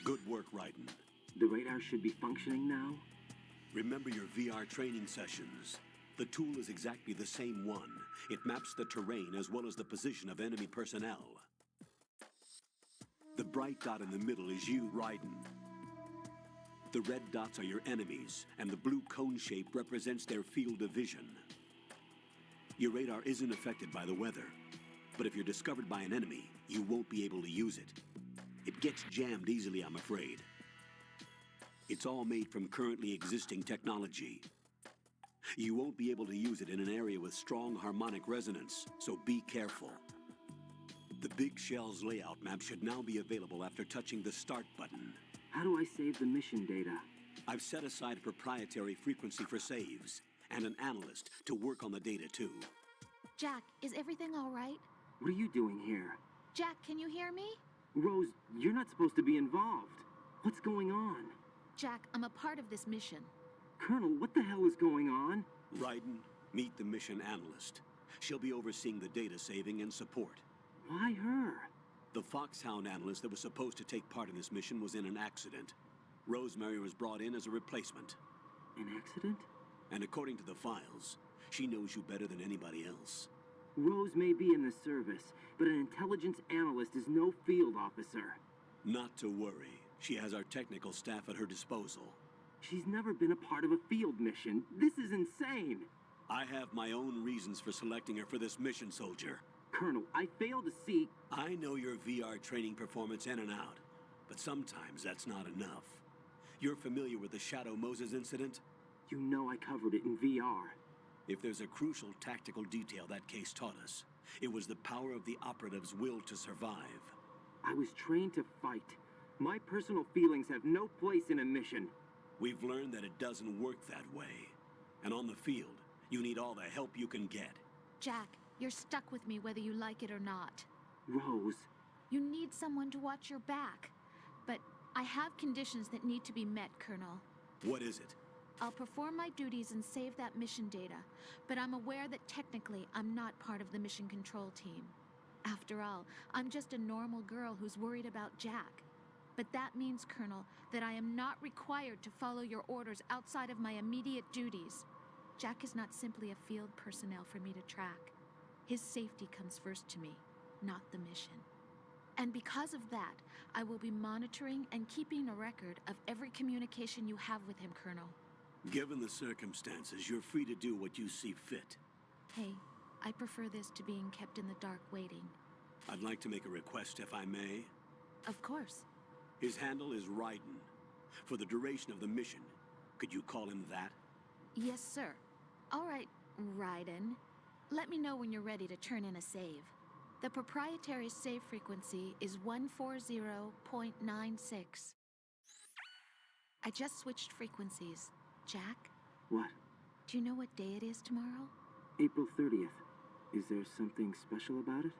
Good work, Raiden. The radar should be functioning now? Remember your VR training sessions. The tool is exactly the same one. It maps the terrain as well as the position of enemy personnel. The bright dot in the middle is you, Raiden. The red dots are your enemies, and the blue cone shape represents their field of vision. Your radar isn't affected by the weather, but if you're discovered by an enemy, you won't be able to use it. It gets jammed easily, I'm afraid. It's all made from currently existing technology. You won't be able to use it in an area with strong harmonic resonance, so be careful. The Big Shell's layout map should now be available after touching the Start button. How do I save the mission data? I've set aside a proprietary frequency for saves, and an analyst to work on the data too. Jack, is everything all right? What are you doing here? Jack, can you hear me? Rose, you're not supposed to be involved. What's going on? Jack, I'm a part of this mission. Colonel, what the hell is going on? Raiden, meet the mission analyst. She'll be overseeing the data saving and support. Why her? The Foxhound analyst that was supposed to take part in this mission was in an accident. Rosemary was brought in as a replacement. An accident? And according to the files, she knows you better than anybody else. Rose may be in the service, but an intelligence analyst is no field officer. Not to worry. She has our technical staff at her disposal. She's never been a part of a field mission. This is insane. I have my own reasons for selecting her for this mission, soldier. Colonel, I fail to see... I know your VR training performance in and out, but sometimes that's not enough. You're familiar with the Shadow Moses incident? You know I covered it in VR. If there's a crucial tactical detail that case taught us, it was the power of the operative's will to survive. I was trained to fight. My personal feelings have no place in a mission. We've learned that it doesn't work that way. And on the field, you need all the help you can get. Jack, you're stuck with me whether you like it or not. Rose. You need someone to watch your back. But I have conditions that need to be met, Colonel. What is it? I'll perform my duties and save that mission data, but I'm aware that technically I'm not part of the mission control team. After all, I'm just a normal girl who's worried about Jack. But that means, Colonel, that I am not required to follow your orders outside of my immediate duties. Jack is not simply a field personnel for me to track. His safety comes first to me, not the mission. And because of that, I will be monitoring and keeping a record of every communication you have with him, Colonel. Given the circumstances, you're free to do what you see fit. Hey, I prefer this to being kept in the dark waiting. I'd like to make a request, if I may. Of course. His handle is Raiden. For the duration of the mission, could you call him that? Yes, sir. All right, Raiden. Let me know when you're ready to turn in a save. The proprietary save frequency is 140.96. I just switched frequencies. Jack? What? Do you know what day it is tomorrow? April 30th. Is there something special about it?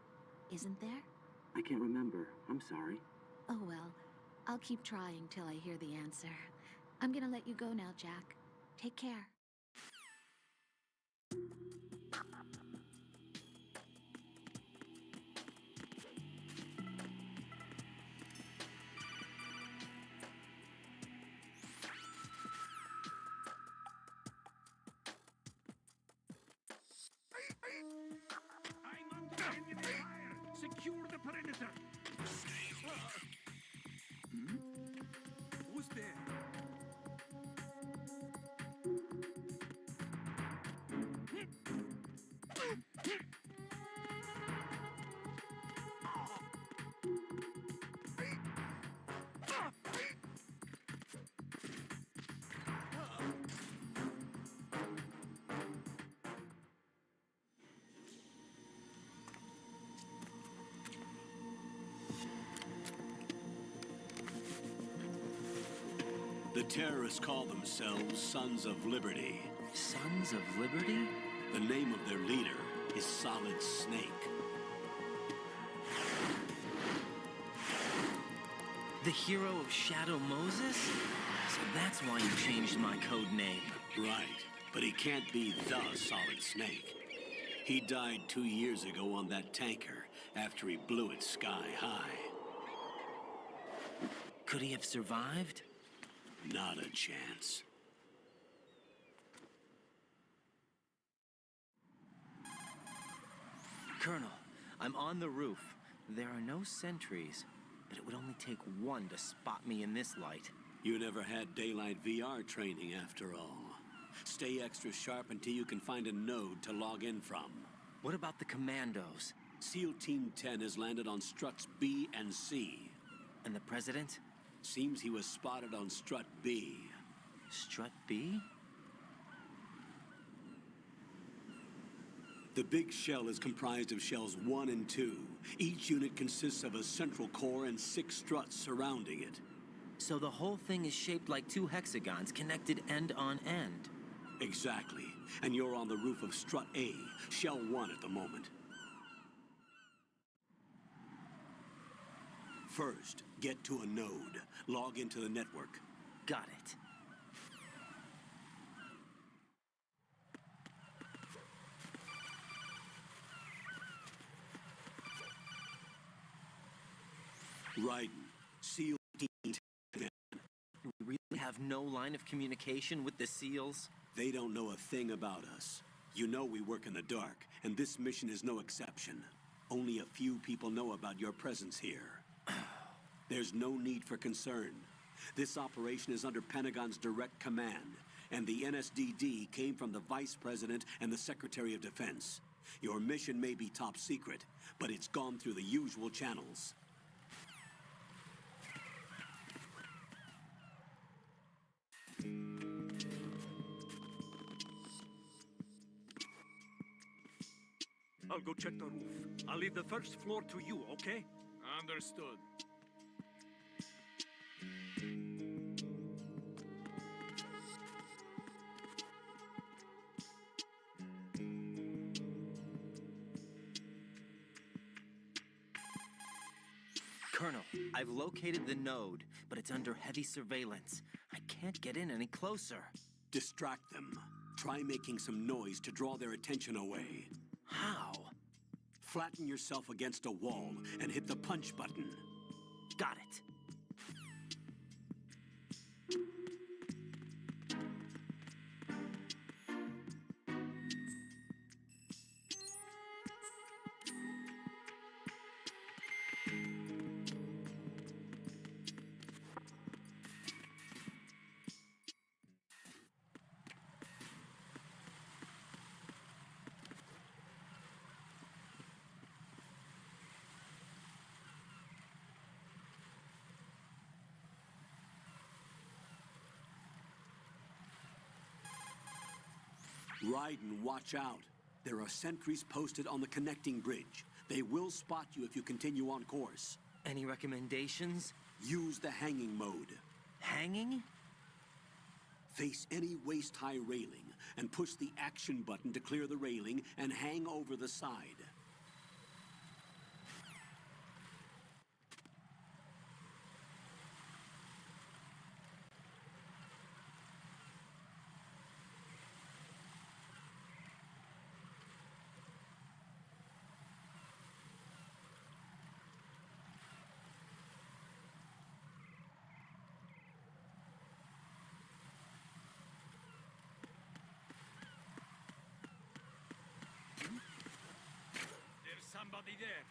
Isn't there? I can't remember. I'm sorry. Oh well, I'll keep trying till I hear the answer. I'm gonna let you go now, Jack. Take care. Secure the perimeter! Who's there? The terrorists call themselves Sons of Liberty. Sons of Liberty? The name of their leader is Solid Snake. The hero of Shadow Moses? So that's why you changed my code name. Right, but he can't be the Solid Snake. He died 2 years ago on that tanker after he blew it sky high. Could he have survived? Not a chance. Colonel, I'm on the roof. There are no sentries, but it would only take one to spot me in this light. You never had daylight VR training after all. Stay extra sharp until you can find a node to log in from. What about the commandos? SEAL Team 10 has landed on struts B and C. And the president? Seems he was spotted on strut B. Strut B? The big shell is comprised of shells 1 and 2. Each unit consists of a central core and 6 struts surrounding it. So the whole thing is shaped like 2 hexagons connected end on end. Exactly. And you're on the roof of strut A, shell 1 at the moment. First, get to a node. Log into the network. Got it. Raiden, SEAL Team 10. We really have no line of communication with the SEALs? They don't know a thing about us. You know we work in the dark, and this mission is no exception. Only a few people know about your presence here. There's no need for concern. This operation is under Pentagon's direct command, and the NSDD came from the Vice President and the Secretary of Defense. Your mission may be top secret, but it's gone through the usual channels. I'll go check the roof. I'll leave the first floor to you, okay? Understood. Colonel, I've located the node, but it's under heavy surveillance. I can't get in any closer. Distract them. Try making some noise to draw their attention away. How? Flatten yourself against a wall and hit the punch button. Got it. Raiden, watch out. There are sentries posted on the connecting bridge. They will spot you if you continue on course. Any recommendations? Use the hanging mode. Hanging? Face any waist-high railing and push the action button to clear the railing and hang over the side. somebody there.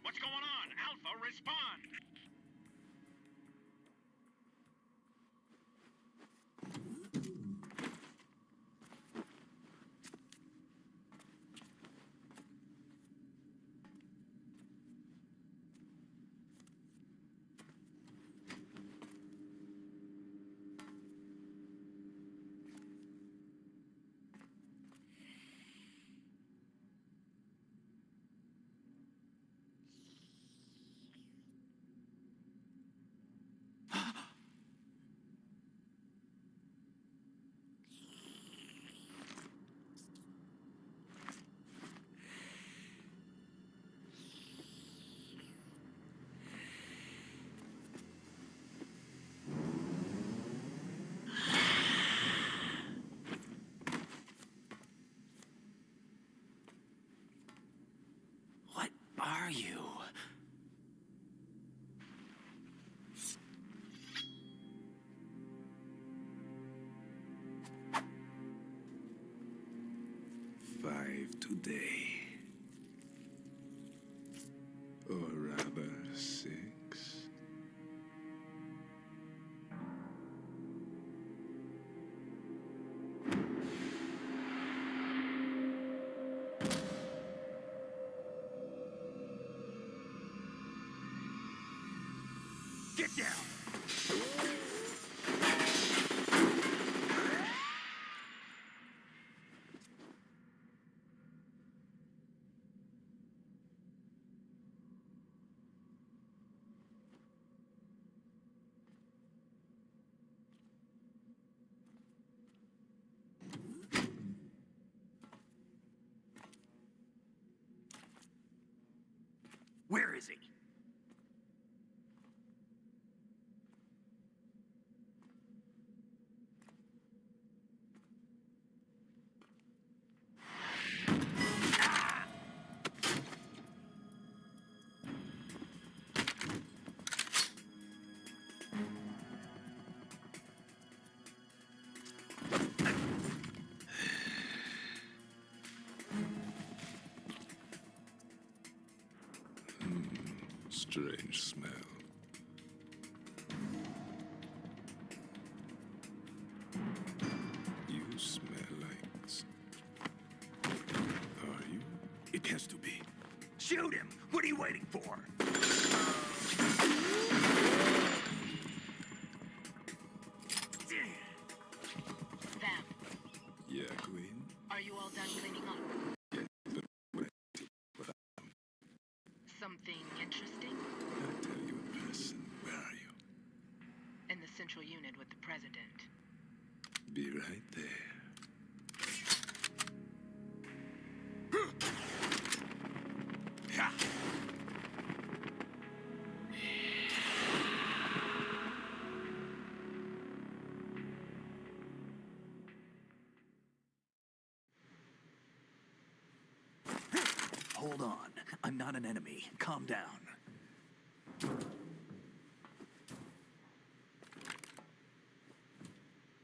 What's going on? Alpha, respond! What are you? Five today. Or rather, 6. Get down! Where is he? Strange smell. Shoot him! What are you waiting for? Vam, Yeah, Queen? are you all done cleaning up? Something interesting? I'll tell you in person. Where are you? In the central unit with the president. Be right there. Hold on. I'm not an enemy. Calm down.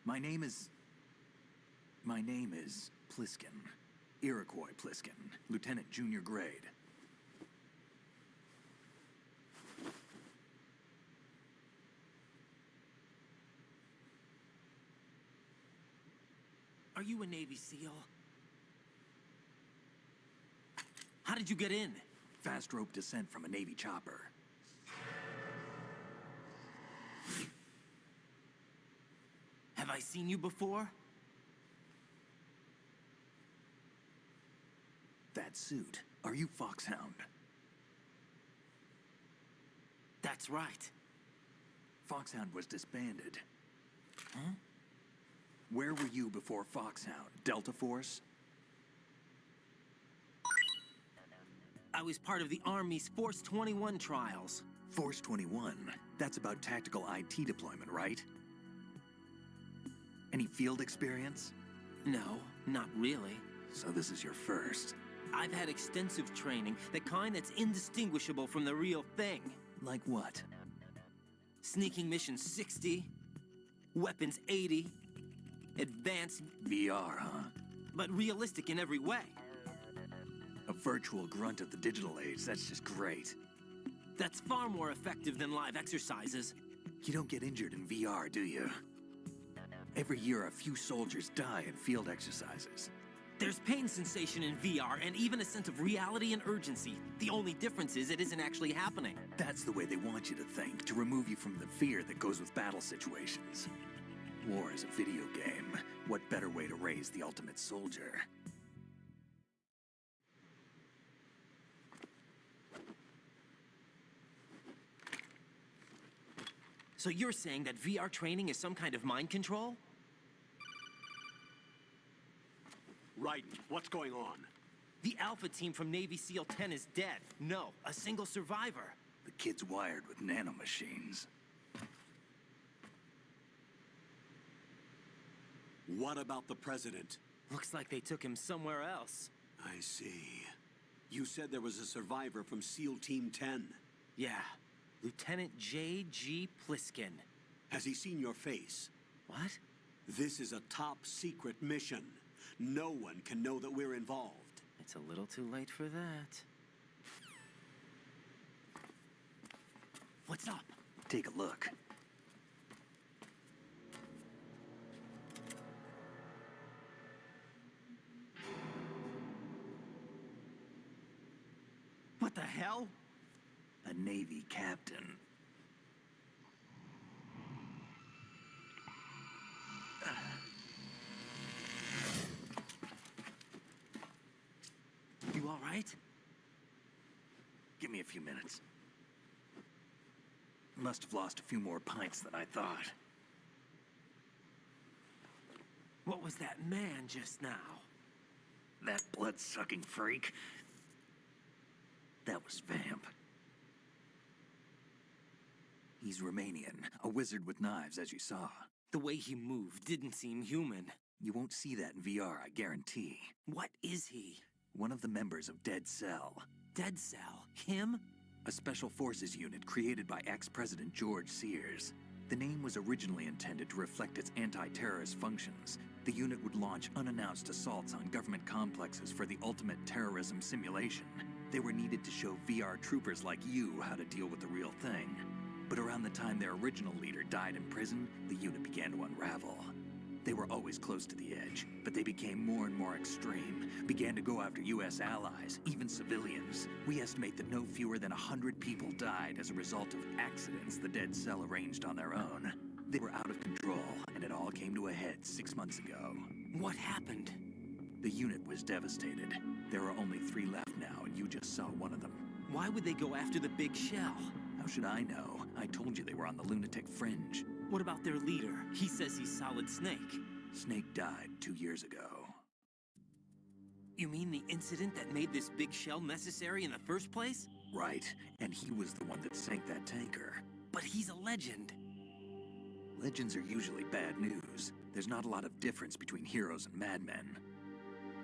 My name is Pliskin. Iroquois Pliskin. Lieutenant Junior Grade. Are you a Navy SEAL? How did you get in? Fast rope descent from a Navy chopper. Have I seen you before? That suit. Are you Foxhound? That's right. Foxhound was disbanded. Huh? Where were you before Foxhound? Delta Force? I was part of the Army's Force 21 trials. Force 21? That's about tactical IT deployment, right? Any field experience? No, not really. So this is your first. I've had extensive training, the kind that's indistinguishable from the real thing. Like what? Sneaking mission 60, weapons 80, advanced... VR, huh? But realistic in every way. A virtual grunt of the digital age, that's just great. That's far more effective than live exercises. You don't get injured in VR, do you? Every year, a few soldiers die in field exercises. There's pain sensation in VR, and even a sense of reality and urgency. The only difference is it isn't actually happening. That's the way they want you to think, to remove you from the fear that goes with battle situations. War is a video game. What better way to raise the ultimate soldier? So you're saying that VR training is some kind of mind control? Right. What's going on? The Alpha team from Navy SEAL 10 is dead. No, a single survivor. The kid's wired with nanomachines. What about the president? Looks like they took him somewhere else. I see. You said there was a survivor from SEAL Team 10. Yeah. Lieutenant J.G. Pliskin. Has he seen your face? What? This is a top secret mission. No one can know that we're involved. It's a little too late for that. What's up? Take a look. What the hell? A Navy captain. You all right? Give me a few minutes. Must have lost a few more pints than I thought. What was that man just now? That blood-sucking freak. That was Vamp. He's Romanian, a wizard with knives, as you saw. The way he moved didn't seem human. You won't see that in VR, I guarantee. What is he? One of the members of Dead Cell. Dead Cell? Him? A special forces unit created by ex-President George Sears. The name was originally intended to reflect its anti-terrorist functions. The unit would launch unannounced assaults on government complexes for the ultimate terrorism simulation. They were needed to show VR troopers like you how to deal with the real thing. But around the time their original leader died in prison, the unit began to unravel. They were always close to the edge, but they became more and more extreme, began to go after U.S. allies, even civilians. We estimate that no fewer than 100 people died as a result of accidents the Dead Cell arranged on their own. They were out of control, and it all came to a head 6 months ago. What happened? The unit was devastated. There are only 3 left now, and you just saw one of them. Why would they go after the big shell? How should I know? I told you they were on the lunatic fringe. What about their leader? He says he's Solid Snake. Snake died 2 years ago. You mean the incident that made this big shell necessary in the first place? Right, and he was the one that sank that tanker. But he's a legend. Legends are usually bad news. There's not a lot of difference between heroes and madmen.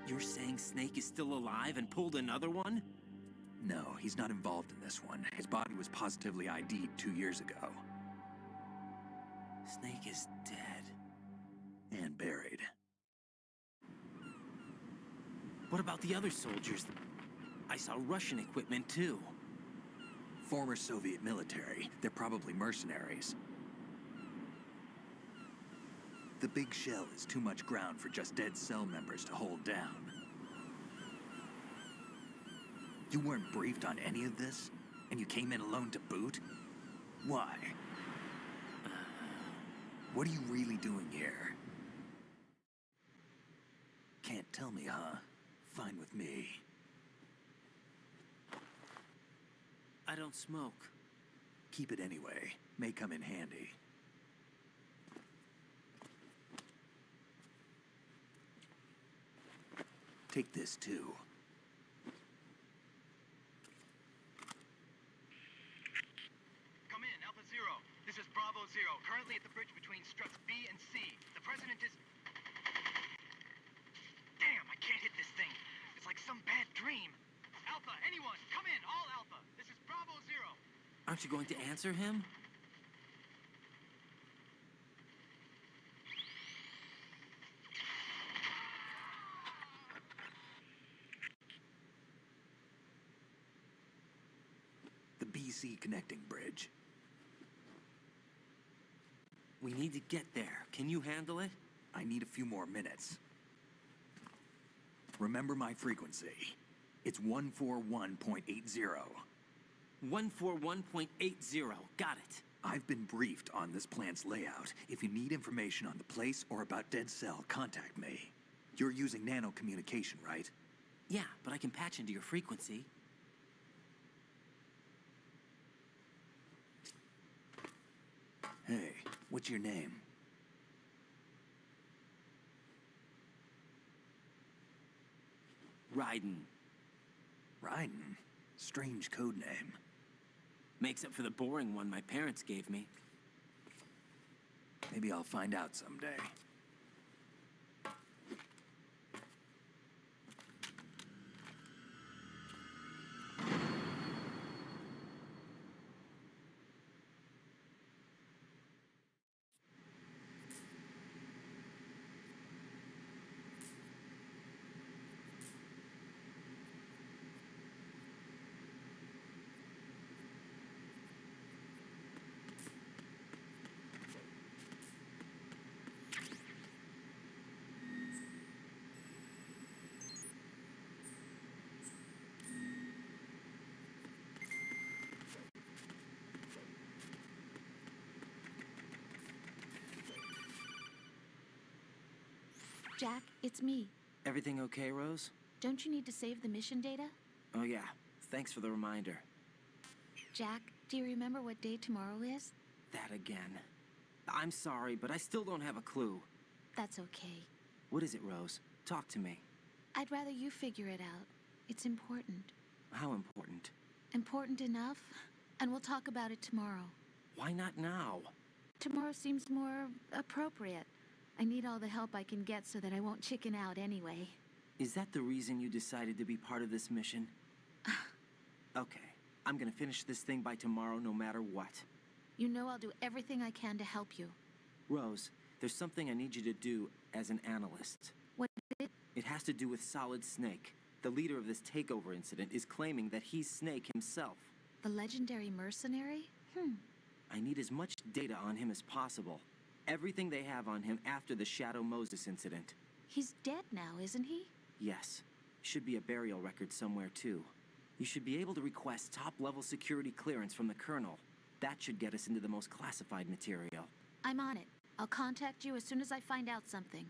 You're saying Snake is still alive and pulled another one? No, he's not involved in this one. His body was positively ID'd 2 years ago. Snake is dead. And buried. What about the other soldiers? I saw Russian equipment too. Former Soviet military. They're probably mercenaries. The big shell is too much ground for just Dead Cell members to hold down. You weren't briefed on any of this? And you came in alone to boot? Why? What are you really doing here? Can't tell me, huh? Fine with me. I don't smoke. Keep it anyway. May come in handy. Take this, too. Come in, Alpha Zero. This is Bravo Zero, currently at the bridge between struts B and C. The President is... Damn, I can't hit this thing. It's like some bad dream. Alpha, anyone, come in, all Alpha. This is Bravo Zero. Aren't you going to answer him? The BC connecting bridge. We need to get there. Can you handle it? I need a few more minutes. Remember my frequency. It's 141.80. 141.80. Got it. I've been briefed on this plant's layout. If you need information on the place or about Dead Cell, contact me. You're using nano communication, right? Yeah, but I can patch into your frequency. Hey, what's your name? Raiden. Raiden? Strange code name. Makes up for the boring one my parents gave me. Maybe I'll find out someday. Jack, it's me. Everything okay, Rose? Don't you need to save the mission data? Oh yeah, thanks for the reminder. Jack, do you remember what day tomorrow is? That again. I'm sorry, but I still don't have a clue. That's okay. What is it, Rose? Talk to me. I'd rather you figure it out. It's important. How important? Important enough? And we'll talk about it tomorrow. Why not now? Tomorrow seems more appropriate. I need all the help I can get so that I won't chicken out anyway. Is that the reason you decided to be part of this mission? Okay, I'm gonna finish this thing by tomorrow no matter what. You know I'll do everything I can to help you. Rose, there's something I need you to do as an analyst. What is it? It has to do with Solid Snake. The leader of this takeover incident is claiming that he's Snake himself. The legendary mercenary? I need as much data on him as possible. everything they have on him after the Shadow Moses incident. He's dead now, isn't he? Yes. Should be a burial record somewhere, too. You should be able to request top-level security clearance from the Colonel. That should get us into the most classified material. I'm on it. I'll contact you as soon as I find out something.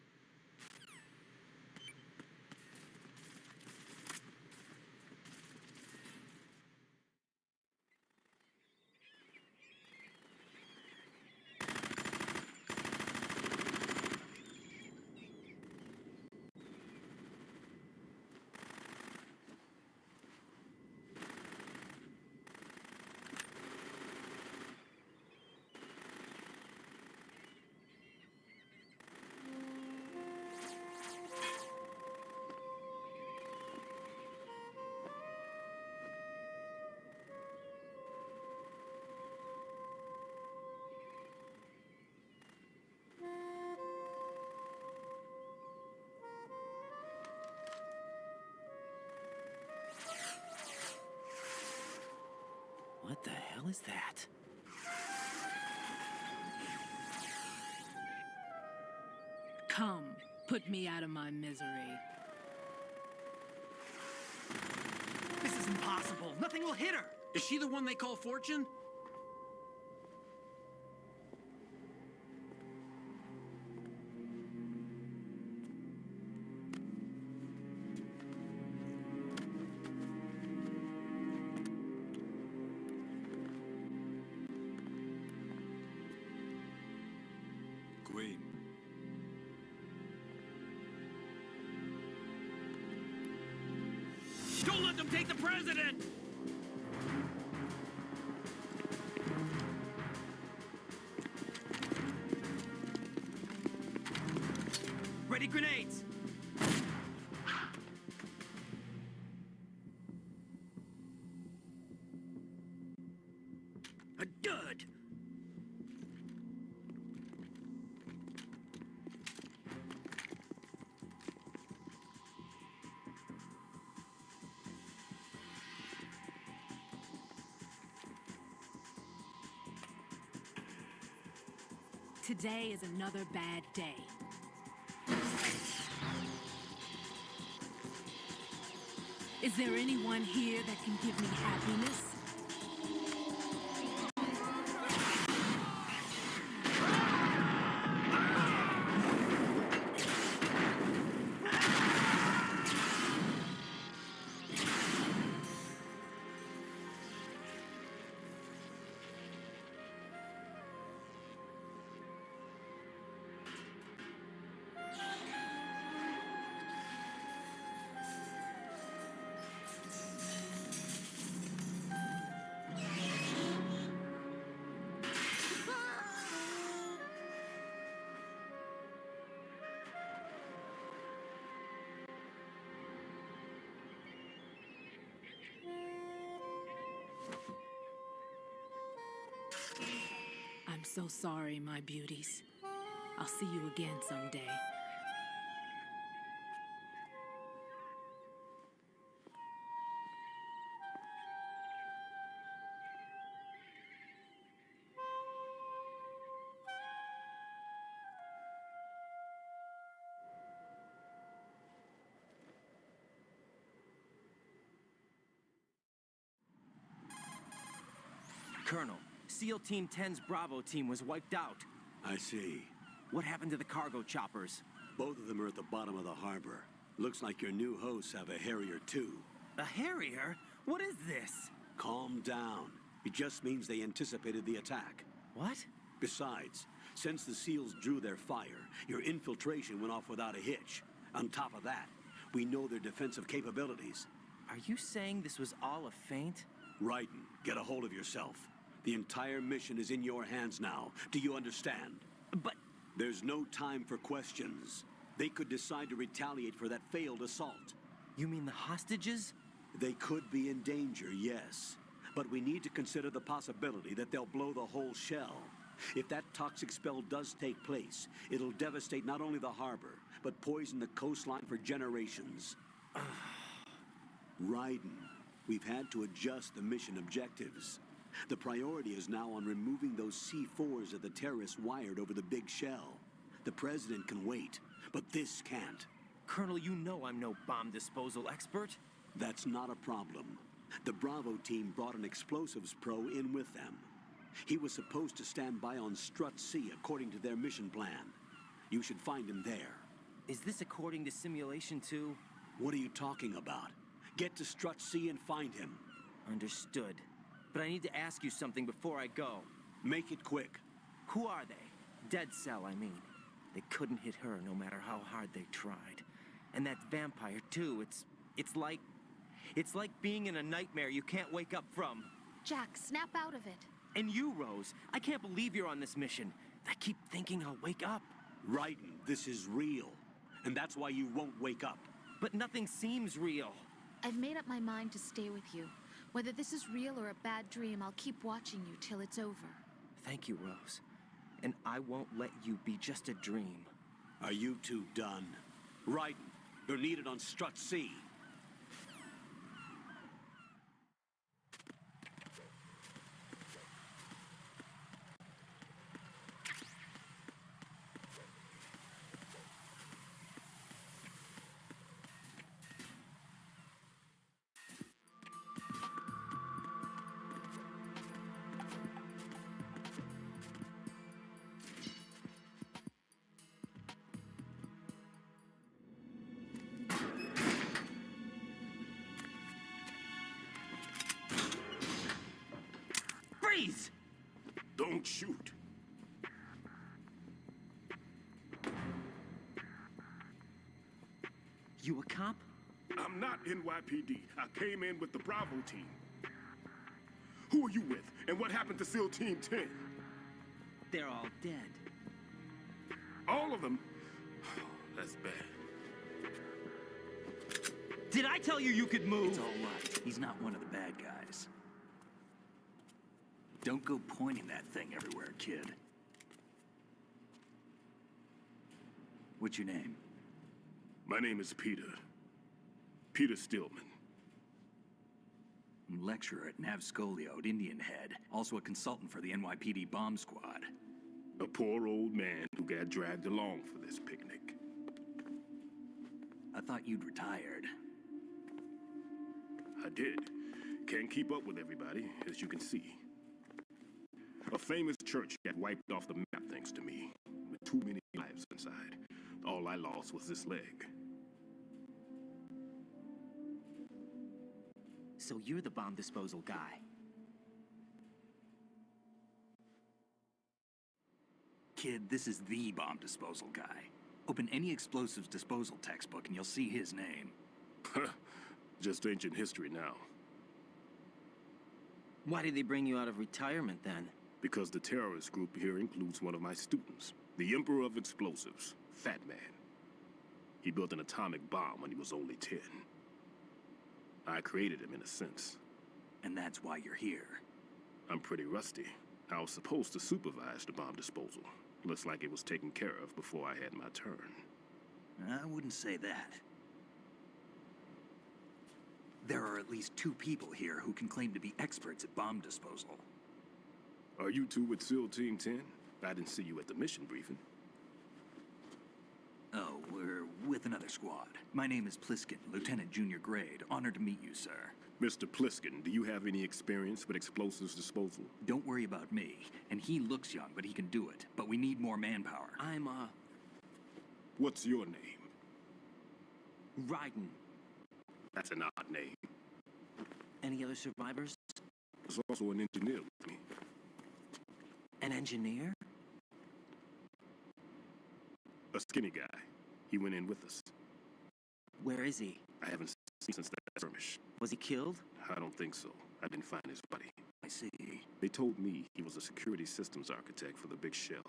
What the hell is that? Come, put me out of my misery. This is impossible. Nothing will hit her. Is she the one they call Fortune? Queen. Don't let them take the president! Ready grenades! A dud! Today is another bad day. Is there anyone here that can give me happiness? I'm so sorry, my beauties. I'll see you again someday. Colonel, SEAL Team 10's Bravo team was wiped out. I see. What happened to the cargo choppers? Both of them are at the bottom of the harbor. Looks like your new hosts have a Harrier too. A Harrier? What is this? Calm down. It just means they anticipated the attack. What? Besides, since the SEALs drew their fire, your infiltration went off without a hitch. On top of that, we know their defensive capabilities. Are you saying this was all a feint? Raiden, get a hold of yourself. The entire mission is in your hands now. Do you understand? But... There's no time for questions. They could decide to retaliate for that failed assault. You mean the hostages? They could be in danger, yes. But we need to consider the possibility that they'll blow the whole shell. If that toxic spell does take place, it'll devastate not only the harbor, but poison the coastline for generations. Raiden, we've had to adjust the mission objectives. The priority is now on removing those C4s that the terrorists wired over the big shell. The president can wait, but this can't. Colonel, you know I'm no bomb disposal expert. That's not a problem. The Bravo team brought an explosives pro in with them. He was supposed to stand by on Strut C according to their mission plan. You should find him there. Is this according to Simulation 2? What are you talking about? Get to Strut C and find him. Understood. But I need to ask you something before I go. Make it quick. Who are they? Dead Cell, I mean. They couldn't hit her no matter how hard they tried. And that vampire, too, it's like being in a nightmare you can't wake up from. Jack, snap out of it. And you, Rose, I can't believe you're on this mission. I keep thinking I'll wake up. Raiden, this is real. And that's why you won't wake up. But nothing seems real. I've made up my mind to stay with you. Whether this is real or a bad dream, I'll keep watching you till it's over. Thank you, Rose. And I won't let you be just a dream. Are you two done? Raiden, you're needed on Strut C. Freeze! Don't shoot. You a cop? I'm not NYPD. I came in with the Bravo team. Who are you with? And what happened to SEAL Team 10? They're all dead. All of them? That's bad. Did I tell you you could move? It's all right. He's not one of the bad guys. Don't go pointing that thing everywhere, kid. What's your name? My name is Peter. Peter Stillman. Lecturer at Nav Scolio, Indian Head. Also a consultant for the NYPD bomb squad. A poor old man who got dragged along for this picnic. I thought you'd retired. I did. Can't keep up with everybody, as you can see. A famous church got wiped off the map thanks to me, with too many lives inside. All I lost was this leg. So you're the bomb disposal guy. Kid, this is the bomb disposal guy. Open any explosives disposal textbook and you'll see his name. Just ancient history now. Why did they bring you out of retirement then? Because the terrorist group here includes one of my students, the Emperor of Explosives, Fat Man. He built an atomic bomb when he was only 10. I created him in a sense. And that's why you're here. I'm pretty rusty. I was supposed to supervise the bomb disposal. Looks like it was taken care of before I had my turn. I wouldn't say that. There are at least 2 people here who can claim to be experts at bomb disposal. Are you two with SEAL Team 10? I didn't see you at the mission briefing. Oh, we're with another squad. My name is Pliskin, Lieutenant Junior Grade. Honored to meet you, sir. Mr. Pliskin, do you have any experience with explosives disposal? Don't worry about me. And he looks young, but he can do it. But we need more manpower. What's your name? Raiden. That's an odd name. Any other survivors? There's also an engineer with me. An engineer? A skinny guy. He went in with us. Where is he? I haven't seen since that skirmish. Was he killed? I don't think so. I didn't find his body. I see. They told me he was a security systems architect for the big shell.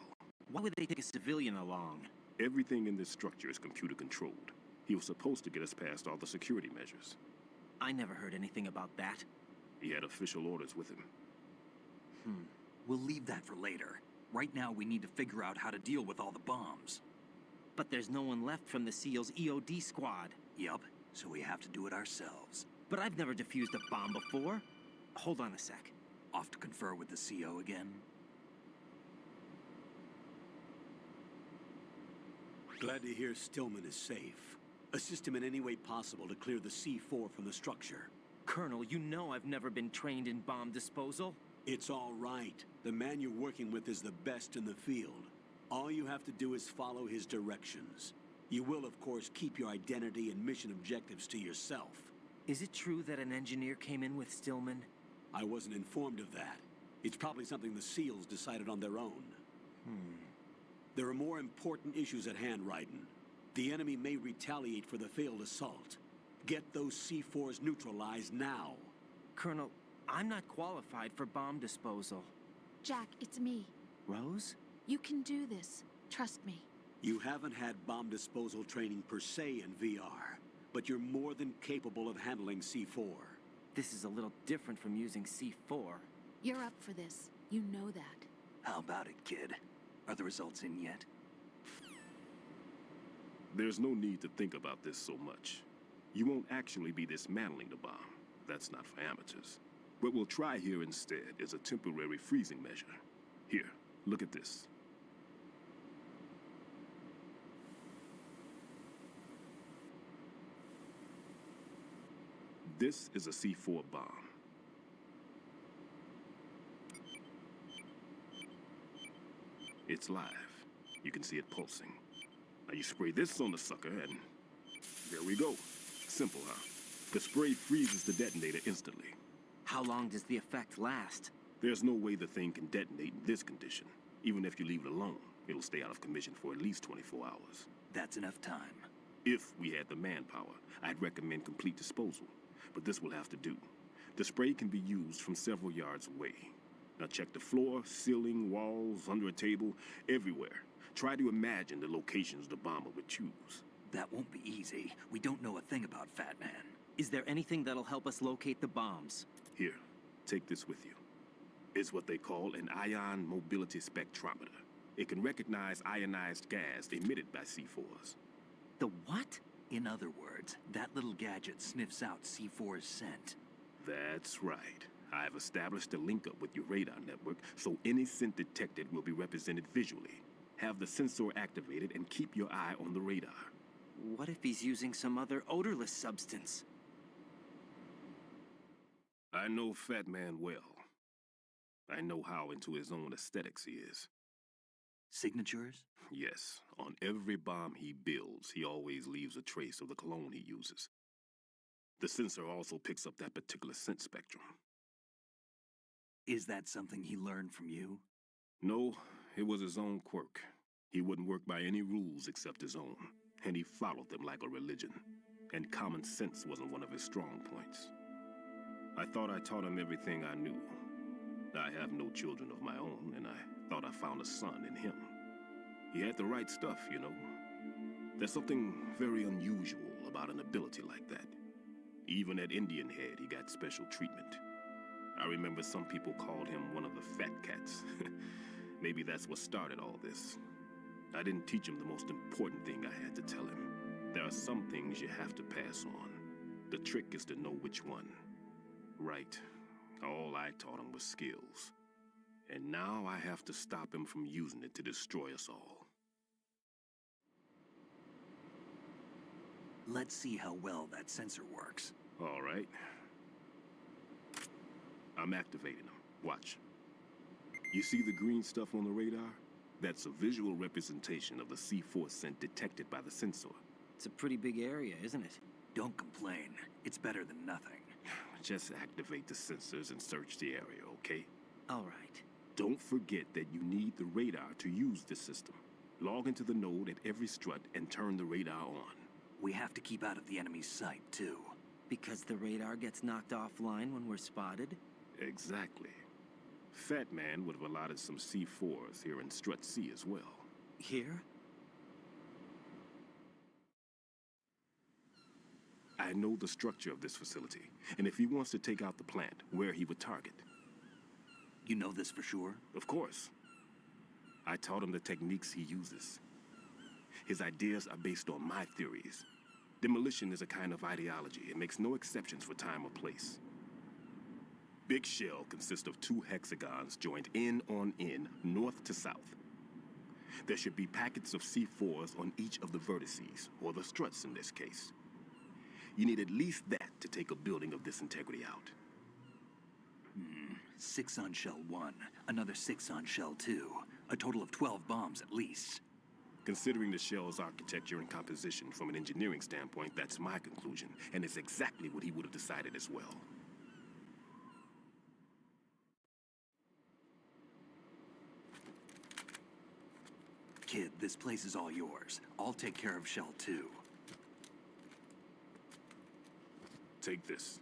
Why would they take a civilian along? Everything in this structure is computer controlled. He was supposed to get us past all the security measures. I never heard anything about that. He had official orders with him. We'll leave that for later. Right now, we need to figure out how to deal with all the bombs. But there's no one left from the SEAL's EOD squad. Yup, so we have to do it ourselves. But I've never defused a bomb before. Hold on a sec. Off to confer with the CO again? Glad to hear Stillman is safe. Assist him in any way possible to clear the C4 from the structure. Colonel, you know I've never been trained in bomb disposal. It's all right. The man you're working with is the best in the field. All you have to do is follow his directions. You will, of course, keep your identity and mission objectives to yourself. Is it true that an engineer came in with Stillman? I wasn't informed of that. It's probably something the SEALs decided on their own. There are more important issues at hand, Raiden. The enemy may retaliate for the failed assault. Get those C4s neutralized now. Colonel, I'm not qualified for bomb disposal. Jack, it's me. Rose? You can do this. Trust me. You haven't had bomb disposal training per se in VR, but you're more than capable of handling C4. This is a little different from using C4. You're up for this. You know that. How about it, kid? Are the results in yet? There's no need to think about this so much. You won't actually be dismantling the bomb. That's not for amateurs. What we'll try here instead is a temporary freezing measure. Here, look at this. This is a C4 bomb. It's live. You can see it pulsing. Now you spray this on the sucker and there we go. Simple, huh? The spray freezes the detonator instantly. How long does the effect last? There's no way the thing can detonate in this condition. Even if you leave it alone, it'll stay out of commission for at least 24 hours. That's enough time. If we had the manpower, I'd recommend complete disposal. But this will have to do. The spray can be used from several yards away. Now check the floor, ceiling, walls, under a table, everywhere. Try to imagine the locations the bomber would choose. That won't be easy. We don't know a thing about Fat Man. Is there anything that'll help us locate the bombs? Here, take this with you. It's what they call an ion mobility spectrometer. It can recognize ionized gas emitted by C4s. The what? In other words, that little gadget sniffs out C4's scent. That's right. I've established a link up with your radar network, so any scent detected will be represented visually. Have the sensor activated and keep your eye on the radar. What if he's using some other odorless substance? I know Fat Man well. I know how into his own aesthetics he is. Signatures? Yes. On every bomb he builds, he always leaves a trace of the cologne he uses. The sensor also picks up that particular scent spectrum. Is that something he learned from you? No, it was his own quirk. He wouldn't work by any rules except his own, and he followed them like a religion. And common sense wasn't one of his strong points. I thought I taught him everything I knew. I have no children of my own, and I thought I found a son in him. He had the right stuff, you know. There's something very unusual about an ability like that. Even at Indian Head, he got special treatment. I remember some people called him one of the fat cats. Maybe that's what started all this. I didn't teach him the most important thing I had to tell him. There are some things you have to pass on. The trick is to know which one. Right. All I taught him was skills. And now I have to stop him from using it to destroy us all. Let's see how well that sensor works. All right. I'm activating them. Watch. You see the green stuff on the radar? That's a visual representation of the C4 scent detected by the sensor. It's a pretty big area, isn't it? Don't complain. It's better than nothing. Just activate the sensors and search the area, okay? All right. Don't forget that you need the radar to use this system. Log into the node at every strut and turn the radar on. We have to keep out of the enemy's sight, too. Because the radar gets knocked offline when we're spotted? Exactly. Fat Man would have allotted some C4s here in Strut C as well. Here? I know the structure of this facility, and if he wants to take out the plant, where he would target. You know this for sure? Of course. I taught him the techniques he uses. His ideas are based on my theories. Demolition is a kind of ideology. It makes no exceptions for time or place. big shell consists of 2 hexagons joined end on end, north to south. There should be packets of C4s on each of the vertices, or the struts in this case. You need at least that to take a building of this integrity out. 6 on shell 1, another 6 on shell 2. A total of 12 bombs at least. Considering the shell's architecture and composition from an engineering standpoint, that's my conclusion, and it's exactly what he would have decided as well. Kid, this place is all yours. I'll take care of shell 2. Take this.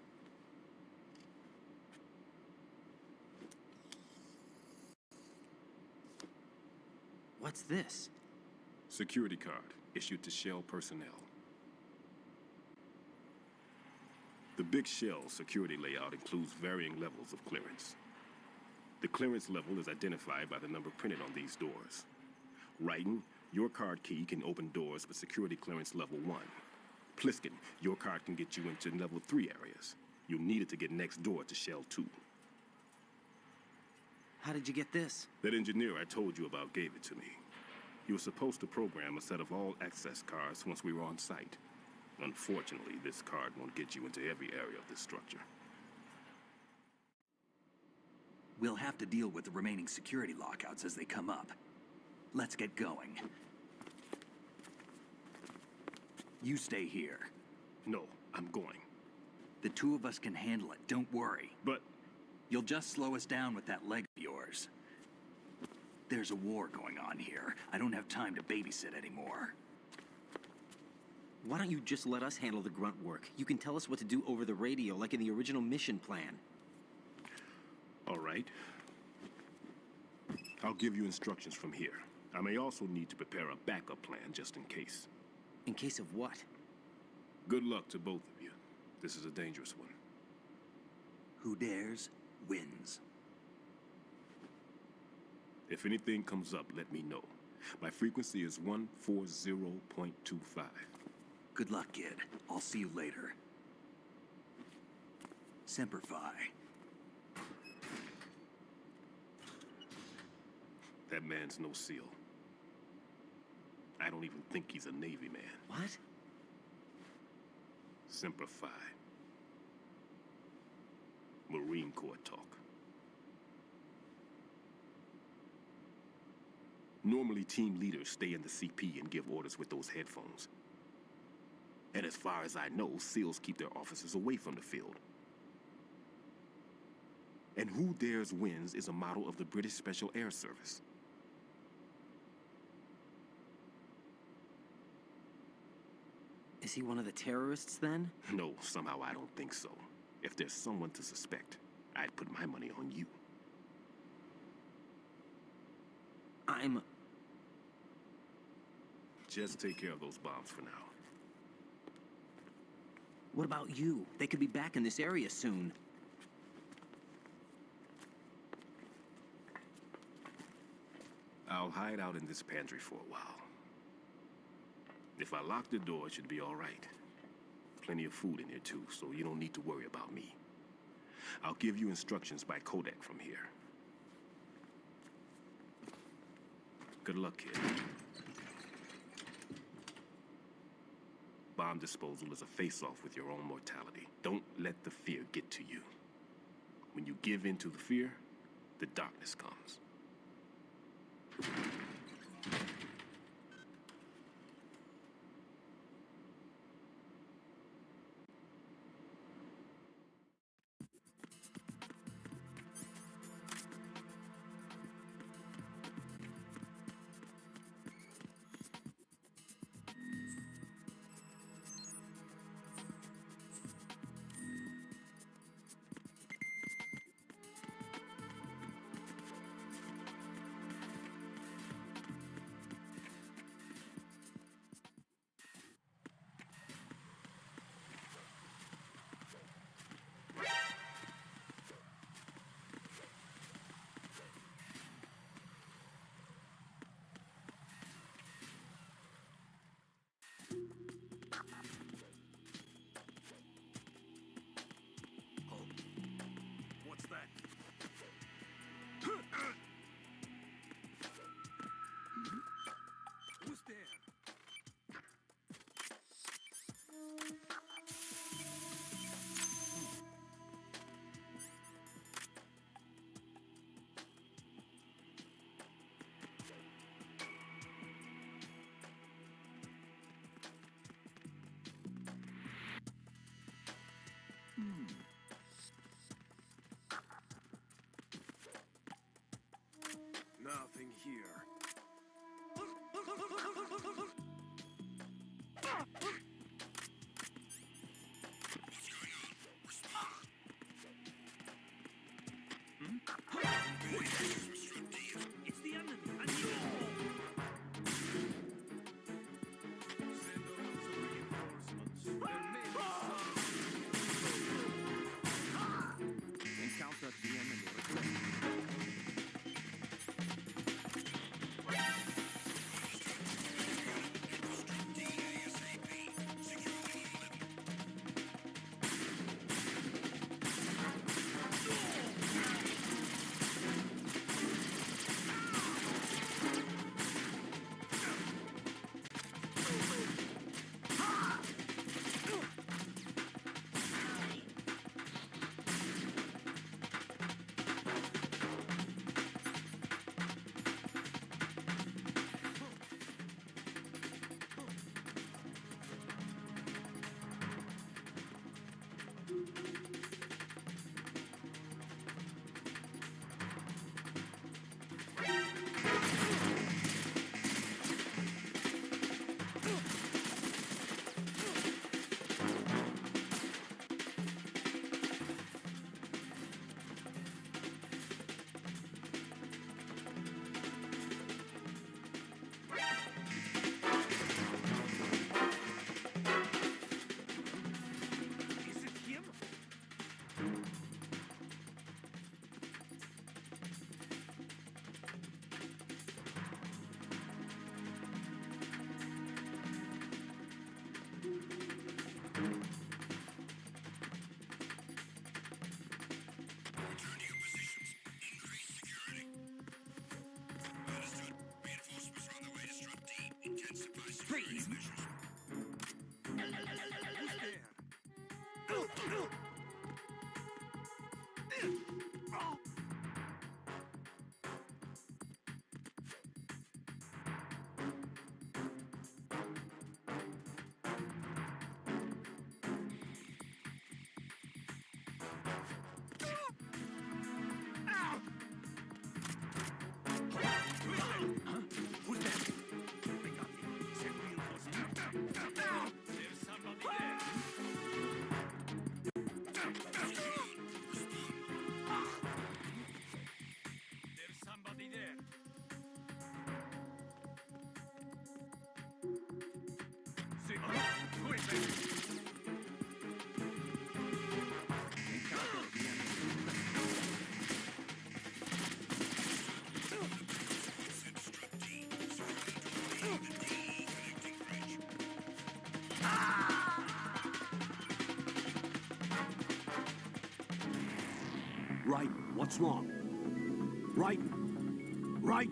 What's this? Security card, issued to Shell personnel. The big Shell security layout includes varying levels of clearance. The clearance level is identified by the number printed on these doors. Writing, your card key can open doors with security clearance level 1. Pliskin, your card can get you into level 3 areas. You'll need it to get next door to Shell 2. How did you get this? That engineer I told you about gave it to me. He was supposed to program a set of all-access cards once we were on site. Unfortunately, this card won't get you into every area of this structure. We'll have to deal with the remaining security lockouts as they come up. Let's get going. You stay here. No, I'm going. The 2 of us can handle it, don't worry. But... You'll just slow us down with that leg of yours. There's a war going on here. I don't have time to babysit anymore. Why don't you just let us handle the grunt work? You can tell us what to do over the radio, like in the original mission plan. All right. I'll give you instructions from here. I may also need to prepare a backup plan just in case. In case of what? Good luck to both of you. This is a dangerous one. Who dares, wins. If anything comes up, let me know. My frequency is 140.25. Good luck, kid. I'll see you later. Semper Fi. That man's no SEAL. I don't even think he's a Navy man. What? Semper Fi. Marine Corps talk. Normally, team leaders stay in the CP and give orders with those headphones. And as far as I know, SEALs keep their officers away from the field. And who dares wins is a model of the British Special Air Service. Is he one of the terrorists, then? No, somehow I don't think so. If there's someone to suspect, I'd put my money on you. Just take care of those bombs for now. What about you? They could be back in this area soon. I'll hide out in this pantry for a while. If I lock the door, it should be all right. Plenty of food in here too, so you don't need to worry about me. I'll give you instructions by codec from here. Good luck, kid. Bomb disposal is a face-off with your own mortality. Don't let the fear get to you. When you give in to the fear, the darkness comes. It's the enemy. Encounter the enemy. Please. Who's there? Send reinforcements. There's somebody there. There's somebody there. See, who is there? Encounter the Right, what's wrong? Right, right.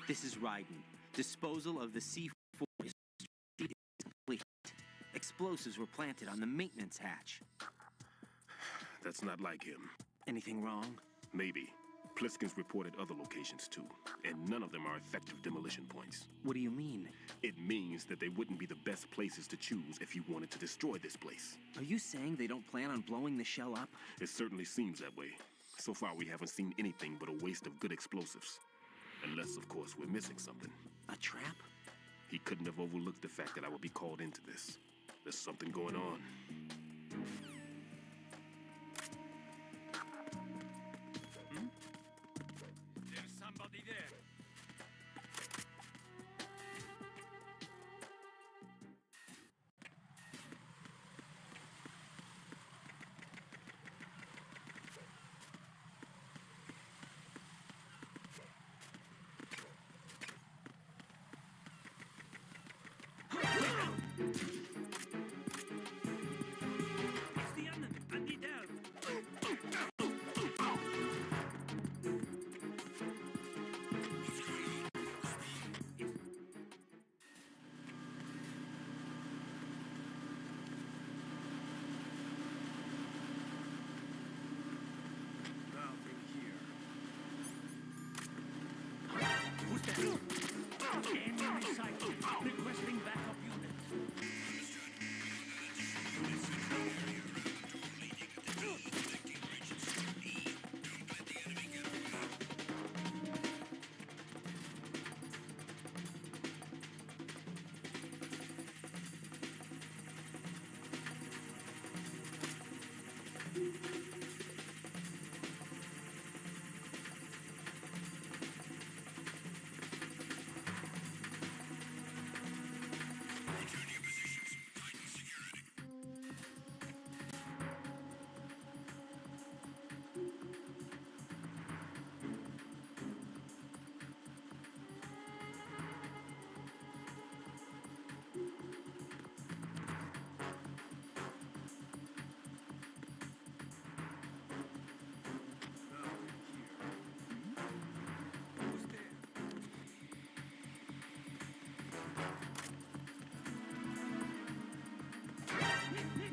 This is Raiden. Disposal of the C4 is complete. Explosives were planted on the maintenance hatch. That's not like him. Anything wrong? Maybe. Pliskin's reported other locations too, and none of them are effective demolition points. What do you mean? It means that they wouldn't be the best places to choose if you wanted to destroy this place. Are you saying they don't plan on blowing the shell up? It certainly seems that way. So far, we haven't seen anything but a waste of good explosives. Unless, of course, we're missing something. A trap? He couldn't have overlooked the fact that I would be called into this. There's something going on. There's somebody there.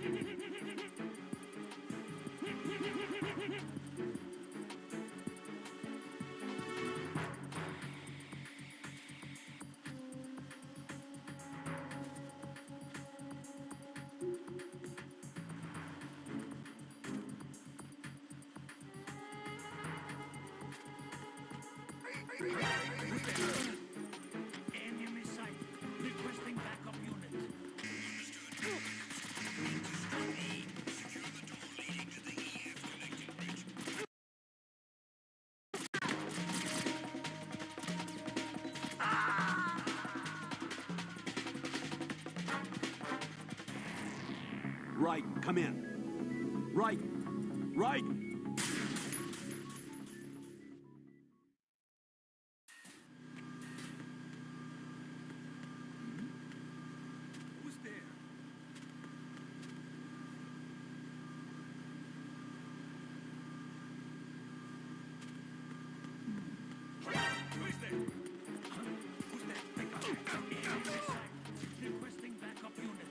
Enemy sight. Requesting backup unit. Right, come in. Right, right. Who's there? Who's there? Who's there? Enemy sight. Requesting backup unit.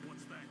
Who's there?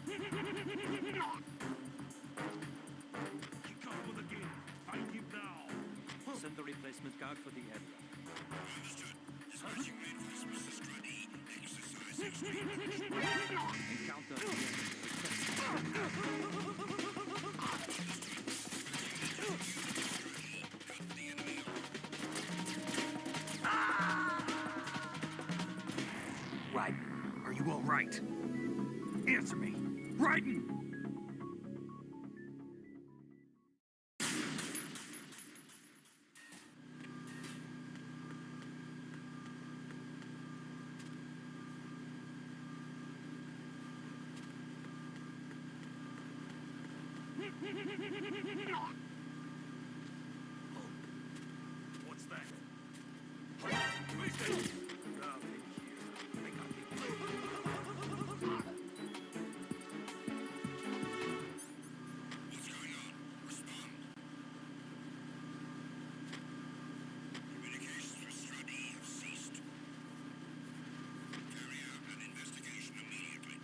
Send the replacement guard for the area. Understood. Dispatching reinforcements to Stradi. Exercise extreme Encounter. Raiden, are you all right? Answer me. Raiden! What's that? Nothing here. I got What's going on? Respond. Communications with Stradi have ceased. Carry out an investigation immediately.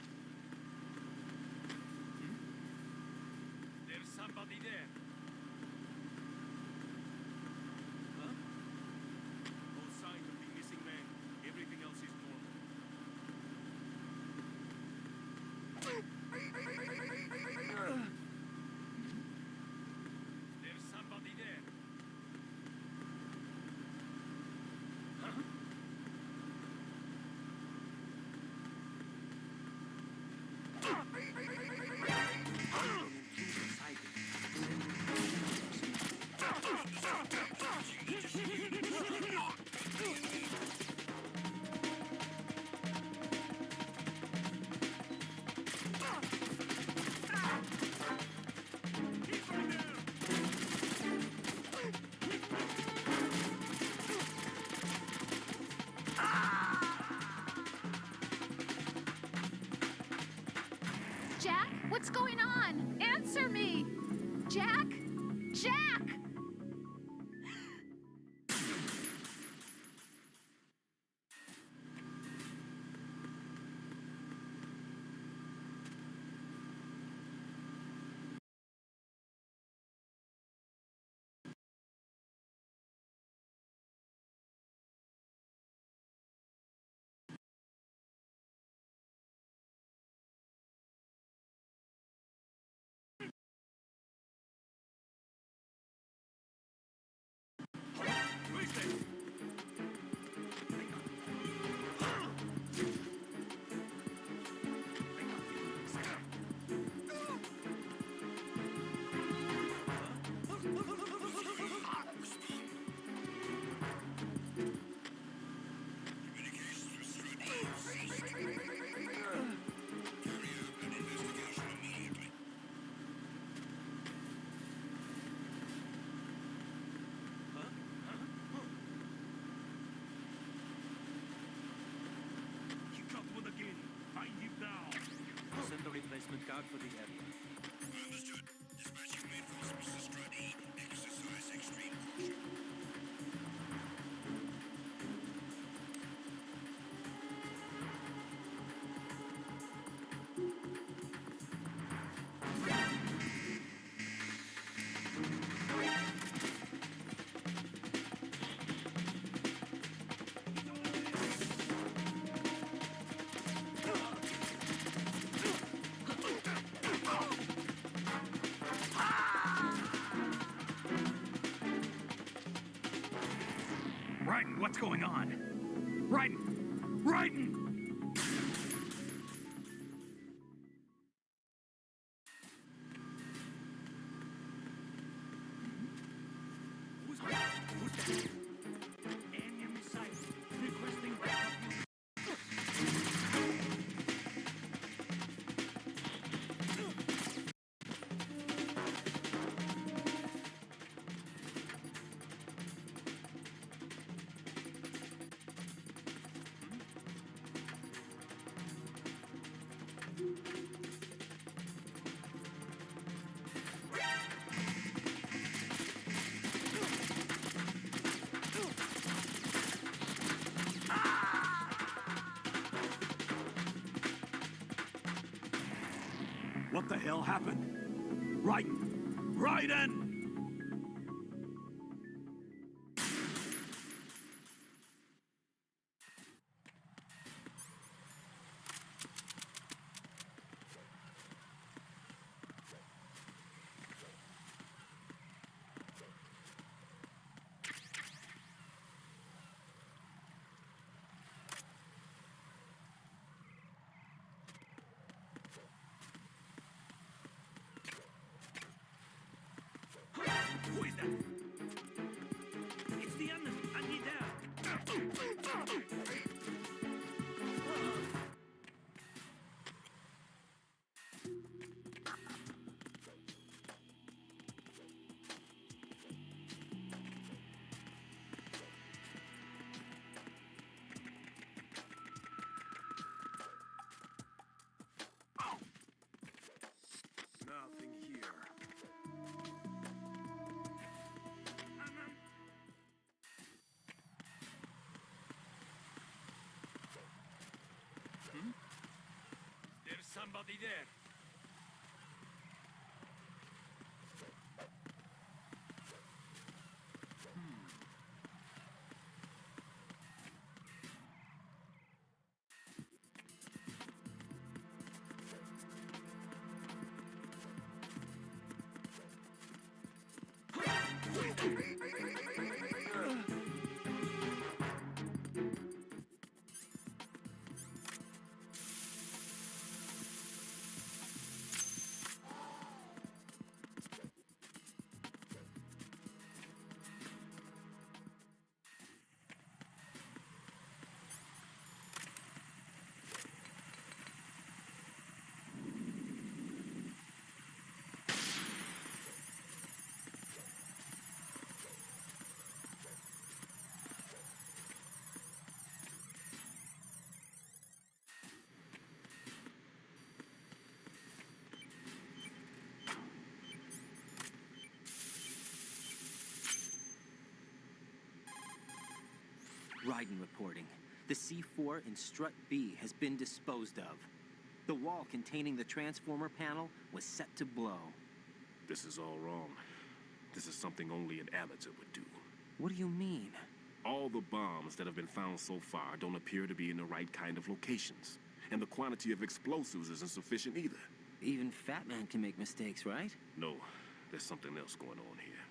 There's somebody there. Huh? No sign of the missing man. Everything else is normal. There's somebody there. Huh? Jack, what's going on? Answer me! Jack? Jack! Send the replacement guard for the area. Understood. Dispatching reinforcements to Stradi. Exercise extreme caution. Raiden, what's going on? Raiden! Raiden! Who's that? Enemy sight. Requesting backup. What the hell happened? Raiden! Who is that? It's the enemy. I need help. Nothing here. There's somebody there. Raiden reporting. The C4 in Strut B has been disposed of. The wall containing the transformer panel was set to blow. This is all wrong. This is something only an amateur would do. What do you mean? All the bombs that have been found so far don't appear to be in the right kind of locations. And the quantity of explosives isn't sufficient either. Even Fat Man can make mistakes, right? No, there's something else going on here.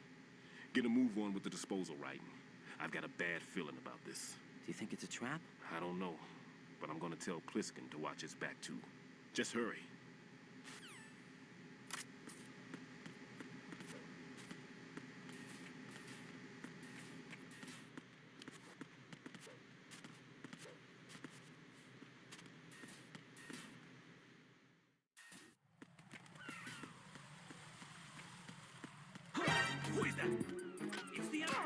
Get a move on with the disposal, Raiden. I've got a bad feeling about this. Do you think it's a trap? I don't know, but I'm gonna tell Pliskin to watch his back too. Just hurry. Who is that? It's the enemy.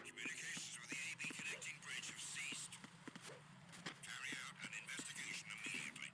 Communications with the AB connecting bridge have ceased. Carry out an investigation immediately.